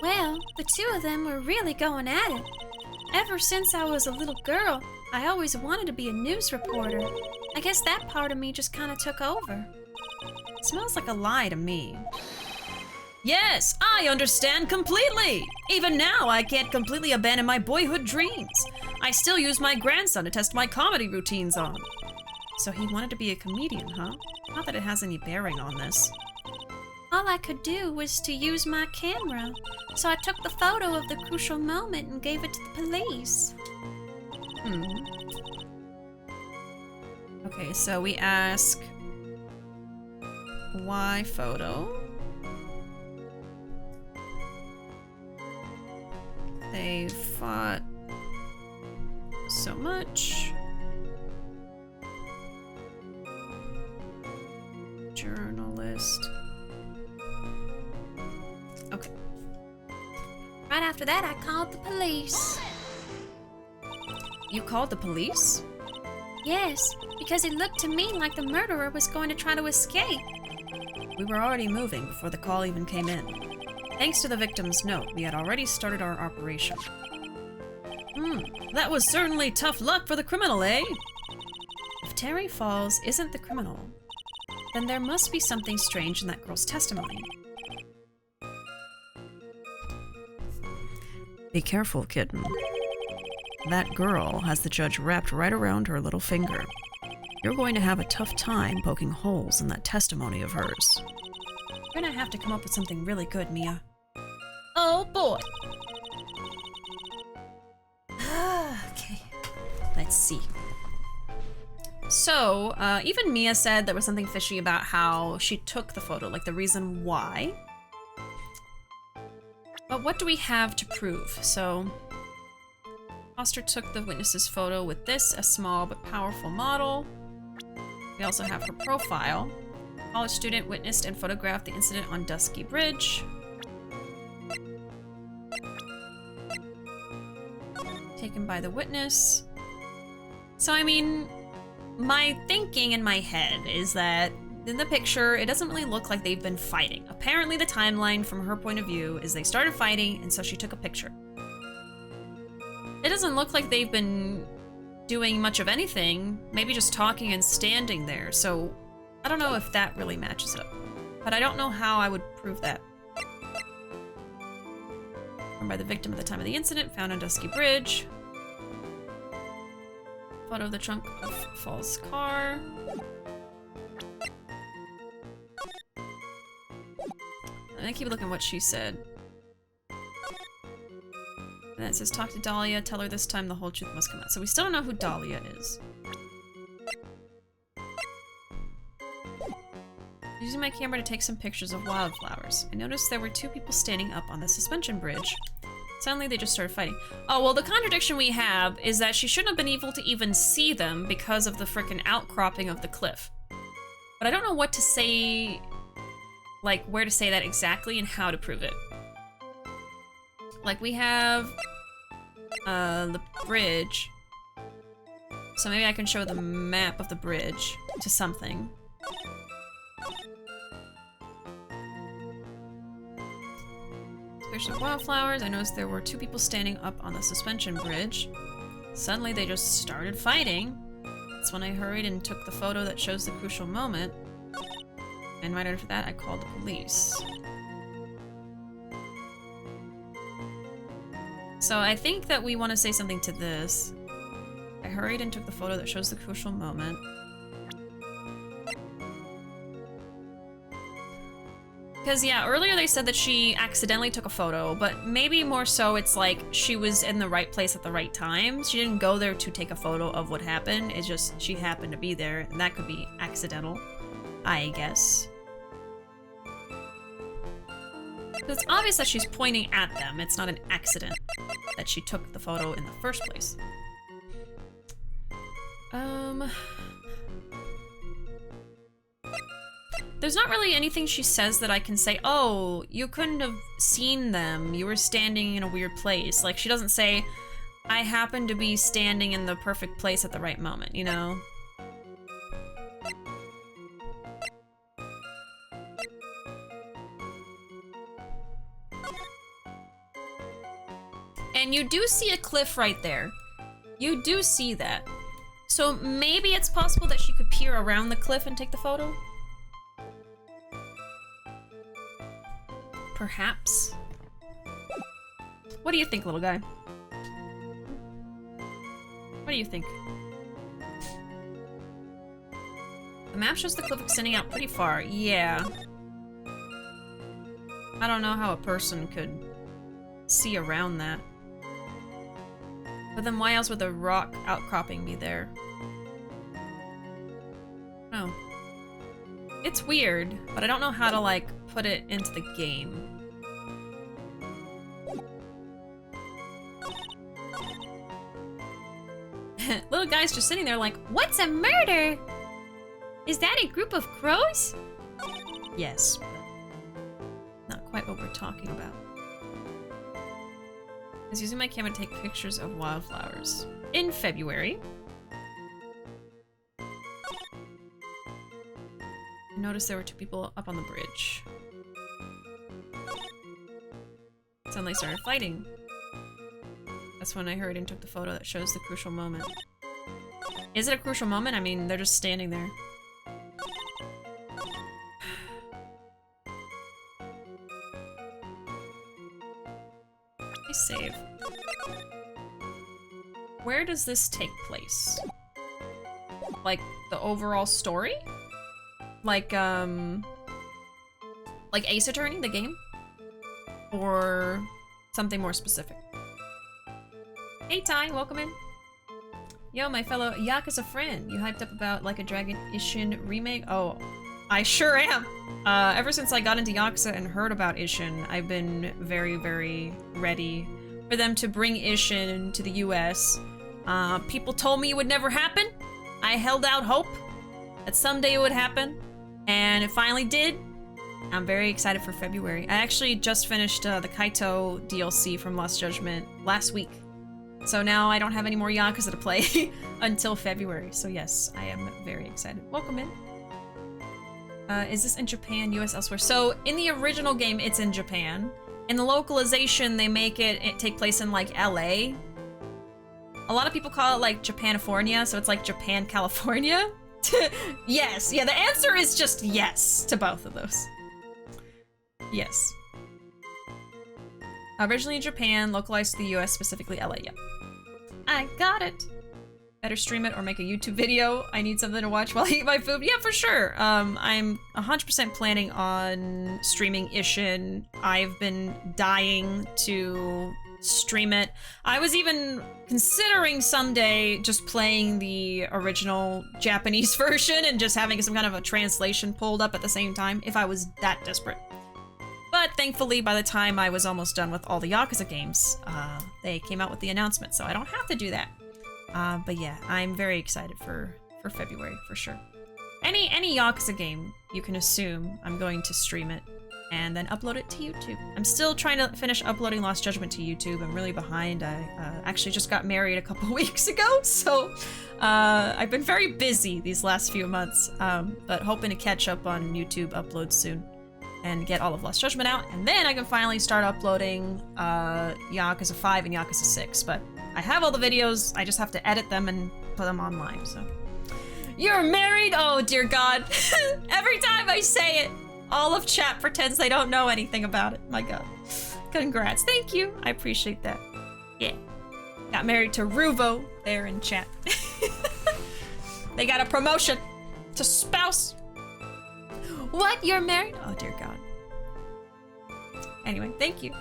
Well, the two of them were really going at it. Ever since I was a little girl, I always wanted to be a news reporter. I guess that part of me just kind of took over. It smells like a lie to me. Yes, I understand completely! Even now, I can't completely abandon my boyhood dreams. I still use my grandson to test my comedy routines on. So he wanted to be a comedian, huh? Not that it has any bearing on this. All I could do was to use my camera, so I took the photo of the crucial moment and gave it to the police. Okay, so we ask, why photo? They fought so much. Journalist. Okay. Right after that, I called the police. You called the police? Yes, because it looked to me like the murderer was going to try to escape. We were already moving before the call even came in. Thanks to the victim's note, we had already started our operation. That was certainly tough luck for the criminal, eh? If Terry Falls isn't the criminal, then there must be something strange in that girl's testimony. Be careful, kitten. That girl has the judge wrapped right around her little finger. You're going to have a tough time poking holes in that testimony of hers. You're gonna have to come up with something really good, Mia. Oh boy. Okay, let's see. So, even Mia said there was something fishy about how she took the photo, like the reason why. But what do we have to prove? So, Foster took the witness's photo with this, a small but powerful model. We also have her profile. College student witnessed and photographed the incident on Dusky Bridge. Taken by the witness. So, I mean, my thinking in my head is that in the picture, it doesn't really look like they've been fighting. Apparently, the timeline from her point of view is they started fighting, and so she took a picture. It doesn't look like they've been doing much of anything, maybe just talking and standing there, so I don't know if that really matches up. But I don't know how I would prove that. By the victim at the time of the incident, found on Dusky Bridge. Photo of the trunk of Fall's car. And I keep looking at what she said. And then it says, talk to Dahlia, tell her this time the whole truth must come out. So we still don't know who Dahlia is. Using my camera to take some pictures of wildflowers. I noticed there were 2 people standing up on the suspension bridge. Suddenly they just started fighting. Oh, well, the contradiction we have is that she shouldn't have been able to even see them because of the frickin' outcropping of the cliff. But I don't know what to say, like, where to say that exactly and how to prove it. Like, we have the bridge. So maybe I can show the map of the bridge to something. Pictures of wildflowers. I noticed there were 2 people standing up on the suspension bridge. Suddenly they just started fighting. That's when I hurried and took the photo that shows the crucial moment. And right after that, I called the police. So I think that we want to say something to this. I hurried and took the photo that shows the crucial moment. Because, yeah, earlier they said that she accidentally took a photo, but maybe more so it's like she was in the right place at the right time. She didn't go there to take a photo of what happened. It's just she happened to be there, and that could be accidental, I guess. So it's obvious that she's pointing at them. It's not an accident that she took the photo in the first place. There's not really anything she says that I can say, oh, you couldn't have seen them. You were standing in a weird place. Like, she doesn't say, I happened to be standing in the perfect place at the right moment, you know? And you do see a cliff right there. You do see that. So maybe it's possible that she could peer around the cliff and take the photo? Perhaps. What do you think, little guy? What do you think? The map shows the cliff extending out pretty far. Yeah. I don't know how a person could see around that. But then why else would the rock outcropping be there? No. It's weird, but I don't know how to, like, put it into the game. Little guy's just sitting there like, What's a murder? Is that a group of crows? yes, but not quite what we're talking about. I was using my camera to take pictures of wildflowers in February. I noticed there were 2 people up on the bridge. Suddenly started fighting. That's when I hurried and took the photo that shows the crucial moment. Is it a crucial moment? I mean, they're just standing there. I save. Where does this take place? Like, the overall story? Like Ace Attorney, the game? Or something more specific? Hey Ty, welcome in. Yo, my fellow Yakuza friend. You hyped up about Like a Dragon Ishin remake? Oh, I sure am. Ever since I got into Yakuza and heard about Ishin, I've been very, very ready for them to bring Ishin to the US. People told me it would never happen. I held out hope that someday it would happen, and it finally did. I'm very excited for February. I actually just finished the Kaito DLC from Lost Judgment last week. So now I don't have any more Yakuza to play until February. So yes, I am very excited. Welcome in. Is this in Japan, US, elsewhere? So in the original game, it's in Japan. In the localization, they make it take place in like LA. A lot of people call it like Japanifornia, so it's like Japan, California. Yes, yeah, the answer is just yes to both of those. Yes. Originally in Japan, localized to the US, specifically LA, yep. I got it. Better stream it or make a YouTube video. I need something to watch while I eat my food. Yeah, for sure. I'm 100% planning on streaming Ishin. I've been dying to stream it. I was even considering someday just playing the original Japanese version and just having some kind of a translation pulled up at the same time if I was that desperate. But thankfully, by the time I was almost done with all the Yakuza games, they came out with the announcement, so I don't have to do that. But yeah, I'm very excited for February, for sure. Any Yakuza game, you can assume I'm going to stream it and then upload it to YouTube. I'm still trying to finish uploading Lost Judgment to YouTube. I'm really behind. I actually just got married a couple weeks ago, so I've been very busy these last few months, but hoping to catch up on YouTube uploads soon and get all of Lost Judgment out, and then I can finally start uploading Yakuza 5 and Yakuza 6, but I have all the videos, I just have to edit them and put them online, so. You're married? Oh, dear God. Every time I say it, all of chat pretends they don't know anything about it. My God. Congrats. Thank you. I appreciate that. Yeah. Got married to Ruuuvo there in chat. They got a promotion to spouse. What? You're married? Oh, dear God. Anyway, thank you.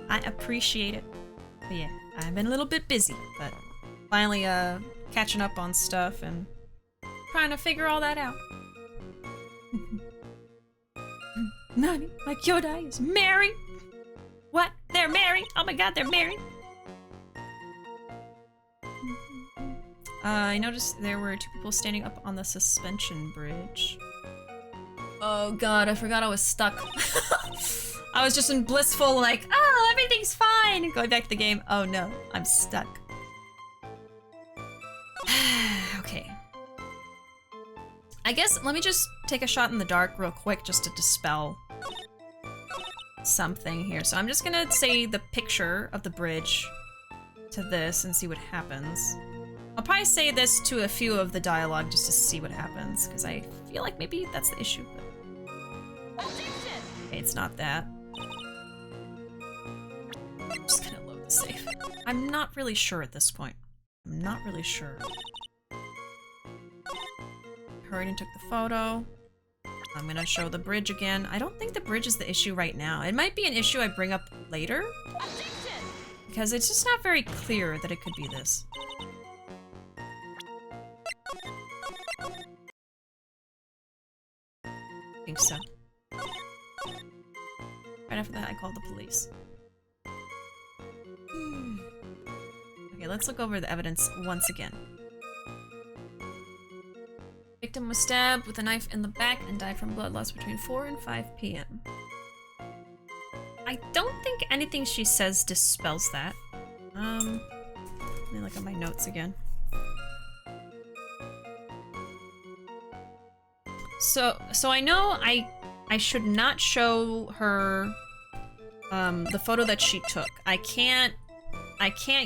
I appreciate it. But yeah, I've been a little bit busy, but finally catching up on stuff and trying to figure all that out. Nani, my Kyodai is married? What? They're married? Oh my God, they're married? I noticed there were 2 people standing up on the suspension bridge. Oh God, I forgot I was stuck. I was just in blissful, like, oh, everything's fine. And going back to the game, oh no, I'm stuck. Okay. I guess, let me just take a shot in the dark real quick just to dispel something here. So I'm just gonna say the picture of the bridge to this and see what happens. I'll probably say this to a few of the dialogue just to see what happens, because I feel like maybe that's the issue, but... Okay, it's not that. I'm just gonna load the save. I'm not really sure at this point. I'm not really sure. Hurried and took the photo. I'm gonna show the bridge again. I don't think the bridge is the issue right now. It might be an issue I bring up later. Because it's just not very clear that it could be this. I think so. Right after that, I called the police. Okay, let's look over the evidence once again. Victim was stabbed with a knife in the back and died from blood loss between 4 and 5 p.m. I don't think anything she says dispels that. Let me look at my notes again. So I know I should not show her the photo that she took. I can't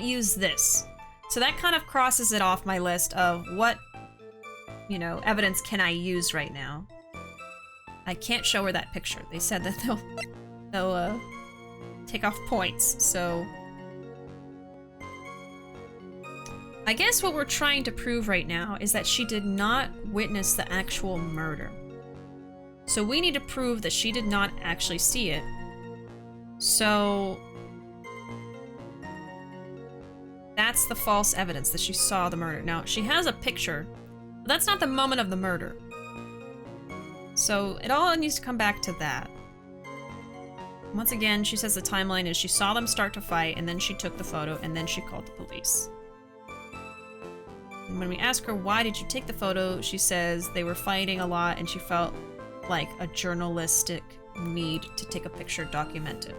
use this. So that kind of crosses it off my list of what, you know, evidence can I use right now. I can't show her that picture. They said that they'll take off points, so... I guess what we're trying to prove right now is that she did not witness the actual murder. So we need to prove that she did not actually see it. So... that's the false evidence, that she saw the murder. Now, she has a picture, but that's not the moment of the murder. So it all needs to come back to that. Once again, she says the timeline is she saw them start to fight, and then she took the photo, and then she called the police. And when we ask her, why did you take the photo, she says they were fighting a lot, and she felt like a journalistic need to take a picture, document it.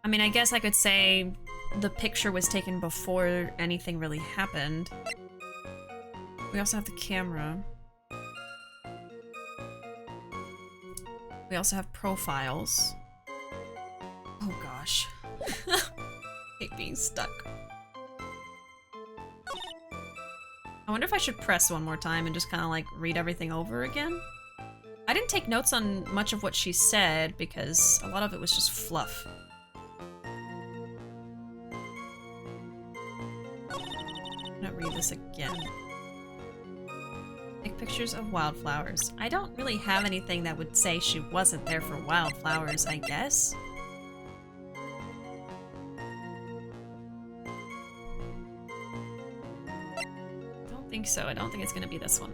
I mean, I guess I could say the picture was taken before anything really happened. We also have the camera. We also have profiles. Oh gosh. Hate being stuck. I wonder if I should press one more time and just kind of like read everything over again. I didn't take notes on much of what she said because a lot of it was just fluff. I'm gonna read this again. Take pictures of wildflowers. I don't really have anything that would say she wasn't there for wildflowers, I guess. I don't think so. I don't think it's gonna be this one.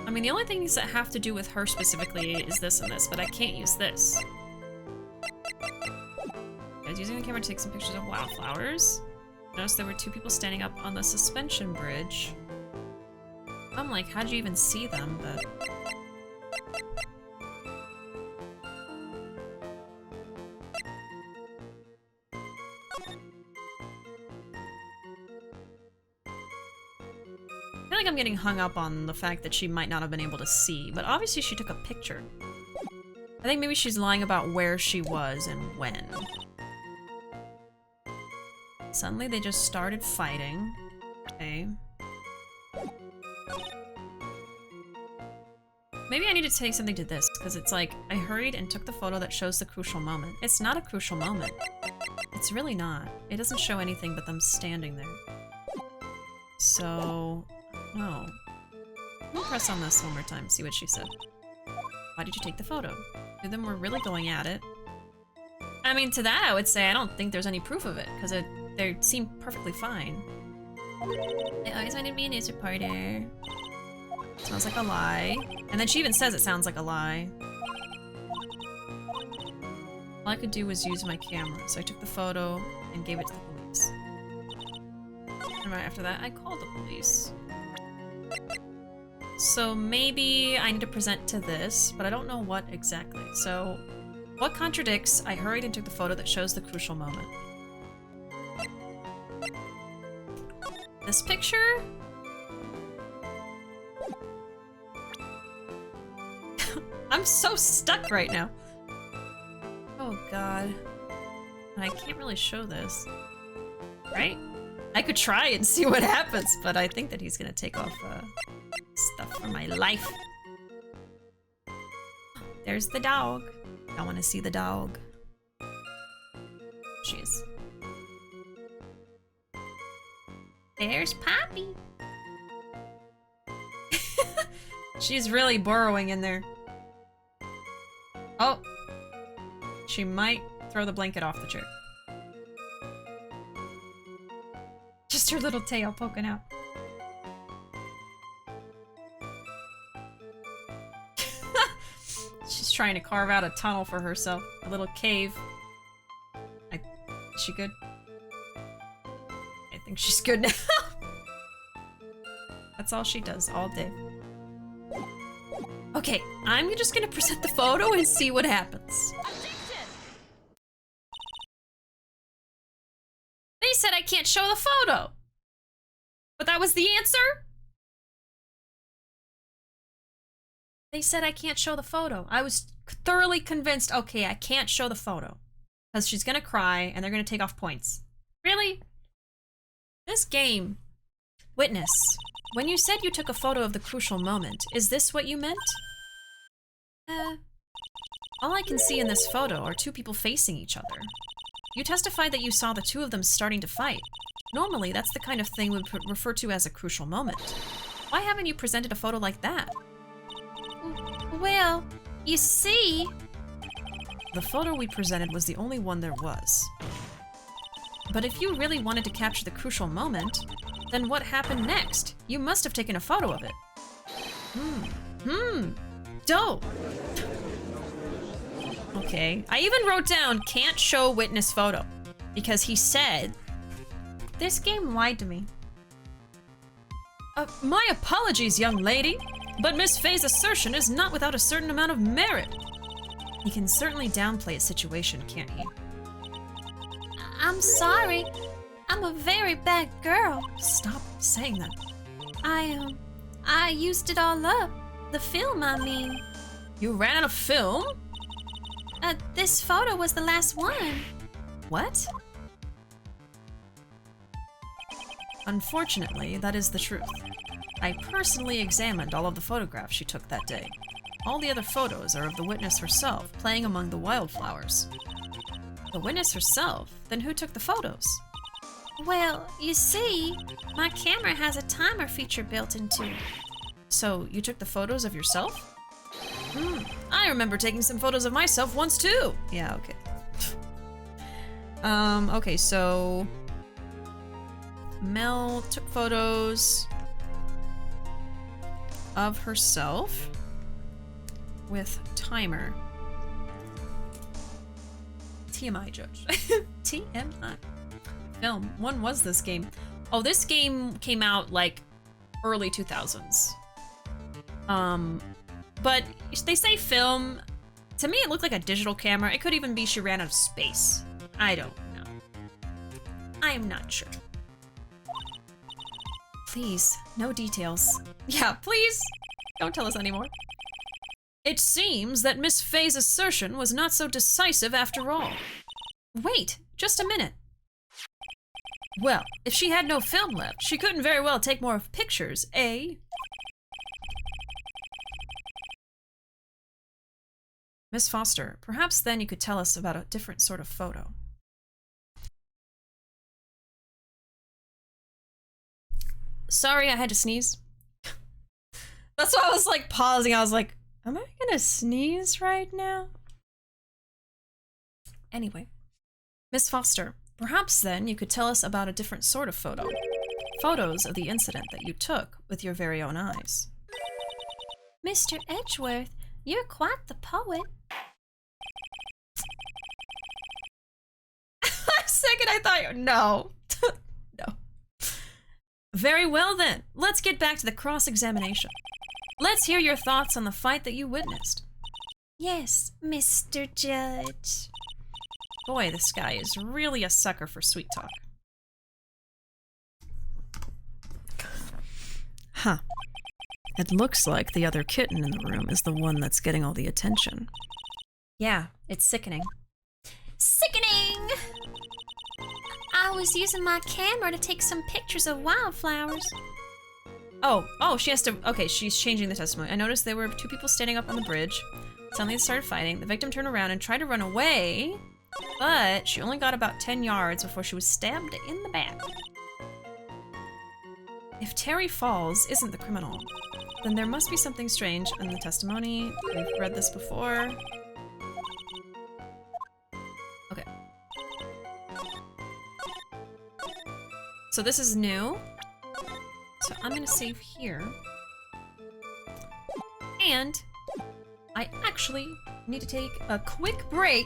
I mean, the only things that have to do with her specifically is this and this, but I can't use this. I was using the camera to take some pictures of wildflowers. Noticed there were two people standing up on the suspension bridge. I'm like, how'd you even see them? But I feel like I'm getting hung up on the fact that she might not have been able to see, but obviously she took a picture. I think maybe she's lying about where she was and when. Suddenly they just started fighting. Okay. Maybe I need to take something to this, because it's like, I hurried and took the photo that shows the crucial moment. It's not a crucial moment. It's really not. It doesn't show anything but them standing there. So, no. I'll press on this one more time, see what she said. Why did you take the photo? Two of them were really going at it. I mean, to that I would say I don't think there's any proof of it, because they seem perfectly fine. I always wanted to be a news reporter. Sounds like a lie. And then she even says it sounds like a lie. All I could do was use my camera, so I took the photo and gave it to the police. And right after that, I called the police. So maybe I need to present to this, but I don't know what exactly. So, what contradicts? I hurried and took the photo that shows the crucial moment. This picture? I'm so stuck right now. Oh god. I can't really show this. Right? I could try and see what happens, but I think that he's gonna take off stuff from my life. There's the dog. I want to see the dog. She is. There's Poppy. She's really burrowing in there. Oh. She might throw the blanket off the chair. Just her little tail poking out. She's trying to carve out a tunnel for herself. A little cave. Is she good? I think she's good now. That's all she does all day. Okay, I'm just gonna present the photo and see what happens. They said I can't show the photo. But that was the answer? They said I can't show the photo. I was thoroughly convinced, okay, I can't show the photo. Because she's gonna cry and they're gonna take off points. Really? This game. Witness, when you said you took a photo of the crucial moment, is this what you meant? All I can see in this photo are two people facing each other. You testified that you saw the two of them starting to fight. Normally, that's the kind of thing we would refer to as a crucial moment. Why haven't you presented a photo like that? Well, you see... The photo we presented was the only one there was. But if you really wanted to capture the crucial moment, then what happened next? You must have taken a photo of it. Dope. Okay. I even wrote down, can't show witness photo. Because he said, this game lied to me. My apologies, young lady. But Miss Faye's assertion is not without a certain amount of merit. He can certainly downplay a situation, can't he? I'm sorry. I'm a very bad girl. Stop saying that. I used it all up. The film, I mean. You ran out of film? This photo was the last one. What? Unfortunately, that is the truth. I personally examined all of the photographs she took that day. All the other photos are of the witness herself, playing among the wildflowers. The witness herself? Then who took the photos? Well, you see, my camera has a timer feature built into it. So, you took the photos of yourself? I remember taking some photos of myself once too! Yeah, okay. Okay, so... Mel took photos of herself with timer. TMI, Judge. TMI. Film. When was this game? Oh, this game came out like early 2000s. But they say film. To me, it looked like a digital camera. It could even be she ran out of space. I don't know. I'm not sure. Please, no details. Yeah, please, don't tell us anymore. It seems that Miss Faye's assertion was not so decisive after all. Wait, just a minute. Well, if she had no film left, she couldn't very well take more pictures, eh? Miss Foster, perhaps then you could tell us about a different sort of photo. Sorry, I had to sneeze. That's why I was like pausing. I was like, am I gonna sneeze right now? Anyway, Miss Foster, perhaps then you could tell us about a different sort of photo. Photos of the incident that you took with your very own eyes. Mr. Edgeworth, you're quite the poet. A second I thought, no. No. Very well then, let's get back to the cross-examination. Let's hear your thoughts on the fight that you witnessed. Yes, Mr. Judge. Boy, this guy is really a sucker for sweet talk. Huh. It looks like the other kitten in the room is the one that's getting all the attention. Yeah, it's sickening. Sickening! I was using my camera to take some pictures of wildflowers. Oh, she has to, okay, she's changing the testimony. I noticed there were two people standing up on the bridge. Suddenly they started fighting. The victim turned around and tried to run away, but she only got about 10 yards before she was stabbed in the back. If Terry Falls isn't the criminal, then there must be something strange in the testimony. We've read this before. Okay. So this is new. So I'm gonna save here. And I actually need to take a quick break,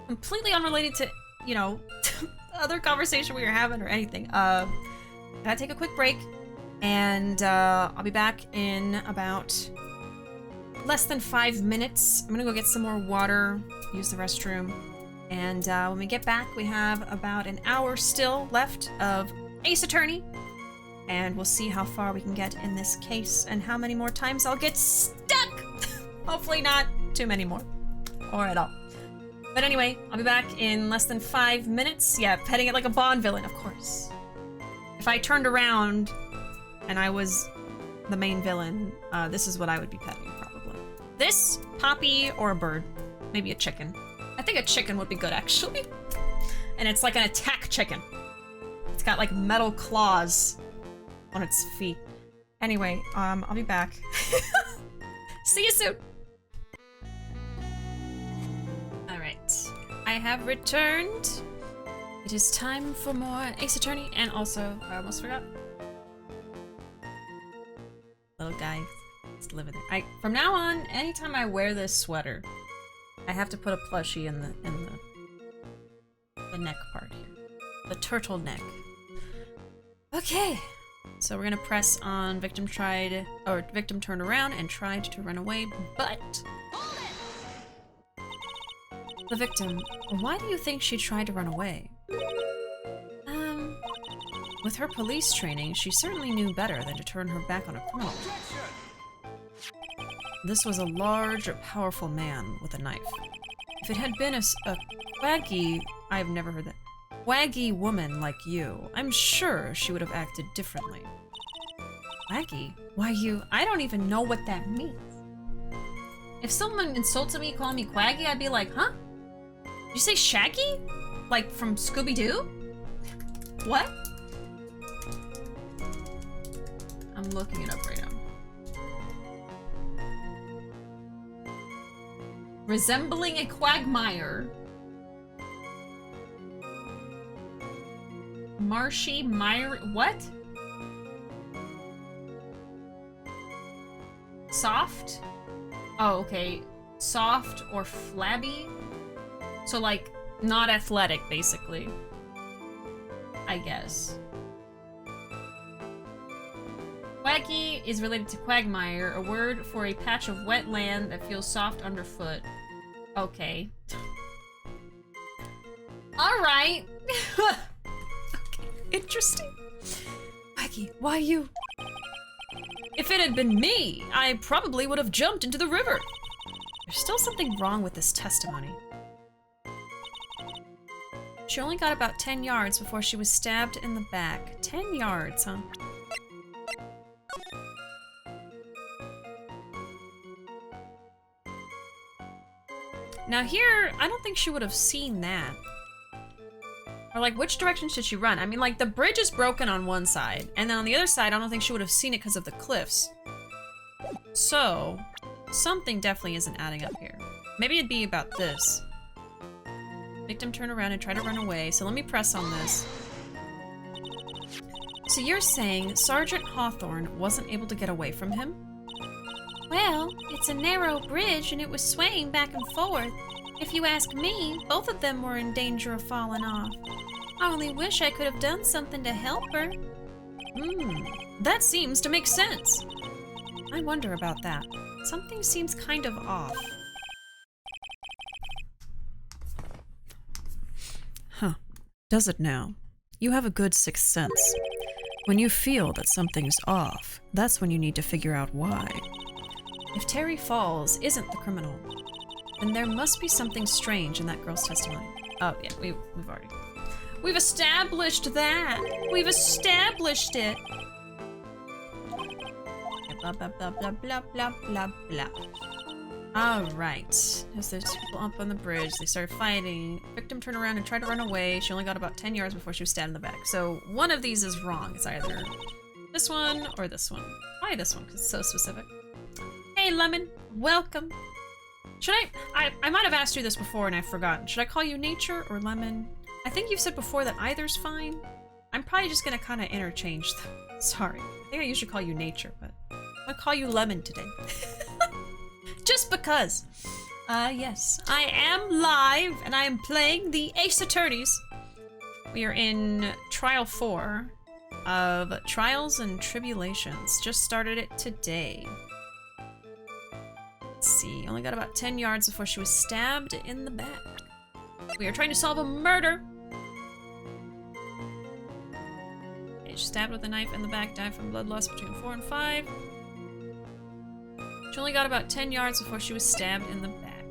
completely unrelated to, you know, other conversation we were having or anything. Gotta take a quick break, and I'll be back in about less than 5 minutes. I'm gonna go get some more water, use the restroom, and when we get back, we have about an hour still left of Ace Attorney, and we'll see how far we can get in this case and how many more times I'll get stuck. Hopefully not too many more, or at all. But anyway, I'll be back in less than 5 minutes. Yeah, petting it like a Bond villain, of course. If I turned around and I was the main villain, this is what I would be petting, probably. This, Poppy, or a bird. Maybe a chicken. I think a chicken would be good, actually. And it's like an attack chicken. It's got like metal claws on its feet. Anyway, I'll be back. See you soon! Alright, I have returned. It is time for more Ace Attorney, and also, I almost forgot. Little guy is living there. From now on, anytime I wear this sweater, I have to put a plushie in the neck part here. The turtleneck. Okay, So we're gonna press on victim turned around and tried to run away, but the victim, why do you think she tried to run away? With her police training, she certainly knew better than to turn her back on a criminal. This was a large, powerful man with a knife. If it had been a quaggy, I've never heard that, quaggy woman like you, I'm sure she would have acted differently. Quaggy? Why I don't even know what that means. If someone insulted me calling me quaggy, I'd be like, huh? Did you say Shaggy? Like from Scooby-Doo? What? I'm looking it up right now. Resembling a quagmire. Marshy mire. What? Soft? Oh, okay. Soft or flabby? So, like, not athletic, basically. I guess. Quaggy is related to quagmire, a word for a patch of wet land that feels soft underfoot. Okay. Alright. Okay, interesting. Quaggy, why you? If it had been me, I probably would have jumped into the river. There's still something wrong with this testimony. She only got about 10 yards before she was stabbed in the back. 10 yards, huh? Now here, I don't think she would have seen that. Or like, which direction should she run? I mean, like, the bridge is broken on one side, and then on the other side, I don't think she would have seen it because of the cliffs. So, something definitely isn't adding up here. Maybe it'd be about this. Victim turned around and tried to run away, so let me press on this. So you're saying Sergeant Hawthorne wasn't able to get away from him? Well, it's a narrow bridge and it was swaying back and forth. If you ask me, both of them were in danger of falling off. I only wish I could have done something to help her. That seems to make sense. I wonder about that. Something seems kind of off. Huh. Does it now? You have a good sixth sense. When you feel that something's off, that's when you need to figure out why. If Terry Falls isn't the criminal, then there must be something strange in that girl's testimony. Oh, yeah, we've established that! We've established it! Blah, blah, blah, blah, blah, blah, blah, blah. Alright. As there's people up on the bridge, they started fighting. Victim turned around and tried to run away. She only got about 10 yards before she was stabbed in the back. So one of these is wrong. It's either this one or this one. Why this one? Because it's so specific. Hey, Lemon. Welcome. Should I might have asked you this before and I've forgotten. Should I call you Nature or Lemon? I think you've said before that either's fine. I'm probably just gonna kind of interchange them. Sorry. I think I usually call you Nature, but I'm gonna call you Lemon today. Just because. Yes. I am live and I am playing the Ace Attorneys. We are in Trial 4 of Trials and Tribulations. Just started it today. Let's see. Only got about 10 yards before she was stabbed in the back. We are trying to solve a murder. Okay, she stabbed with a knife in the back, died from blood loss between 4 and 5. She only got about 10 yards before she was stabbed in the back.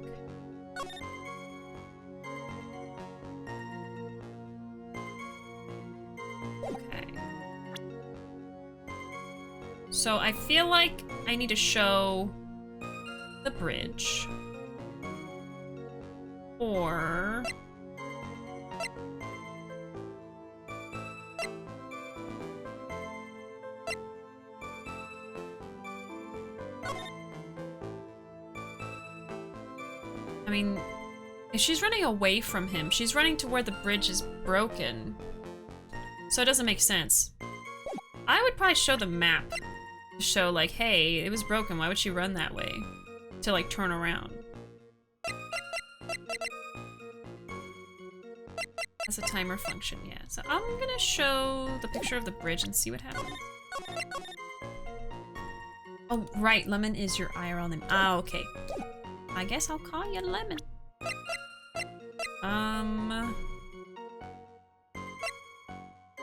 Okay. So I feel like I need to show the bridge. Or... I mean, if she's running away from him, she's running to where the bridge is broken. So it doesn't make sense. I would probably show the map. To show, like, hey, it was broken, why would she run that way? To, like, turn around. That's a timer function, yeah. So I'm gonna show the picture of the bridge and see what happens. Oh, right, Lemon is your IRL name. Ah, okay. I guess I'll call you Lemon.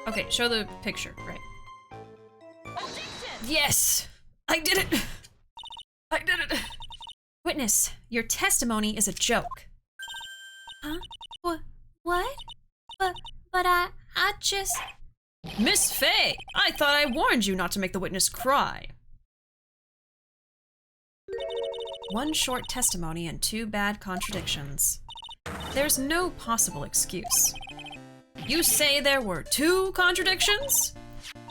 Okay, show the picture, right. Yes! I did it! I did it! Witness, your testimony is a joke. Huh? What? But I just... Miss Faye, I thought I warned you not to make the witness cry. One short testimony and 2 bad contradictions. There's no possible excuse. You say there were 2 contradictions?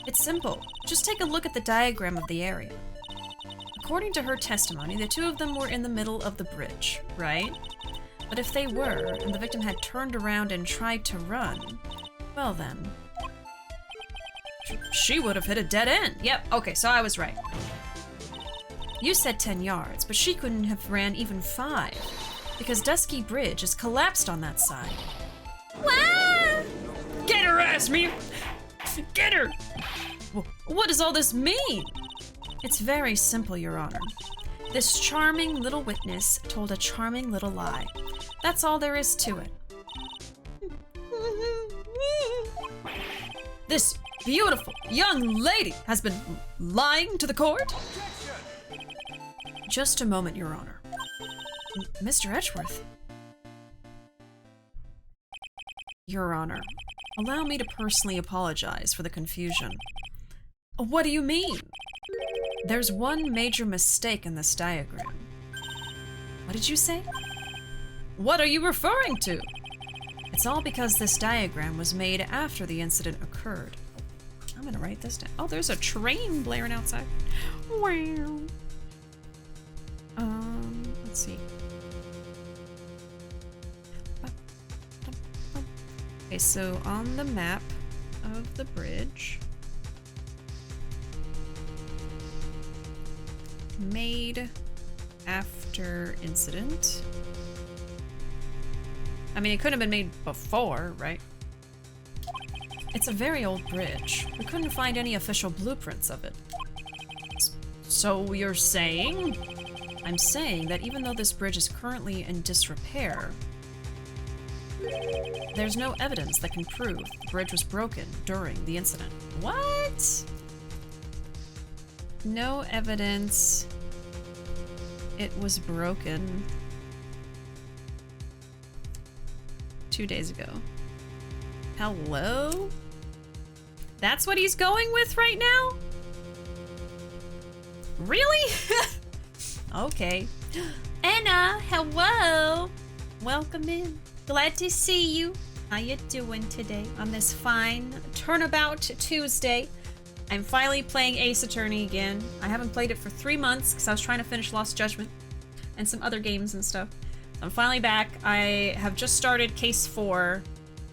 It's simple. Just take a look at the diagram of the area. According to her testimony, the 2 of them were in the middle of the bridge, right? But if they were, and the victim had turned around and tried to run, well then... she would have hit a dead end. Yep, okay, so I was right. You said 10 yards, but she couldn't have ran even 5, because Dusky Bridge is collapsed on that side. Wow! Get her ass, Mia! Get her! What does all this mean? It's very simple, Your Honor. This charming little witness told a charming little lie. That's all there is to it. This beautiful young lady has been lying to the court? Just a moment, Your Honor. Mr. Edgeworth. Your Honor, allow me to personally apologize for the confusion. What do you mean? There's one major mistake in this diagram. What did you say? What are you referring to? It's all because this diagram was made after the incident occurred. I'm gonna write this down. Oh, there's a train blaring outside. Wow. Let's see. Okay, so on the map of the bridge, made after incident. I mean, it couldn't have been made before, right? It's a very old bridge. We couldn't find any official blueprints of it. So you're saying? I'm saying that even though this bridge is currently in disrepair, there's no evidence that can prove the bridge was broken during the incident. What? No evidence it was broken 2 days ago. Hello? That's what he's going with right now? Really? Okay. Anna, hello. Welcome in. Glad to see you. How you doing today on this fine Turnabout Tuesday? I'm finally playing Ace Attorney again. I haven't played it for 3 months because I was trying to finish Lost Judgment and some other games and stuff. I'm finally back. I have just started Case 4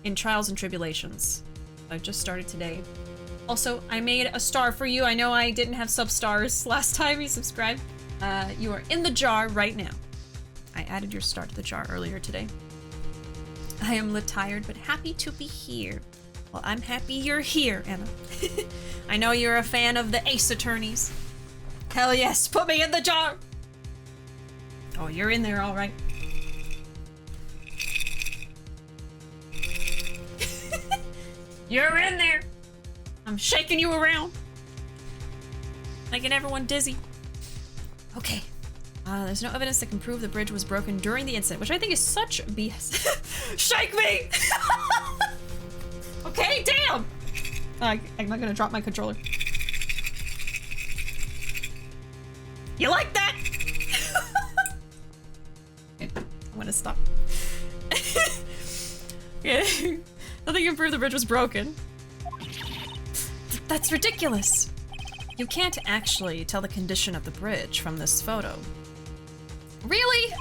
in Trials and Tribulations. I've just started today. Also, I made a star for you. I know I didn't have sub-stars last time you subscribed. You are in the jar right now. I added your star to the jar earlier today. I am tired but happy to be here. Well, I'm happy you're here, Anna. I know you're a fan of the Ace Attorneys. Hell yes, put me in the jar! Oh, you're in there all right. You're in there! I'm shaking you around. Making everyone dizzy. Okay. There's no evidence that can prove the bridge was broken during the incident, which I think is such BS. Shake me! Okay, damn! I'm not gonna drop my controller. You like that? Okay, I'm gonna stop. Yeah. Nothing can prove the bridge was broken. That's ridiculous. You can't actually tell the condition of the bridge from this photo. Really?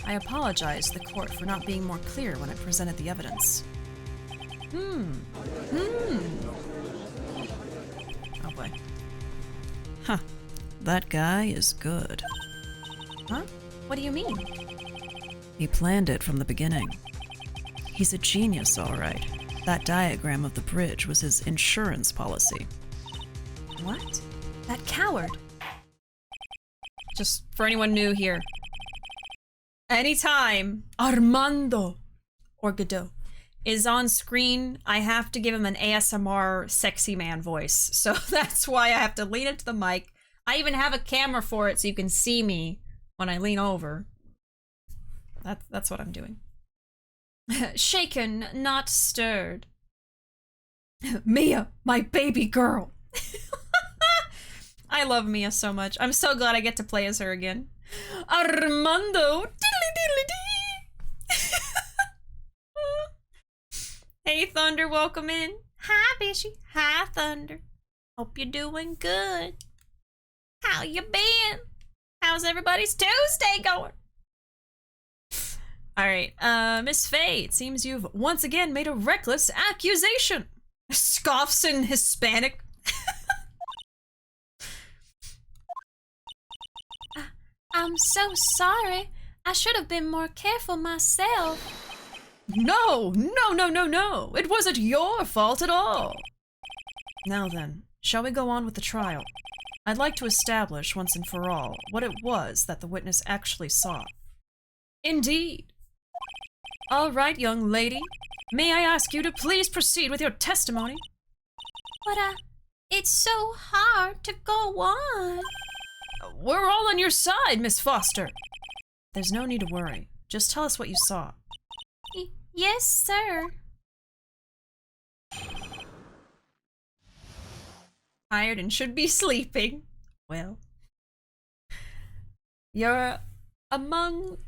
I apologize to the court for not being more clear when I presented the evidence. Oh boy. Huh. That guy is good. Huh? What do you mean? He planned it from the beginning. He's a genius, all right. That diagram of the bridge was his insurance policy. What? That coward. Just for anyone new here. Anytime Armando or Godot is on screen, I have to give him an ASMR sexy man voice. So that's why I have to lean into the mic. I even have a camera for it so you can see me when I lean over. That's what I'm doing. Shaken, not stirred. Mia, my baby girl. I love Mia so much. I'm so glad I get to play as her again. Armando. Diddly diddly dee. Hey Thunder, welcome in. Hi Bishy. Hi Thunder. Hope you're doing good. How you been? How's everybody's Tuesday going? Alright, Miss Faye, it seems you've once again made a reckless accusation. Scoffs in Hispanic. I'm so sorry. I should have been more careful myself. No, no, no, no, no. It wasn't your fault at all. Now then, shall we go on with the trial? I'd like to establish once and for all what it was that the witness actually saw. Indeed. All right, young lady. May I ask you to please proceed with your testimony? But it's so hard to go on. We're all on your side, Miss Foster. There's no need to worry. Just tell us what you saw. Yes, sir. Tired and should be sleeping. Well, you're among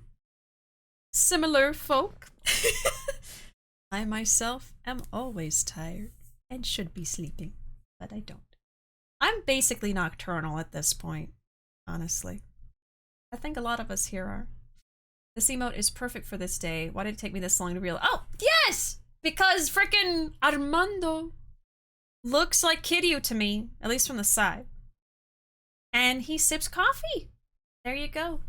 similar folk. I myself am always tired and should be sleeping, but I don't. I'm basically nocturnal at this point, honestly. I think a lot of us here are. This emote is perfect for this day. Why did it take me this long to realize? Oh, yes! Because frickin' Armando looks like Kiryu to me, at least from the side. And he sips coffee. There you go.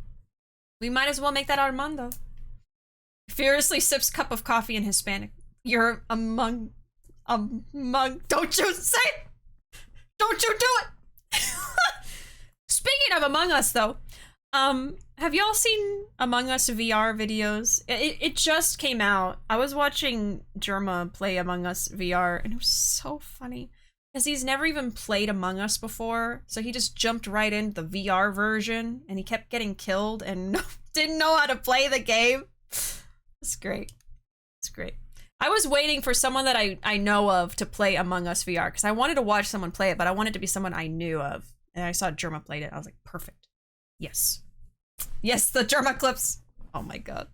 We might as well make that Armando. Furiously sips cup of coffee in Hispanic. You're among, don't you say it! Don't you do it! Speaking of Among Us though, have y'all seen Among Us VR videos? It just came out. I was watching Germa play Among Us VR and it was so funny. Because he's never even played Among Us before, so he just jumped right into the VR version and he kept getting killed and didn't know how to play the game. It's great. It's great. I was waiting for someone that I know of to play Among Us VR because I wanted to watch someone play it, but I wanted to be someone I knew of. And I saw Germa played it. I was like, perfect. Yes. Yes, the Germa clips. Oh my god.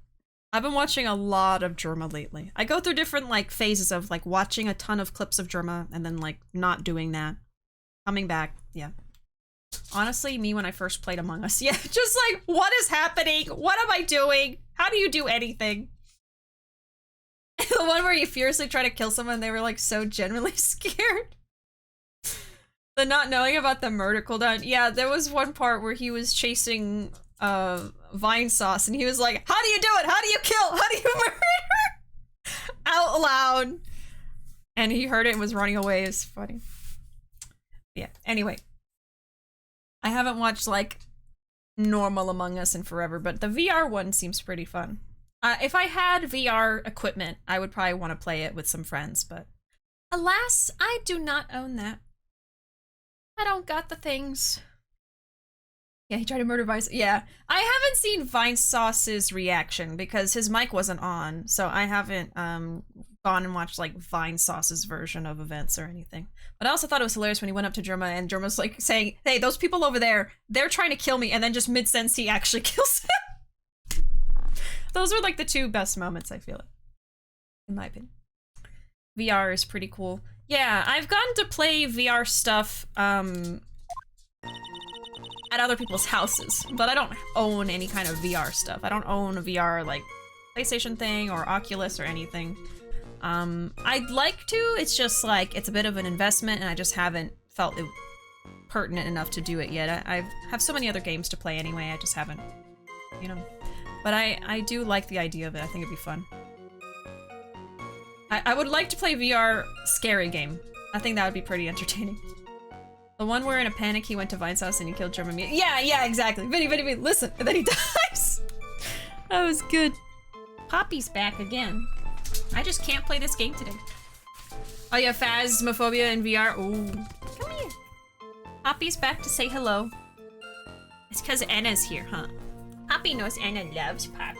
I've been watching a lot of Germa lately. I go through different like phases of like watching a ton of clips of Germa and then like not doing that. Coming back. Yeah. Honestly, me when I first played Among Us. Yeah, just like, what is happening? What am I doing? How do you do anything? The one where you fiercely try to kill someone, they were like so genuinely scared. The not knowing about the murder cooldown. Yeah, there was one part where he was chasing Vine Sauce and he was like, how do you do it? How do you kill? How do you murder? Out loud. And he heard it and was running away. It's funny. Yeah, anyway. I haven't watched like normal Among Us in forever, but the VR one seems pretty fun. If I had VR equipment, I would probably want to play it with some friends, but alas, I do not own that. I don't got the things. Yeah, he tried to murder Vine. Yeah, I haven't seen Vine Sauce's reaction because his mic wasn't on, so I haven't gone and watched like Vine Sauce's version of events or anything. But I also thought it was hilarious when he went up to Germa and Germa's like saying, hey, those people over there, they're trying to kill me, and then just mid-sentence he actually kills him. Those were like the two best moments, I feel it. In my opinion. VR is pretty cool. Yeah, I've gotten to play VR stuff at other people's houses, but I don't own any kind of VR stuff. I don't own a VR like PlayStation thing or Oculus or anything. I'd like to, it's just like, it's a bit of an investment and I just haven't felt it pertinent enough to do it yet. I have so many other games to play anyway, I just haven't, you know. But I do like the idea of it. I think it'd be fun. I would like to play VR scary game. I think that would be pretty entertaining. The one where in a panic he went to Vine's house and he killed German meat. Yeah, exactly. Vinny, listen. And then he dies. That was good. Poppy's back again. I just can't play this game today. Oh yeah, Phasmophobia in VR. Ooh. Come here. Poppy's back to say hello. It's because Anna's here, huh? Poppy knows Anna loves Poppy.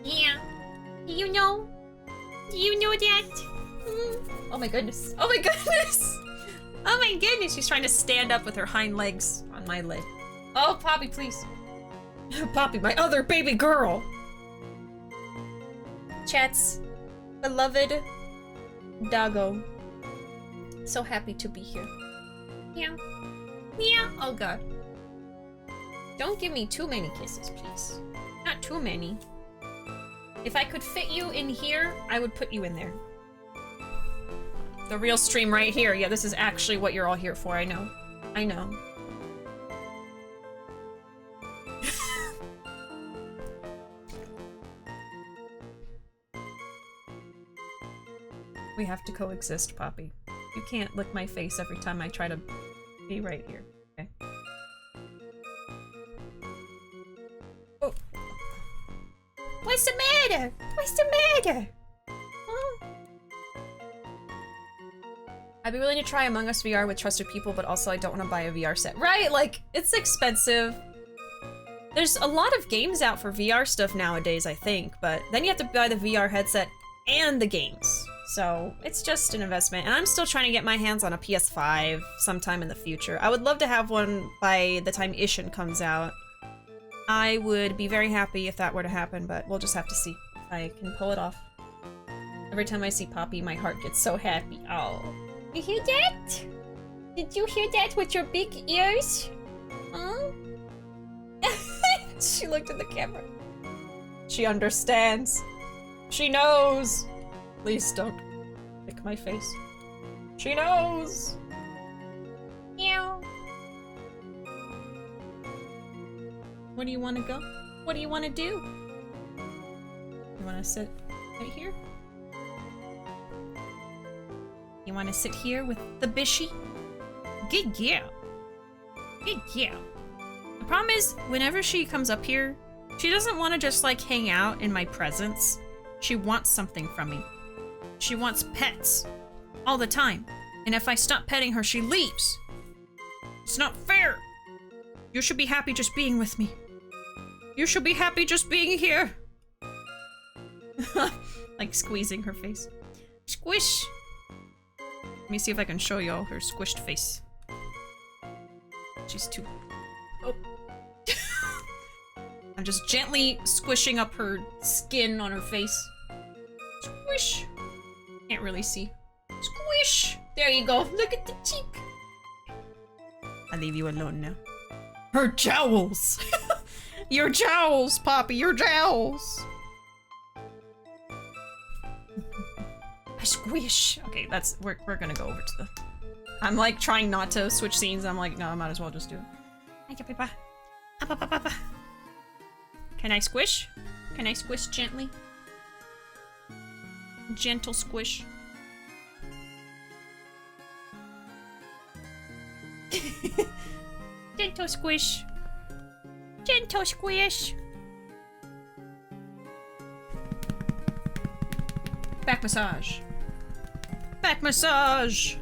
Yeah. Do you know? Do you know that? Oh my goodness. Oh my goodness. Oh my goodness. She's trying to stand up with her hind legs on my leg. Oh, Poppy, please. Poppy, my other baby girl. Chat's beloved doggo. So happy to be here. Yeah. Yeah. Oh god. Don't give me too many kisses, please. Not too many. If I could fit you in here, I would put you in there. The real stream right here. Yeah, this is actually what you're all here for. I know. I know. We have to coexist, Poppy. You can't lick my face every time I try to be right here. Okay. Oh. What's the matter? What's the matter? I'd be willing to try Among Us VR with trusted people, but also I don't want to buy a VR set. Right? Like, it's expensive. There's a lot of games out for VR stuff nowadays, I think, but then you have to buy the VR headset and the games. So, it's just an investment. And I'm still trying to get my hands on a PS5 sometime in the future. I would love to have one by the time Ishin comes out. I would be very happy if that were to happen, but we'll just have to see if I can pull it off. Every time I see Poppy, my heart gets so happy. Oh. You hear that? Did you hear that with your big ears? Huh? She looked at the camera. She understands. She knows. Please don't lick my face. She knows. Meow. Where do you want to go? What do you want to do? You want to sit right here? You want to sit here with the Bishi? Good yeah. Good yeah. The problem is, whenever she comes up here, she doesn't want to just like hang out in my presence. She wants something from me. She wants pets. All the time. And if I stop petting her, she leaves. It's not fair. You should be happy just being with me. You should be happy just being here. Like squeezing her face. Squish. Let me see if I can show y'all her squished face. She's too... Oh. I'm just gently squishing up her skin on her face. Squish. Can't really see. Squish. There you go. Look at the cheek. I'll leave you alone now. Her jowls. Your jowls, Poppy. Your jowls. I squish. Okay, that's we're gonna go over to the. I'm like trying not to switch scenes. I'm like, no, I might as well just do it. Can I squish? Can I squish gently? Gentle squish. Gentle squish. Gentle squish. Back massage. Back massage.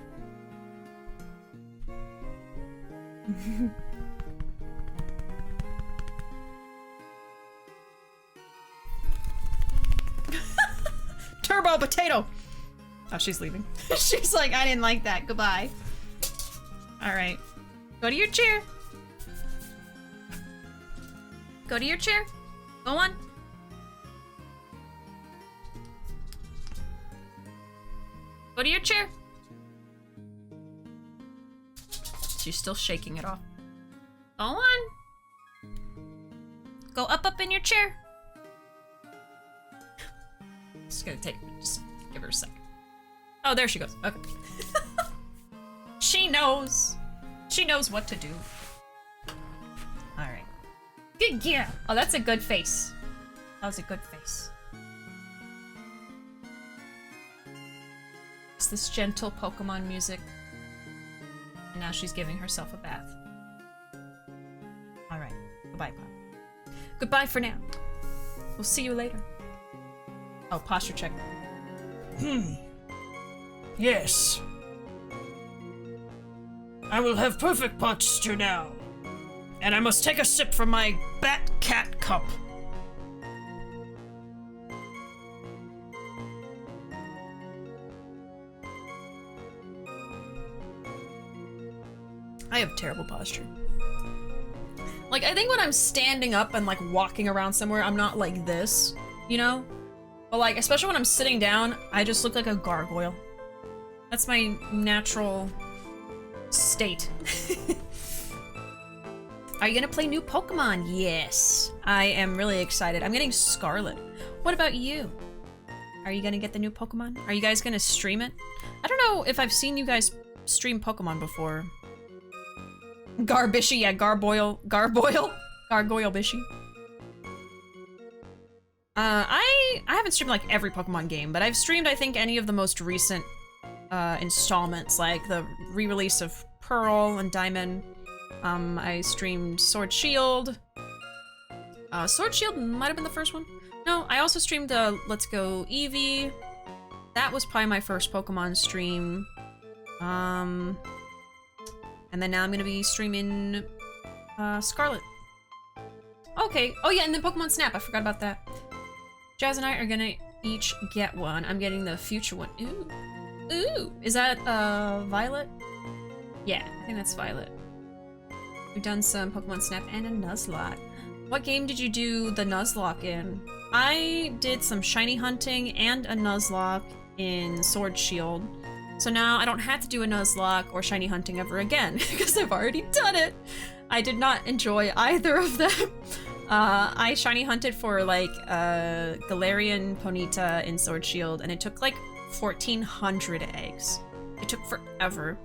Turbo potato. Oh, she's leaving. She's like, I didn't like that. Goodbye. All right. Go to your chair. Go to your chair. Go on. Go to your chair. She's still shaking it off. Go on. Go up in your chair. Just give her a sec. Oh, there she goes. Okay. She knows. She knows what to do. All right. Good yeah. Oh, that's a good face. That was a good face. It's this gentle Pokemon music. And now she's giving herself a bath. Alright. Goodbye, Pop. Goodbye for now. We'll see you later. Oh, posture check. Yes. I will have perfect posture now. And I must take a sip from my bat cat cup. I have terrible posture. Like, I think when I'm standing up and, like, walking around somewhere, I'm not like this, you know? But, like, especially when I'm sitting down, I just look like a gargoyle. That's my natural state. Are you gonna play new Pokemon? Yes. I am really excited. I'm getting Scarlet. What about you? Are you gonna get the new Pokemon? Are you guys gonna stream it? I don't know if I've seen you guys stream Pokemon before. Garbishi, yeah, Gargoyle Bishi. I haven't streamed like every Pokemon game, but I've streamed I think any of the most recent installments, like the re-release of Pearl and Diamond. I streamed Sword Shield. Sword Shield might have been the first one. No, I also streamed Let's Go Eevee. That was probably my first Pokemon stream. And then now I'm gonna be streaming Scarlet. Okay. Oh yeah, and then Pokemon Snap. I forgot about that. Jazz and I are gonna each get one. I'm getting the future one. Ooh. Ooh. Is that Violet? Yeah, I think that's Violet. We've done some Pokemon Snap and a Nuzlocke. What game did you do the Nuzlocke in? I did some shiny hunting and a Nuzlocke in Sword Shield. So now I don't have to do a Nuzlocke or shiny hunting ever again, because I've already done it. I did not enjoy either of them. I shiny hunted for like Galarian Ponyta in Sword Shield, and it took like 1,400 eggs. It took forever.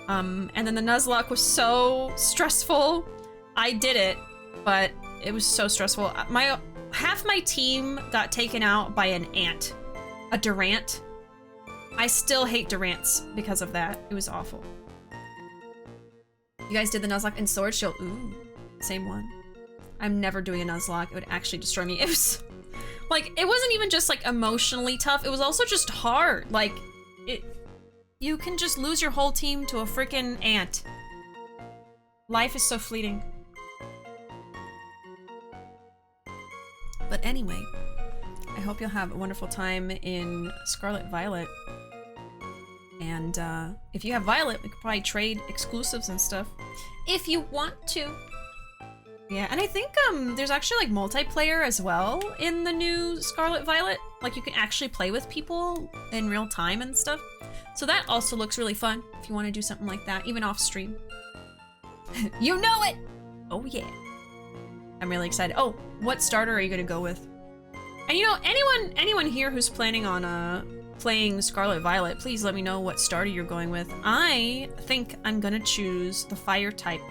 And then the Nuzlocke was so stressful. I did it, but it was so stressful. Half my team got taken out by an ant. A Durant. I still hate Durants because of that. It was awful. You guys did the Nuzlocke in Sword Shield. Ooh, same one. I'm never doing a Nuzlocke. It would actually destroy me. It was like, it wasn't even just like emotionally tough. It was also just hard. Like, you can just lose your whole team to a freaking ant. Life is so fleeting. But anyway, I hope you'll have a wonderful time in Scarlet Violet. And if you have Violet, we could probably trade exclusives and stuff. If you want to. Yeah, and I think there's actually like multiplayer as well in the new Scarlet Violet. Like you can actually play with people in real time and stuff. So that also looks really fun if you want to do something like that, even off stream. You know it! Oh yeah. I'm really excited. Oh, what starter are you gonna go with? And you know, anyone here who's planning on playing Scarlet Violet, please let me know what starter you're going with. I think I'm gonna choose the fire type.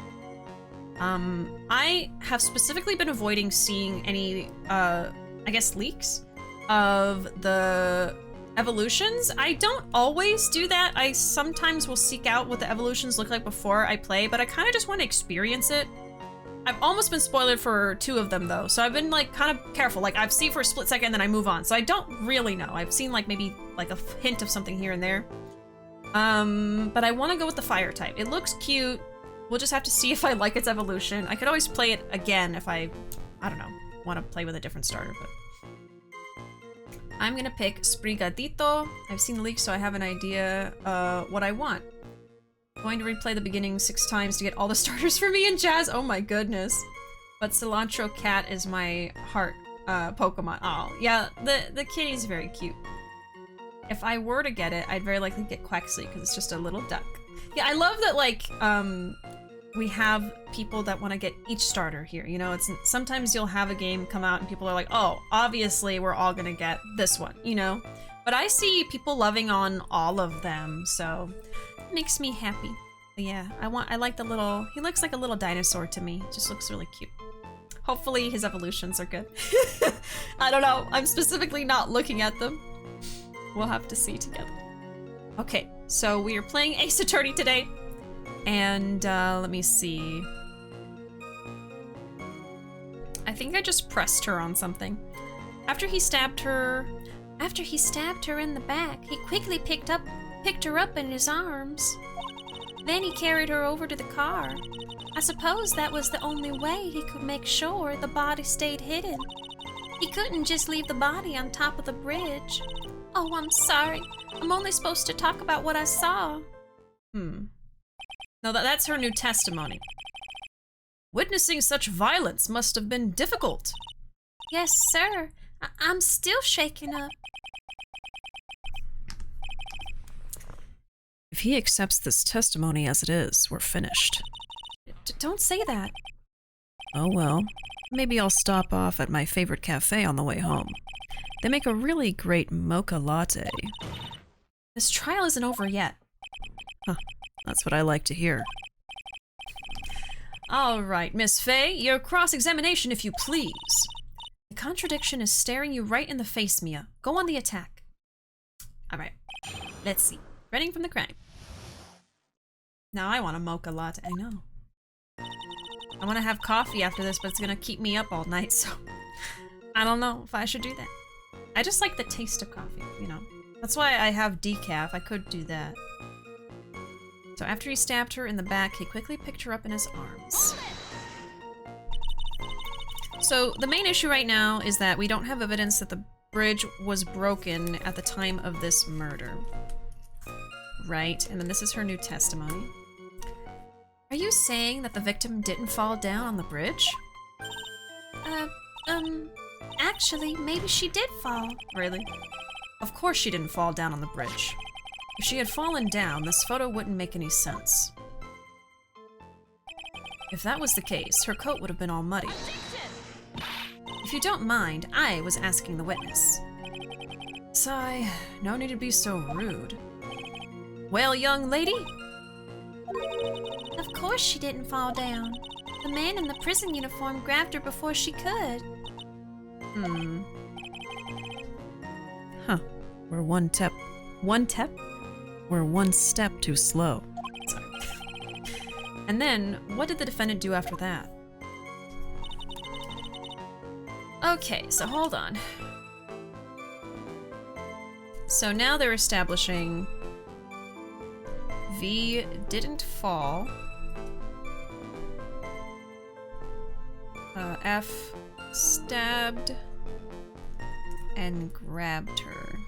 I have specifically been avoiding seeing any, I guess, leaks of the evolutions. I don't always do that. I sometimes will seek out what the evolutions look like before I play, but I kind of just want to experience it. I've almost been spoiled for 2 of them though, so I've been like kind of careful. Like I've seen for a split second, then I move on. So I don't really know. I've seen like maybe like a hint of something here and there. But I want to go with the fire type. It looks cute. We'll just have to see if I like its evolution. I could always play it again if I don't know, want to play with a different starter, but I'm gonna pick Sprigatito. I've seen the leak, so I have an idea what I want. Going to replay the beginning 6 times to get all the starters for me and Jazz. Oh my goodness. But Cilantro Cat is my heart Pokemon. Oh, yeah, the kitty's very cute. If I were to get it, I'd very likely get Quaxley because it's just a little duck. Yeah, I love that, like, we have people that want to get each starter here. You know, it's sometimes you'll have a game come out and people are like, oh, obviously we're all gonna get this one, you know? But I see people loving on all of them, so it makes me happy. But yeah, I like the little, he looks like a little dinosaur to me. Just looks really cute. Hopefully his evolutions are good. I don't know, I'm specifically not looking at them. We'll have to see together. Okay, so we are playing Ace Attorney today. And, let me see. I think I just pressed her on something. After he stabbed her in the back, he quickly picked her up in his arms. Then he carried her over to the car. I suppose that was the only way he could make sure the body stayed hidden. He couldn't just leave the body on top of the bridge. Oh, I'm sorry. I'm only supposed to talk about what I saw. No, that's her new testimony. Witnessing such violence must have been difficult. Yes, sir. I'm still shaken up. If he accepts this testimony as it is, we're finished. Don't say that. Oh well. Maybe I'll stop off at my favorite cafe on the way home. They make a really great mocha latte. This trial isn't over yet. That's what I like to hear. All right, Miss Faye, your cross-examination, if you please. The contradiction is staring you right in the face, Mia. Go on the attack. All right, let's see. Running from the crime. Now I want a mocha latte. I know. I want to have coffee after this, but it's gonna keep me up all night, so I don't know if I should do that. I just like the taste of coffee, you know. That's why I have decaf. I could do that. So after he stabbed her in the back, he quickly picked her up in his arms. So the main issue right now is that we don't have evidence that the bridge was broken at the time of this murder. Right, and then this is her new testimony. Are you saying that the victim didn't fall down on the bridge? Actually, maybe she did fall. Really? Of course she didn't fall down on the bridge. If she had fallen down, this photo wouldn't make any sense. If that was the case, her coat would have been all muddy. If you don't mind, I was asking the witness. Sigh, no need to be so rude. Well, young lady? Of course she didn't fall down. The man in the prison uniform grabbed her before she could. We're one step too slow. Sorry. And then, what did the defendant do after that? Okay, so hold on. So now they're establishing V didn't fall. F stabbed and grabbed her.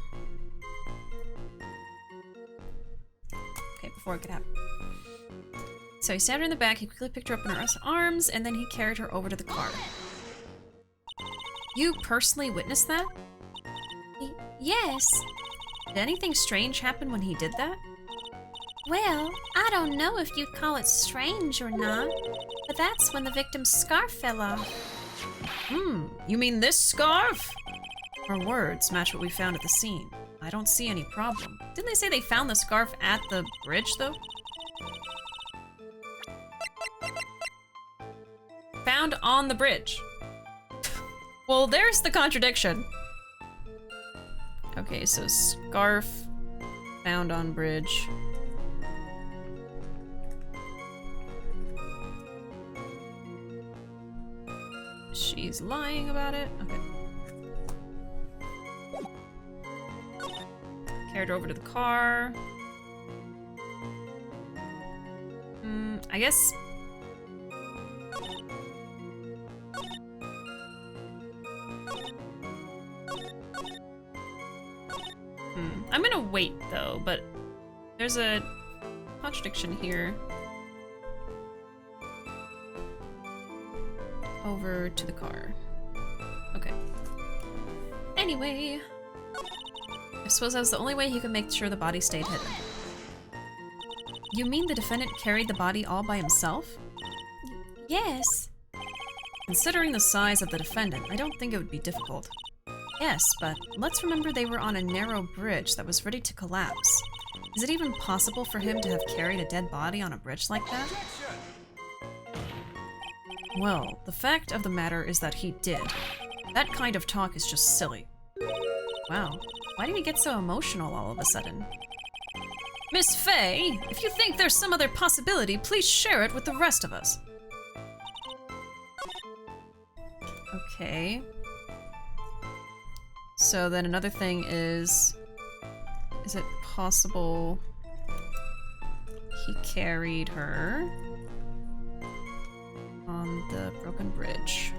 Okay, before it could happen. So he stabbed her in the back, he quickly picked her up in her arms, and then he carried her over to the car. You personally witnessed that? Yes. Did anything strange happen when he did that? Well, I don't know if you'd call it strange or not, but that's when the victim's scarf fell off. You mean this scarf? Her words match what we found at the scene. I don't see any problem. Didn't they say they found the scarf at the bridge, though? Found on the bridge. Well, there's the contradiction. Okay, so scarf found on bridge. She's lying about it. Okay. Carried her over to the car. I guess. I'm gonna wait though, but there's a contradiction here. Over to the car. Okay. Anyway, I suppose that was the only way he could make sure the body stayed hidden. You mean the defendant carried the body all by himself? Yes. Considering the size of the defendant, I don't think it would be difficult. Yes, but let's remember they were on a narrow bridge that was ready to collapse. Is it even possible for him to have carried a dead body on a bridge like that? Well, the fact of the matter is that he did. That kind of talk is just silly. Wow, why did he get so emotional all of a sudden? Miss Faye, if you think there's some other possibility, please share it with the rest of us. Okay. So then another thing is it possible he carried her on the broken bridge?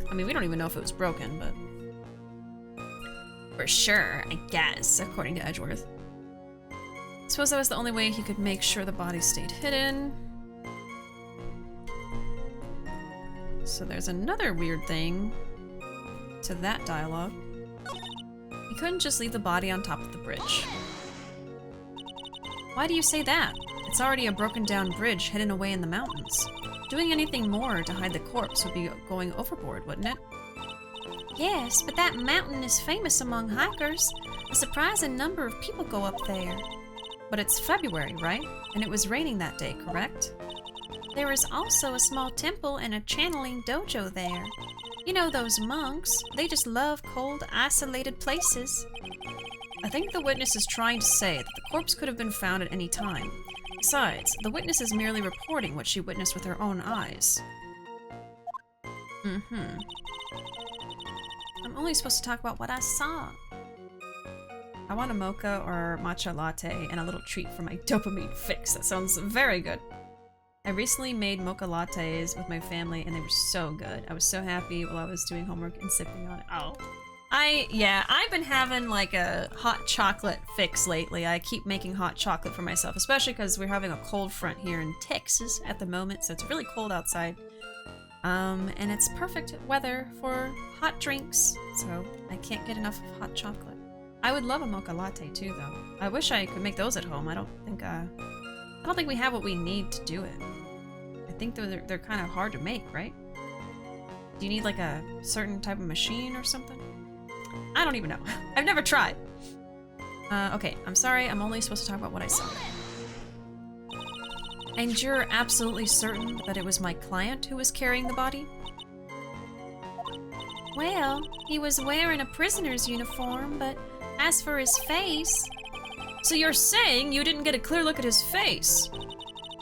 I mean, we don't even know if it was broken, but for sure, I guess, according to Edgeworth. Suppose that was the only way he could make sure the body stayed hidden. So there's another weird thing to that dialogue. He couldn't just leave the body on top of the bridge. Why do you say that? It's already a broken down bridge hidden away in the mountains. Doing anything more to hide the corpse would be going overboard, wouldn't it? Yes, but that mountain is famous among hikers. A surprising number of people go up there. But it's February, right? And it was raining that day, correct? There is also a small temple and a channeling dojo there. You know those monks? They just love cold, isolated places. I think the witness is trying to say that the corpse could have been found at any time. Besides, the witness is merely reporting what she witnessed with her own eyes. I'm only supposed to talk about what I saw. I want a mocha or matcha latte and a little treat for my dopamine fix. That sounds very good. I recently made mocha lattes with my family and they were so good. I was so happy while I was doing homework and sipping on it. Oh. I've been having like a hot chocolate fix lately. I keep making hot chocolate for myself, especially because we're having a cold front here in Texas at the moment, so it's really cold outside. And it's perfect weather for hot drinks, so I can't get enough of hot chocolate. I would love a mocha latte too, though. I wish I could make those at home. I don't think we have what we need to do it. I think they're kind of hard to make, right? Do you need like a certain type of machine or something? I don't even know. I've never tried. Okay, I'm sorry. I'm only supposed to talk about what I saw. And you're absolutely certain that it was my client who was carrying the body? Well, he was wearing a prisoner's uniform, but as for his face... So you're saying you didn't get a clear look at his face?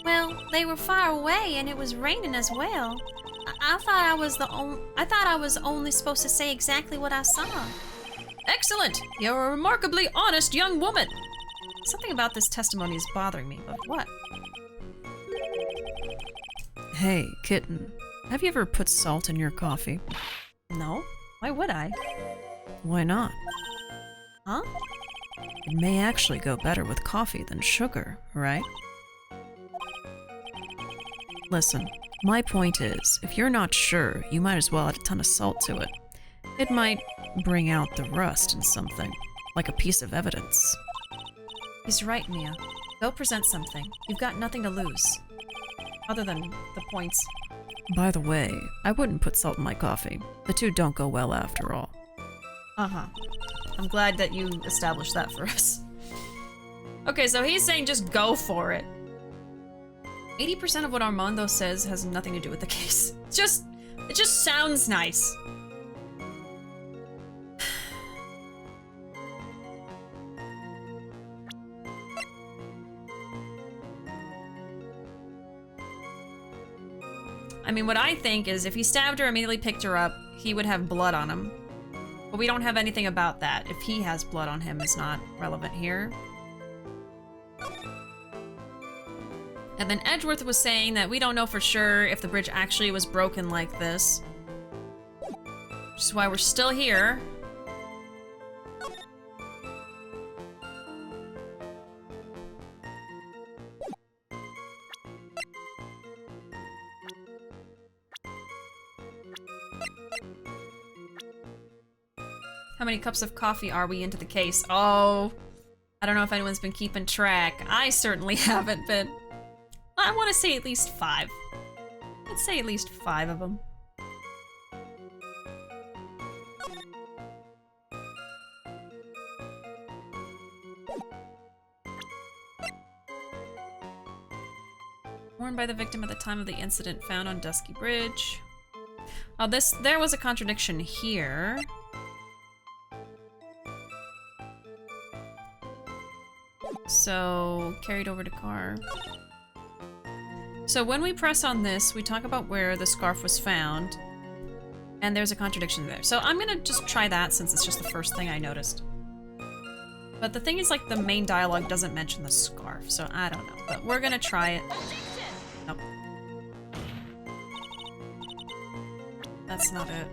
Well, they were far away and it was raining as well. I thought I was only supposed to say exactly what I saw. Excellent! You're a remarkably honest young woman! Something about this testimony is bothering me, but what? Hey, kitten. Have you ever put salt in your coffee? No. Why would I? Why not? Huh? It may actually go better with coffee than sugar, right? Listen, my point is, if you're not sure, you might as well add a ton of salt to it. It might bring out the rust in something, like a piece of evidence. He's right, Mia. Go present something. You've got nothing to lose. Other than the points. By the way, I wouldn't put salt in my coffee. The two don't go well after all. Uh-huh. I'm glad that you established that for us. Okay, so he's saying just go for it. 80% of what Armando says has nothing to do with the case. It just sounds nice. I mean, what I think is if he stabbed her, immediately picked her up, he would have blood on him. But we don't have anything about that. If he has blood on him, is not relevant here. And then Edgeworth was saying that we don't know for sure if the bridge actually was broken like this. Which is why we're still here. How many cups of coffee are we into the case? Oh, I don't know if anyone's been keeping track. I certainly haven't been. I want to say at least 5. Let's say at least 5 of them. Worn by the victim at the time of the incident, found on Dusky Bridge. Oh, there was a contradiction here. So, carried over to car. So when we press on this, we talk about where the scarf was found. And there's a contradiction there. So I'm gonna just try that since it's just the first thing I noticed. But the thing is, like, the main dialogue doesn't mention the scarf, so I don't know. But we're gonna try it. Nope. That's not it.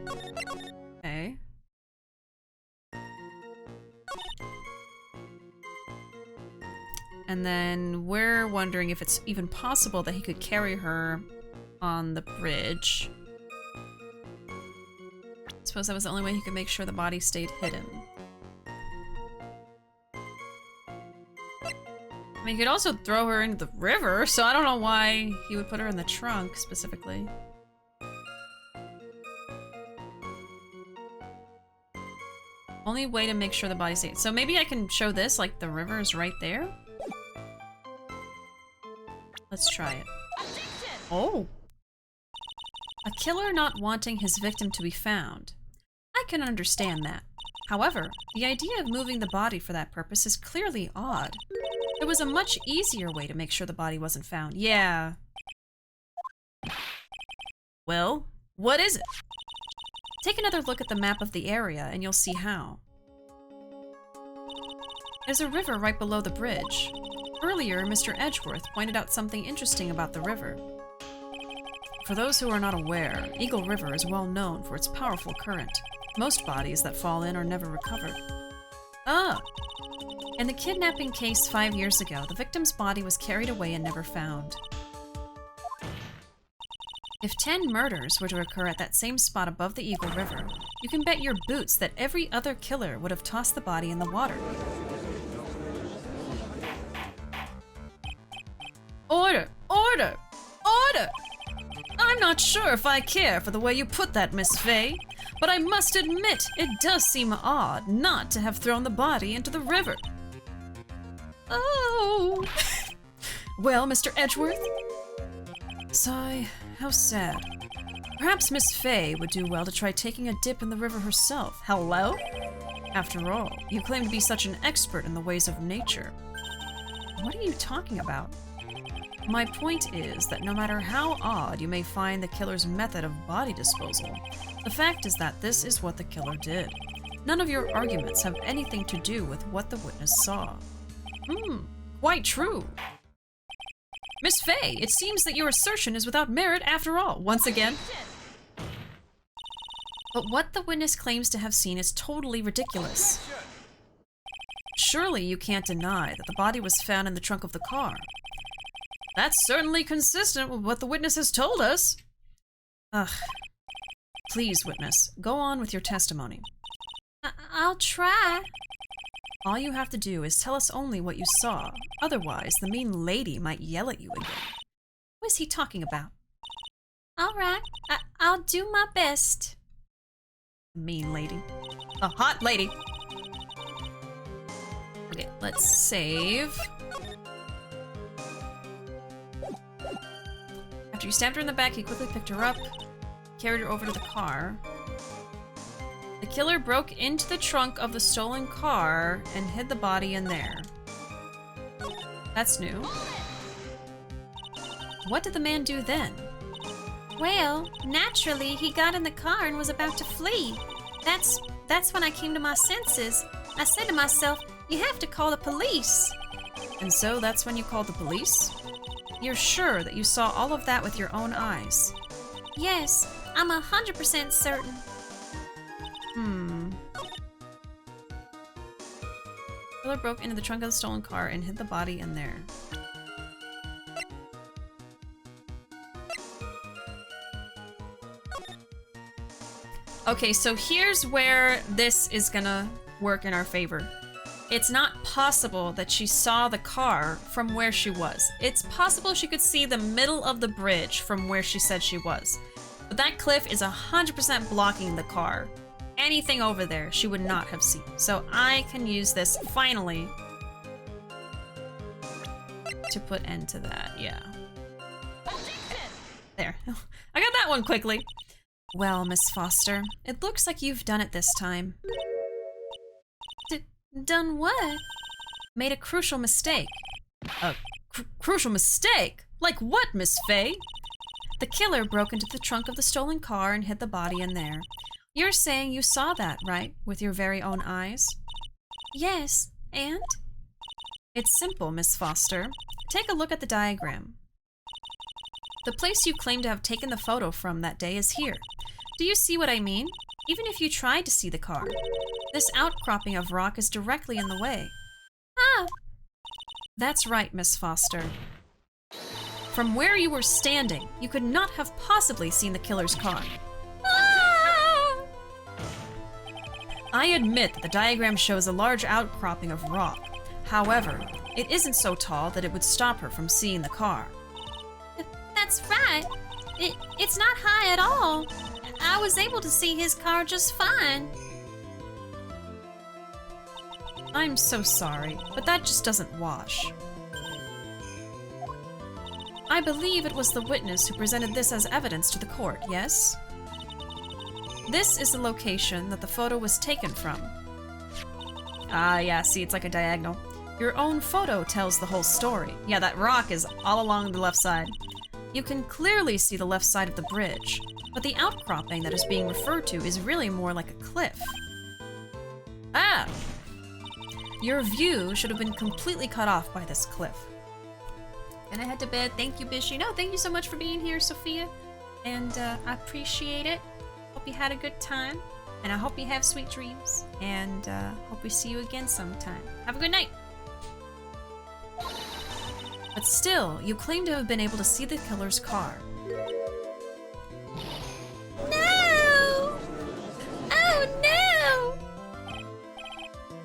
Okay. And then we're wondering if it's even possible that he could carry her on the bridge. I suppose that was the only way he could make sure the body stayed hidden. I mean, he could also throw her into the river, so I don't know why he would put her in the trunk specifically. Only way to make sure the body stays. So maybe I can show this, like the river is right there? Let's try it. Oh! A killer not wanting his victim to be found. I can understand that. However, the idea of moving the body for that purpose is clearly odd. There was a much easier way to make sure the body wasn't found. Yeah. Well, what is it? Take another look at the map of the area and you'll see how. There's a river right below the bridge. Earlier, Mr. Edgeworth pointed out something interesting about the river. For those who are not aware, Eagle River is well known for its powerful current. Most bodies that fall in are never recovered. Ah! In the kidnapping case 5 years ago, the victim's body was carried away and never found. If 10 murders were to occur at that same spot above the Eagle River, you can bet your boots that every other killer would have tossed the body in the water. Order! Order! Order! I'm not sure if I care for the way you put that, Miss Fay, but I must admit it does seem odd not to have thrown the body into the river. Oh! Well, Mr. Edgeworth? Sigh, how sad. Perhaps Miss Fay would do well to try taking a dip in the river herself. Hello? After all, you claim to be such an expert in the ways of nature. What are you talking about? My point is that no matter how odd you may find the killer's method of body disposal, the fact is that this is what the killer did. None of your arguments have anything to do with what the witness saw. Quite true. Miss Fay, it seems that your assertion is without merit after all, once again. But what the witness claims to have seen is totally ridiculous. Surely you can't deny that the body was found in the trunk of the car. That's certainly consistent with what the witness has told us. Ugh. Please, witness, go on with your testimony. I'll try. All you have to do is tell us only what you saw. Otherwise, the mean lady might yell at you again. What is he talking about? All right, I'll do my best. Mean lady. A hot lady. Okay, let's save. After you stabbed her in the back, he quickly picked her up, carried her over to the car. The killer broke into the trunk of the stolen car and hid the body in there. That's new. What did the man do then? Well, naturally, he got in the car and was about to flee. That's when I came to my senses. I said to myself, you have to call the police. And so that's when you called the police? You're sure that you saw all of that with your own eyes? Yes, I'm 100% certain. Killer broke into the trunk of the stolen car and hid the body in there. Okay, so here's where this is gonna work in our favor. It's not possible that she saw the car from where she was. It's possible she could see the middle of the bridge from where she said she was. But that cliff is 100% blocking the car. Anything over there she would not have seen. So I can use this finally to put end to that, yeah. There. I got that one quickly. Well, Miss Foster, it looks like you've done it this time. Done what? made a crucial mistake. A crucial mistake? Like what, Miss Faye? The killer broke into the trunk of the stolen car and hid the body in there. You're saying you saw that, right? With your very own eyes? Yes, and? It's simple, Miss Foster. Take a look at the diagram. The place you claim to have taken the photo from that day is here. Do you see what I mean? Even if you tried to see the car, this outcropping of rock is directly in the way. Oh, That's right, Miss Foster. From where you were standing, you could not have possibly seen the killer's car. ah! I admit that the diagram shows a large outcropping of rock. However, it isn't so tall that it would stop her from seeing the car. That's right. It's not high at all. I was able to see his car just fine. I'm so sorry, but that just doesn't wash. I believe it was the witness who presented this as evidence to the court, yes? This is the location that the photo was taken from. Ah, yeah, see, it's like a diagonal. Your own photo tells the whole story. Yeah, that rock is all along the left side. You can clearly see the left side of the bridge, but the outcropping that is being referred to is really more like a cliff. Ah! Your view should have been completely cut off by this cliff. Gonna head to bed. Thank you, Bishi. No, thank you so much for being here, Sophia. And I appreciate it. Hope you had a good time. And I hope you have sweet dreams. And hope we see you again sometime. Have a good night. But still, you claim to have been able to see the killer's car. No! Oh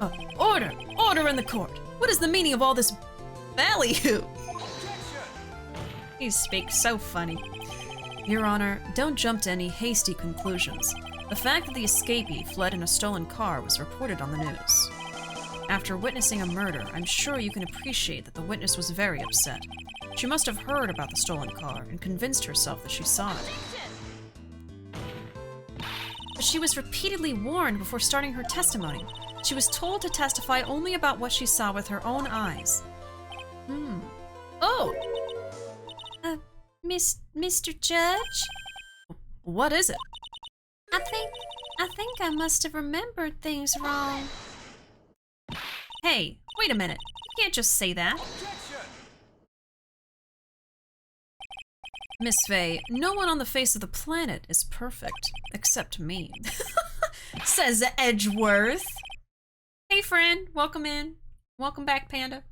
no! Order! Order in the court! What is the meaning of all this ballyhoo? You speak so funny. Your Honor, don't jump to any hasty conclusions. The fact that the escapee fled in a stolen car was reported on the news. After witnessing a murder, I'm sure you can appreciate that the witness was very upset. She must have heard about the stolen car and convinced herself that she saw it. But she was repeatedly warned before starting her testimony. She was told to testify only about what she saw with her own eyes. Oh! Mr. Judge? What is it? I think I must have remembered things wrong. Hey, wait a minute. You can't just say that. Miss Faye, no one on the face of the planet is perfect, except me. Says Edgeworth. Hey, friend. Welcome in. Welcome back, Panda.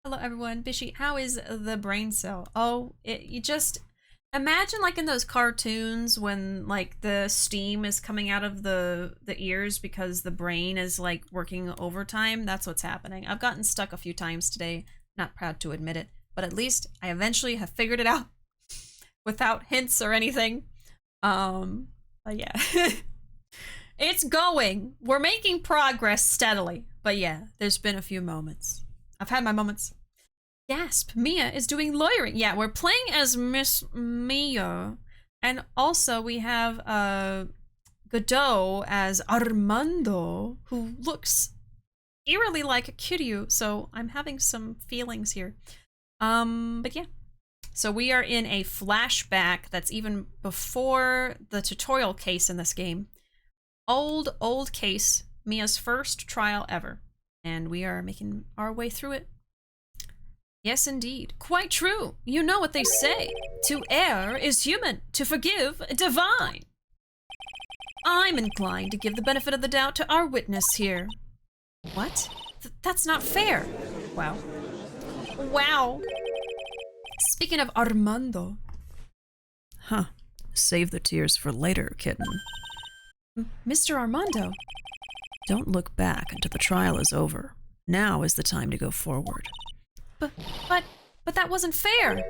Hello, everyone. Bishi, how is the brain cell? Oh, you just imagine like in those cartoons when like the steam is coming out of the ears because the brain is like working overtime. That's what's happening. I've gotten stuck a few times today. Not proud to admit it, but at least I eventually have figured it out without hints or anything. But yeah. It's going. We're making progress steadily. But yeah, there's been a few moments. I've had my moments. Gasp, Mia is doing lawyering. Yeah, we're playing as Miss Mia. And also we have Godot as Armando, who looks eerily like Kiryu, so I'm having some feelings here. But yeah. So we are in a flashback that's even before the tutorial case in this game. Old case, Mia's first trial ever. And we are making our way through it. Yes, indeed. Quite true. You know what they say. To err is human. To forgive, divine. I'm inclined to give the benefit of the doubt to our witness here. What? That's not fair. Wow. Wow. Speaking of Armando. Huh. Save the tears for later, kitten. Mr. Armando. Don't look back until the trial is over. Now is the time to go forward. But that wasn't fair.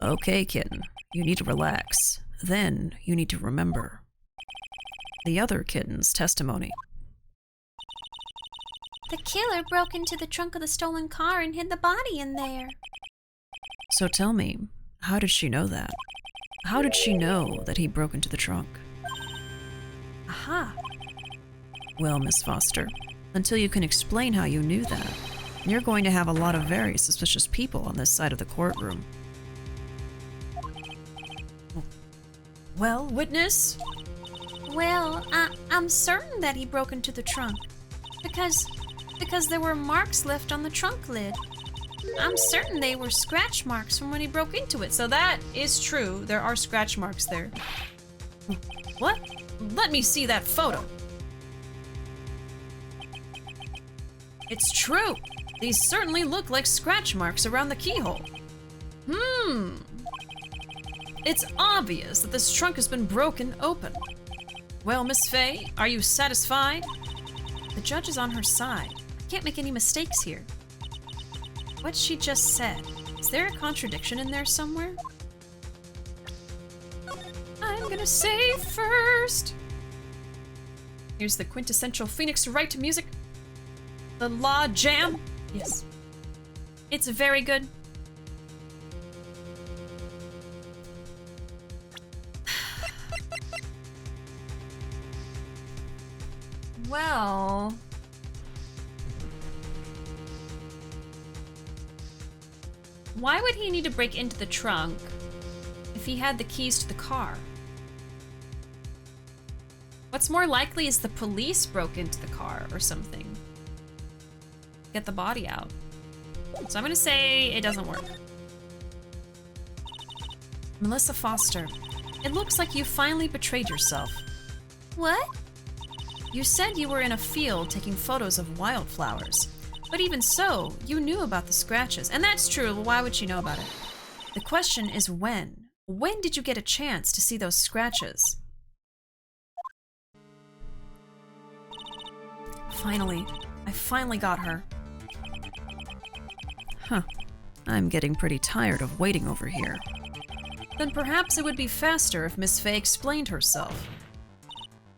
Okay, kitten. You need to relax. Then you need to remember the other kitten's testimony. The killer broke into the trunk of the stolen car and hid the body in there. So tell me, how did she know that? How did she know that he broke into the trunk? Aha. Well, Miss Foster, until you can explain how you knew that, You're going to have a lot of very suspicious people on this side of the courtroom. Well, witness? Well, I'm certain that he broke into the trunk. Because there were marks left on the trunk lid. I'm certain they were scratch marks from when he broke into it. So that is true. There are scratch marks there. What? Let me see that photo. It's true. These certainly look like scratch marks around the keyhole. It's obvious that this trunk has been broken open. Well, Miss Faye, are you satisfied? The judge is on her side. I can't make any mistakes here. What she just said, is there a contradiction in there somewhere? I'm gonna say first. Here's the quintessential Phoenix Wright music. The Law Jam. Yes. It's very good. Well... why would he need to break into the trunk if he had the keys to the car? What's more likely is the police broke into the car or something. Get the body out. So I'm gonna say it doesn't work. Melissa Foster, it looks like you finally betrayed yourself. What? You said you were in a field taking photos of wildflowers. But even so, you knew about the scratches. And that's true, why would she know about it? The question is when. When did you get a chance to see those scratches? Finally. I finally got her. Huh. I'm getting pretty tired of waiting over here. Then perhaps it would be faster if Miss Faye explained herself.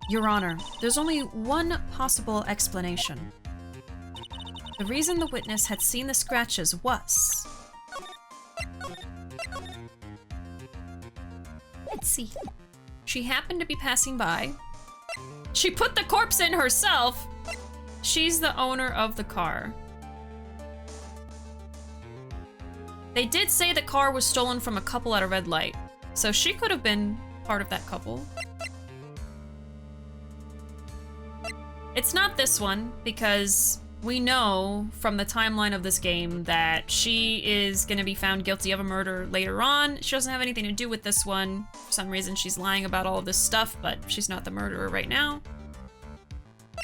Your Honor, there's only one possible explanation. The reason the witness had seen the scratches was... let's see. She happened to be passing by. She put the corpse in herself! She's the owner of the car. They did say the car was stolen from a couple at a red light, so she could have been part of that couple. It's not this one, because we know from the timeline of this game that she is going to be found guilty of a murder later on. She doesn't have anything to do with this one. For some reason, she's lying about all of this stuff, but she's not the murderer right now.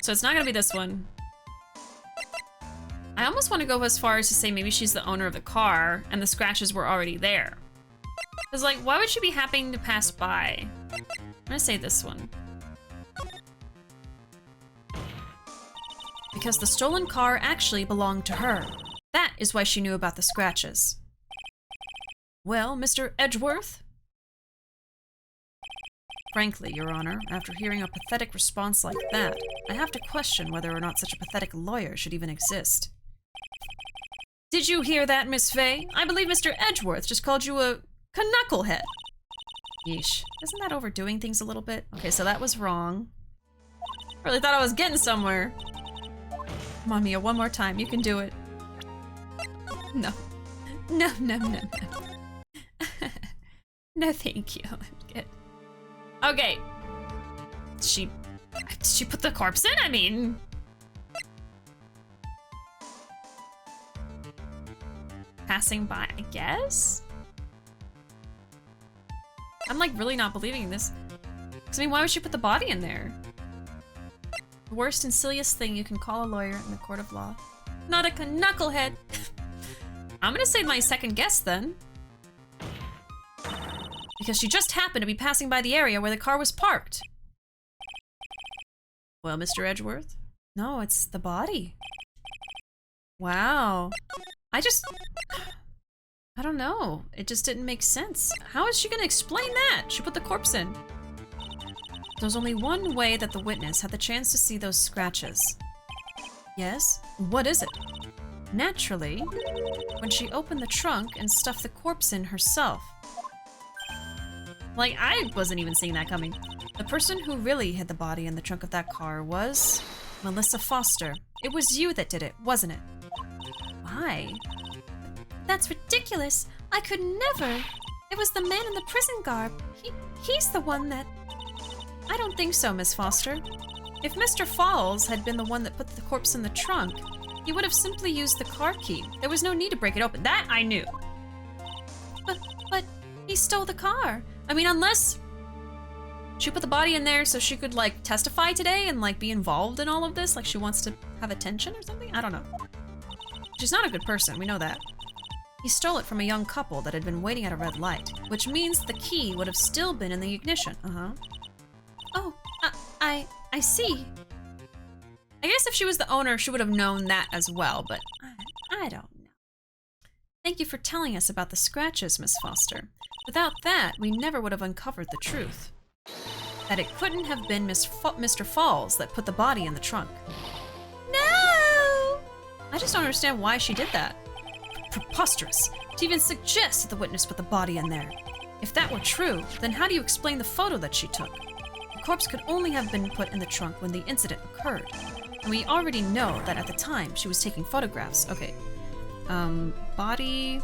So it's not going to be this one. I almost want to go as far as to say maybe she's the owner of the car and the scratches were already there. Because, like, why would she be happening to pass by? I'm going to say this one. Because the stolen car actually belonged to her. That is why she knew about the scratches. Well, Mr. Edgeworth? Frankly, Your Honor, after hearing a pathetic response like that, I have to question whether or not such a pathetic lawyer should even exist. Did you hear that, Miss Faye? I believe Mr. Edgeworth just called you a knucklehead. Yeesh. Isn't that overdoing things a little bit? Okay, so that was wrong. Really thought I was getting somewhere. Come on, Mia, one more time. You can do it. No. No, no, no, no. No, thank you. I'm good. Okay. She put the corpse in, I mean. Passing by, I guess? I'm like really not believing this. 'Cause, I mean, why would she put the body in there? The worst and silliest thing you can call a lawyer in the court of law. Not a knucklehead. I'm gonna say my second guess then. Because she just happened to be passing by the area where the car was parked. Well, Mr. Edgeworth? No, it's the body. Wow. I don't know. It just didn't make sense. How is she gonna explain that? She put the corpse in. There's only one way that the witness had the chance to see those scratches. Yes? What is it? Naturally, when she opened the trunk and stuffed the corpse in herself. Like, I wasn't even seeing that coming. The person who really hid the body in the trunk of that car was... Melissa Foster. It was you that did it, wasn't it? Why? That's ridiculous. I could never. It was the man in the prison garb. He's the one that... I don't think so, Miss Foster. If Mr. Falls had been the one that put the corpse in the trunk, he would have simply used the car key. There was no need to break it open. That I knew. But he stole the car. I mean, unless she put the body in there so she could, like, testify today and, like, be involved in all of this. Like, she wants to have attention or something? I don't know. She's not a good person. We know that. He stole it from a young couple that had been waiting at a red light, which means the key would have still been in the ignition. Uh-huh. Oh, I see. I guess if she was the owner, she would have known that as well, but I don't know. Thank you for telling us about the scratches, Miss Foster. Without that, we never would have uncovered the truth. That it couldn't have been Mr. Falls that put the body in the trunk. No! I just don't understand why she did that. Preposterous to even suggest that the witness put the body in there. If that were true, then how do you explain the photo that she took? The corpse could only have been put in the trunk when the incident occurred. And we already know that at the time she was taking photographs. Okay. Body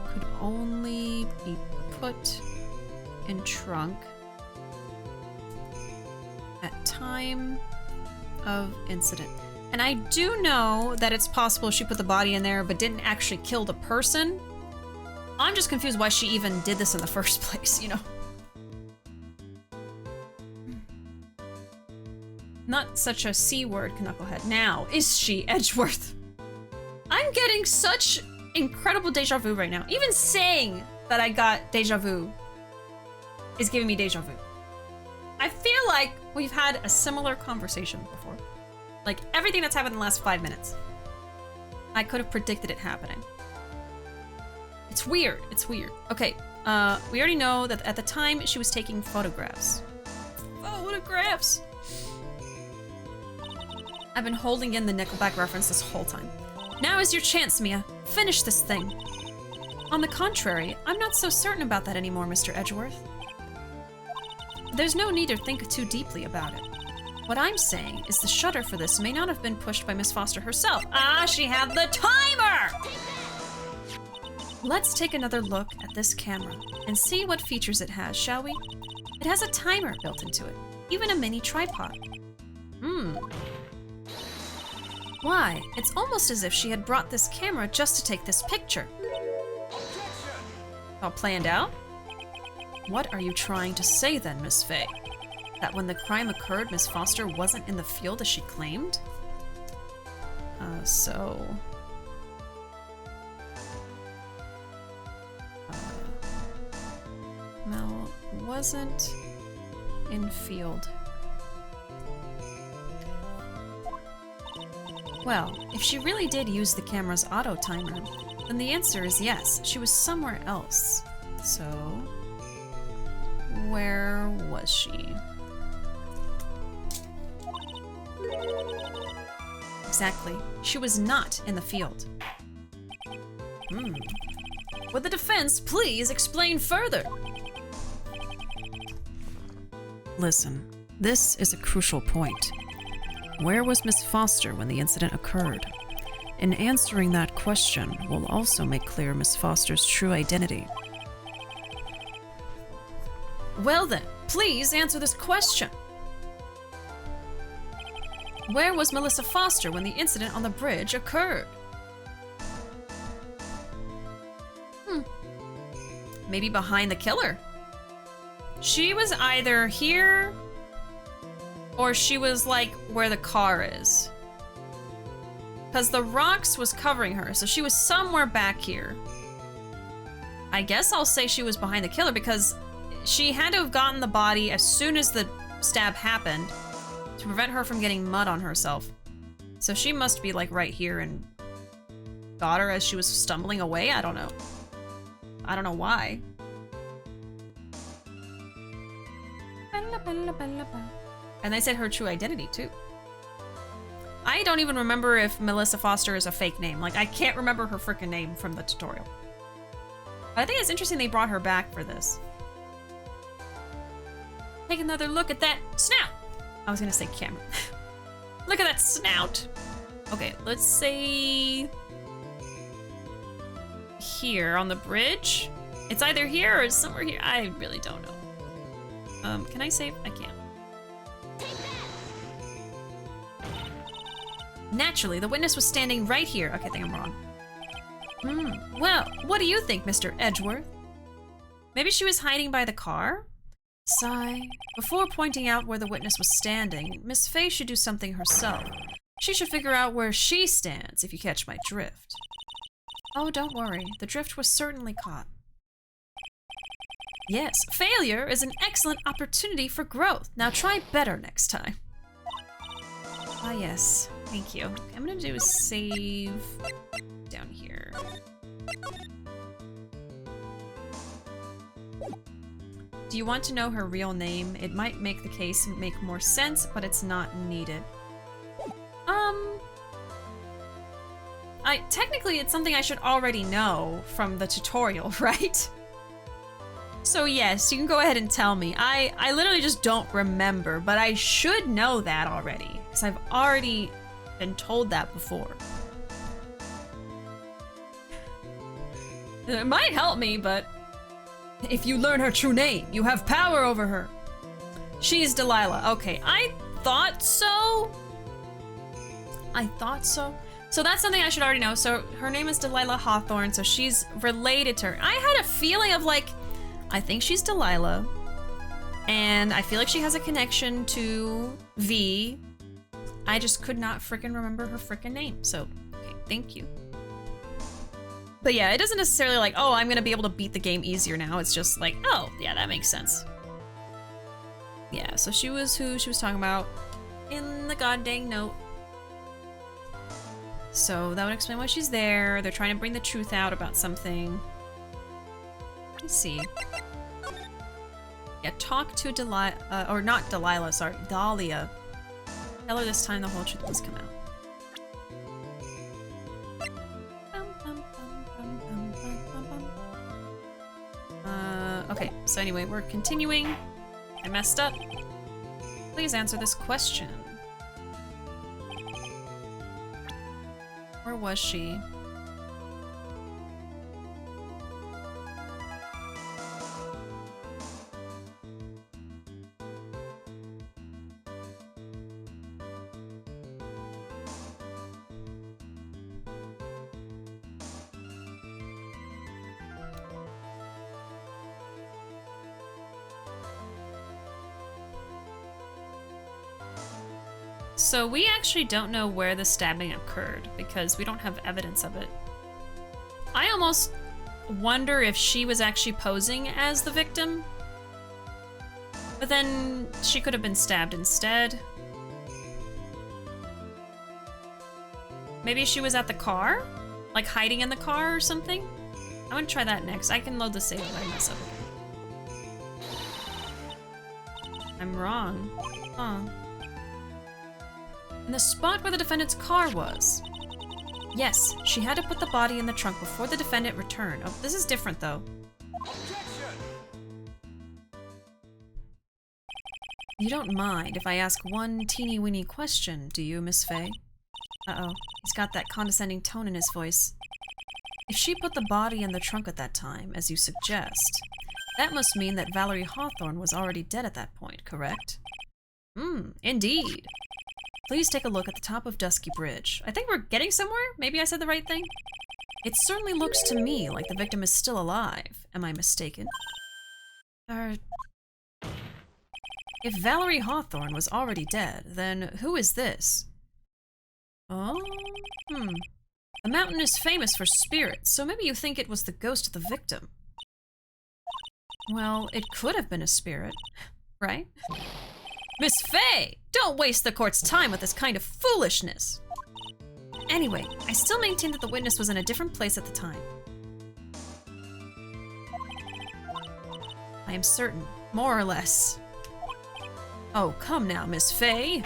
could only be put in trunk at time of incident. And I do know that it's possible she put the body in there but didn't actually kill the person. I'm just confused why she even did this in the first place, you know? Not such a C word, Knucklehead. Now, is she Edgeworth? I'm getting such incredible deja vu right now. Even saying that I got deja vu is giving me deja vu. I feel like we've had a similar conversation before. Like, everything that's happened in the last 5 minutes. I could have predicted it happening. It's weird. It's weird. Okay, we already know that at the time she was taking photographs. Photographs! I've been holding in the Nickelback reference this whole time. Now is your chance, Mia. Finish this thing. On the contrary, I'm not so certain about that anymore, Mr. Edgeworth. There's no need to think too deeply about it. What I'm saying is the shutter for this may not have been pushed by Miss Foster herself. Ah, she had the timer! Let's take another look at this camera and see what features it has, shall we? It has a timer built into it, even a mini tripod. Why, it's almost as if she had brought this camera just to take this picture. All planned out? What are you trying to say then, Miss Faye? That when the crime occurred, Miss Foster wasn't in the field as she claimed? Mel wasn't in field. Well, if she really did use the camera's auto timer, then the answer is yes, she was somewhere else. So, where was she? Exactly. She was not in the field. Would the defense please explain further? Listen, this is a crucial point. Where was Miss Foster when the incident occurred? In answering that question will also make clear Miss Foster's true identity. Well then, please answer this question. Where was Melissa Foster when the incident on the bridge occurred? Maybe behind the killer. She was either here or she was like where the car is. Because the rocks was covering her, so she was somewhere back here. I guess I'll say she was behind the killer because she had to have gotten the body as soon as the stab happened to prevent her from getting mud on herself. So she must be like right here and got her as she was stumbling away. I don't know. I don't know why. And they said her true identity too. I don't even remember if Melissa Foster is a fake name. Like, I can't remember her freaking name from the tutorial. But I think it's interesting they brought her back for this. Take another look at that snout. I was gonna say camera. Look at that snout. Okay, let's say here on the bridge. It's either here or somewhere here. I really don't know. Can I save? I can't. Naturally, the witness was standing right here. Okay, I think I'm wrong. Well, what do you think, Mr. Edgeworth? Maybe she was hiding by the car? Sigh. Before pointing out where the witness was standing, Miss Fey should do something herself. She should figure out where she stands, if you catch my drift. Oh, don't worry. The drift was certainly caught. Yes, failure is an excellent opportunity for growth. Now try better next time. Ah, yes. Thank you. Okay, I'm gonna do a save down here. Do you want to know her real name? It might make the case make more sense, but it's not needed. Technically it's something I should already know from the tutorial, right? So yes, you can go ahead and tell me. I literally just don't remember, but I should know that already, because I've already been told that before. It might help me, but if you learn her true name, you have power over her. She's Delilah. Okay, I thought so. So that's something I should already know. So her name is Delilah Hawthorne, so she's related to her. I had a feeling of like, I think she's Delilah, and I feel like she has a connection to V. I just could not frickin' remember her frickin' name, so okay, thank you. But yeah, it doesn't necessarily like, oh, I'm gonna be able to beat the game easier now. It's just like, oh, yeah, that makes sense. Yeah, so she was who she was talking about in the goddamn note. So that would explain why she's there. They're trying to bring the truth out about something. Let's see. Yeah, talk to Delilah, or not Delilah, sorry, Dahlia. Tell her this time the whole truth must come out. Okay, so anyway, we're continuing. I messed up. Please answer this question. Where was she? So we actually don't know where the stabbing occurred because we don't have evidence of it. I almost wonder if she was actually posing as the victim, but then she could have been stabbed instead. Maybe she was at the car? Like hiding in the car or something? I'm gonna try that next. I can load the save if I mess up again. I'm wrong. Huh. In the spot where the defendant's car was. Yes, she had to put the body in the trunk before the defendant returned. Oh, this is different though. Objection! You don't mind if I ask one teeny-weeny question, do you, Miss Fey? Uh-oh, he's got that condescending tone in his voice. If she put the body in the trunk at that time, as you suggest, that must mean that Valerie Hawthorne was already dead at that point, correct? Indeed. Please take a look at the top of Dusky Bridge. I think we're getting somewhere? Maybe I said the right thing? It certainly looks to me like the victim is still alive. Am I mistaken? If Valerie Hawthorne was already dead, then who is this? Oh, The mountain is famous for spirits, so maybe you think it was the ghost of the victim. Well, it could have been a spirit, right? Miss Fey, don't waste the court's time with this kind of foolishness. Anyway, I still maintain that the witness was in a different place at the time. I am certain, more or less. Oh, come now, Miss Fey.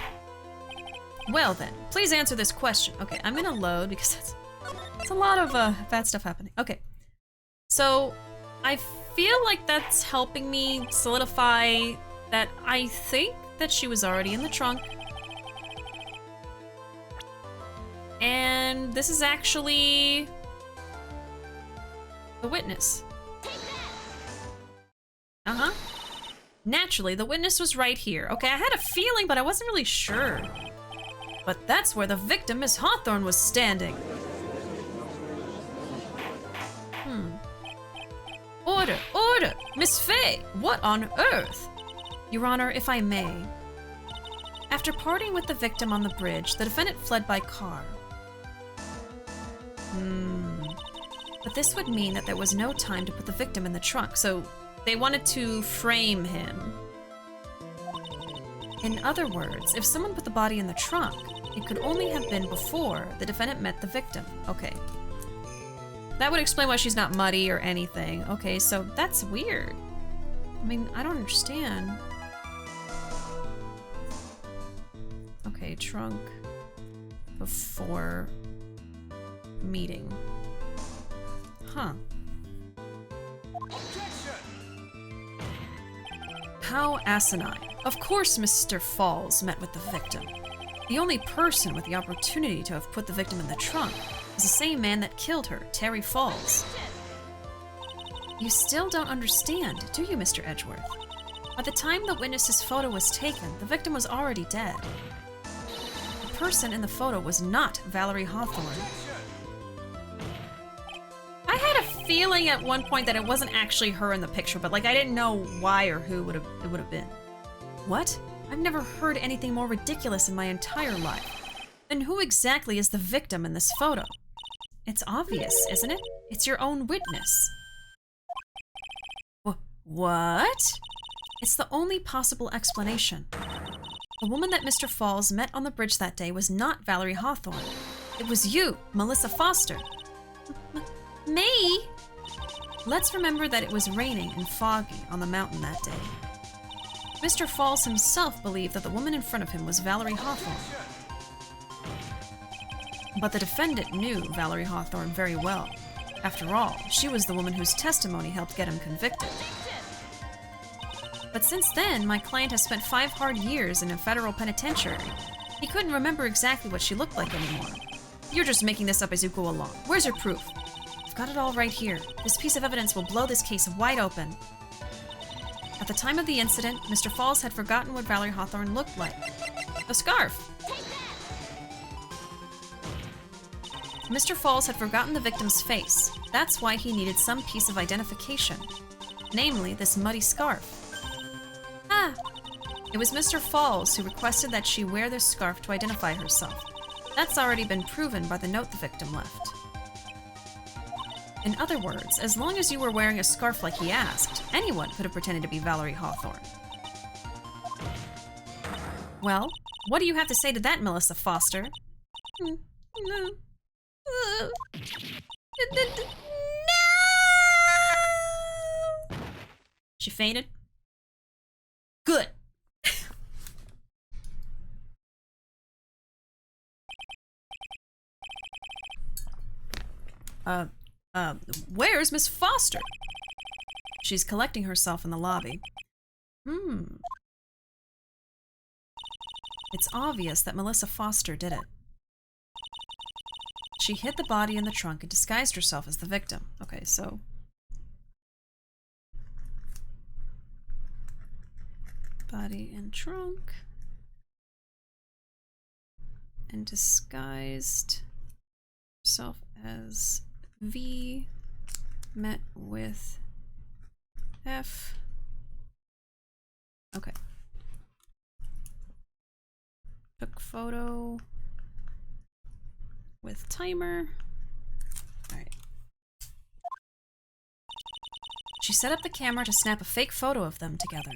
Well then, please answer this question. Okay, I'm gonna load because that's a lot of bad stuff happening. Okay, so I feel like that's helping me solidify that I think that she was already in the trunk. And this is actually the witness. Uh-huh. Naturally, the witness was right here. Okay, I had a feeling, but I wasn't really sure. But that's where the victim, Miss Hawthorne, was standing. Order! Order! Miss Fay! What on earth? Your Honor, if I may. After parting with the victim on the bridge, the defendant fled by car. But this would mean that there was no time to put the victim in the trunk, so they wanted to frame him. In other words, if someone put the body in the trunk, it could only have been before the defendant met the victim. Okay. That would explain why she's not muddy or anything. Okay, so that's weird. I mean, I don't understand. Okay, trunk before meeting. Huh. How asinine. Of course Mr. Falls met with the victim. The only person with the opportunity to have put the victim in the trunk is the same man that killed her, Terry Falls. You still don't understand, do you, Mr. Edgeworth? By the time the witness's photo was taken, the victim was already dead. The person in the photo was not Valerie Hawthorne. I had a feeling at one point that it wasn't actually her in the picture, but like I didn't know why or who it would have been. What? I've never heard anything more ridiculous in my entire life. Then who exactly is the victim in this photo? It's obvious, isn't it? It's your own witness. What? It's the only possible explanation. The woman that Mr. Falls met on the bridge that day was not Valerie Hawthorne. It was you, Melissa Foster. Me? Let's remember that it was raining and foggy on the mountain that day. Mr. Falls himself believed that the woman in front of him was Valerie Hawthorne. But the defendant knew Valerie Hawthorne very well. After all, she was the woman whose testimony helped get him convicted. But since then, my client has spent 5 hard years in a federal penitentiary. He couldn't remember exactly what she looked like anymore. You're just making this up as you go along. Where's your proof? I've got it all right here. This piece of evidence will blow this case wide open. At the time of the incident, Mr. Falls had forgotten what Valerie Hawthorne looked like. The scarf! Mr. Falls had forgotten the victim's face. That's why he needed some piece of identification. Namely, this muddy scarf. Ah! It was Mr. Falls who requested that she wear this scarf to identify herself. That's already been proven by the note the victim left. In other words, as long as you were wearing a scarf like he asked, anyone could have pretended to be Valerie Hawthorne. Well, what do you have to say to that, Melissa Foster? No. She fainted? Good. Where's Miss Foster? She's collecting herself in the lobby. It's obvious that Melissa Foster did it. She hid the body in the trunk and disguised herself as the victim. Okay, so... body in trunk. And disguised herself as V. Met with F. Okay. Took photo with timer. Alright. She set up the camera to snap a fake photo of them together.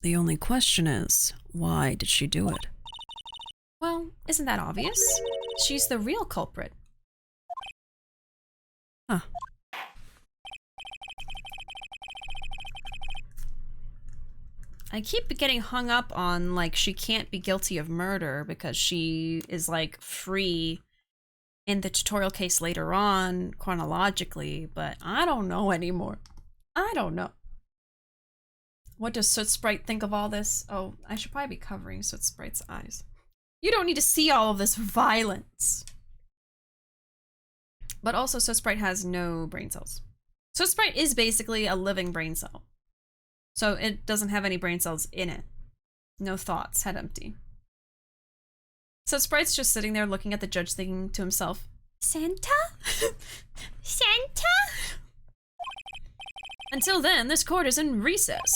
The only question is, why did she do it? Well, isn't that obvious? She's the real culprit. Huh. I keep getting hung up on, like, she can't be guilty of murder because she is, like, free in the tutorial case later on, chronologically, but I don't know anymore. I don't know. What does Soot Sprite think of all this? Oh, I should probably be covering Soot Sprite's eyes. You don't need to see all of this violence. But also, So Sprite has no brain cells. So Sprite is basically a living brain cell. So it doesn't have any brain cells in it. No thoughts, head empty. So Sprite's just sitting there looking at the judge thinking to himself, Santa? Santa? until then, this court is in recess.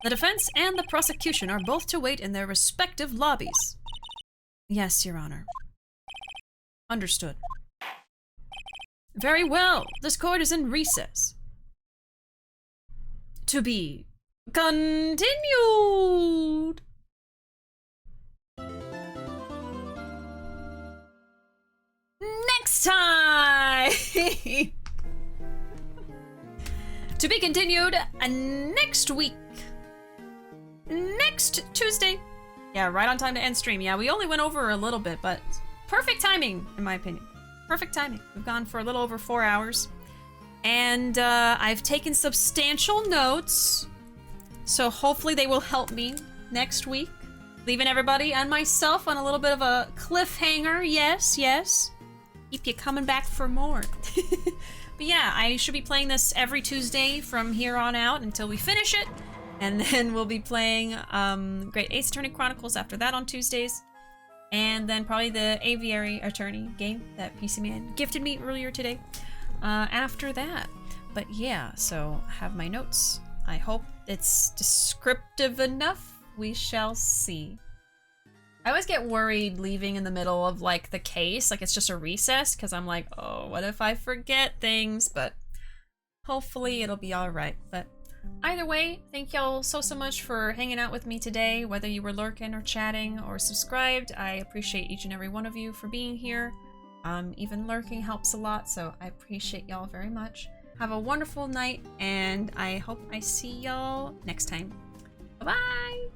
The defense and the prosecution are both to wait in their respective lobbies. Yes, Your Honor. Understood. Very well. This court is in recess. To be continued. Next time. To be continued next week. Next Tuesday. Yeah, right on time to end stream. Yeah, we only went over a little bit, but perfect timing, in my opinion. Perfect timing. We've gone for a little over 4 hours. And I've taken substantial notes. So hopefully they will help me next week. Leaving everybody and myself on a little bit of a cliffhanger. Yes, yes. Keep you coming back for more. But yeah, I should be playing this every Tuesday from here on out until we finish it. And then we'll be playing Great Ace Attorney Chronicles after that on Tuesdays. And then probably the Aviary Attorney game that PC Man gifted me earlier today after that. But yeah, so I have my notes. I hope it's descriptive enough. We shall see. I always get worried leaving in the middle of like the case, like it's just a recess, because I'm like, oh, what if I forget things? But hopefully it'll be all right. But either way, thank y'all so much for hanging out with me today, whether you were lurking or chatting or subscribed. I appreciate each and every one of you for being here. Even lurking helps a lot, so I appreciate y'all very much. Have a wonderful night, and I hope I see y'all next time. Bye-bye!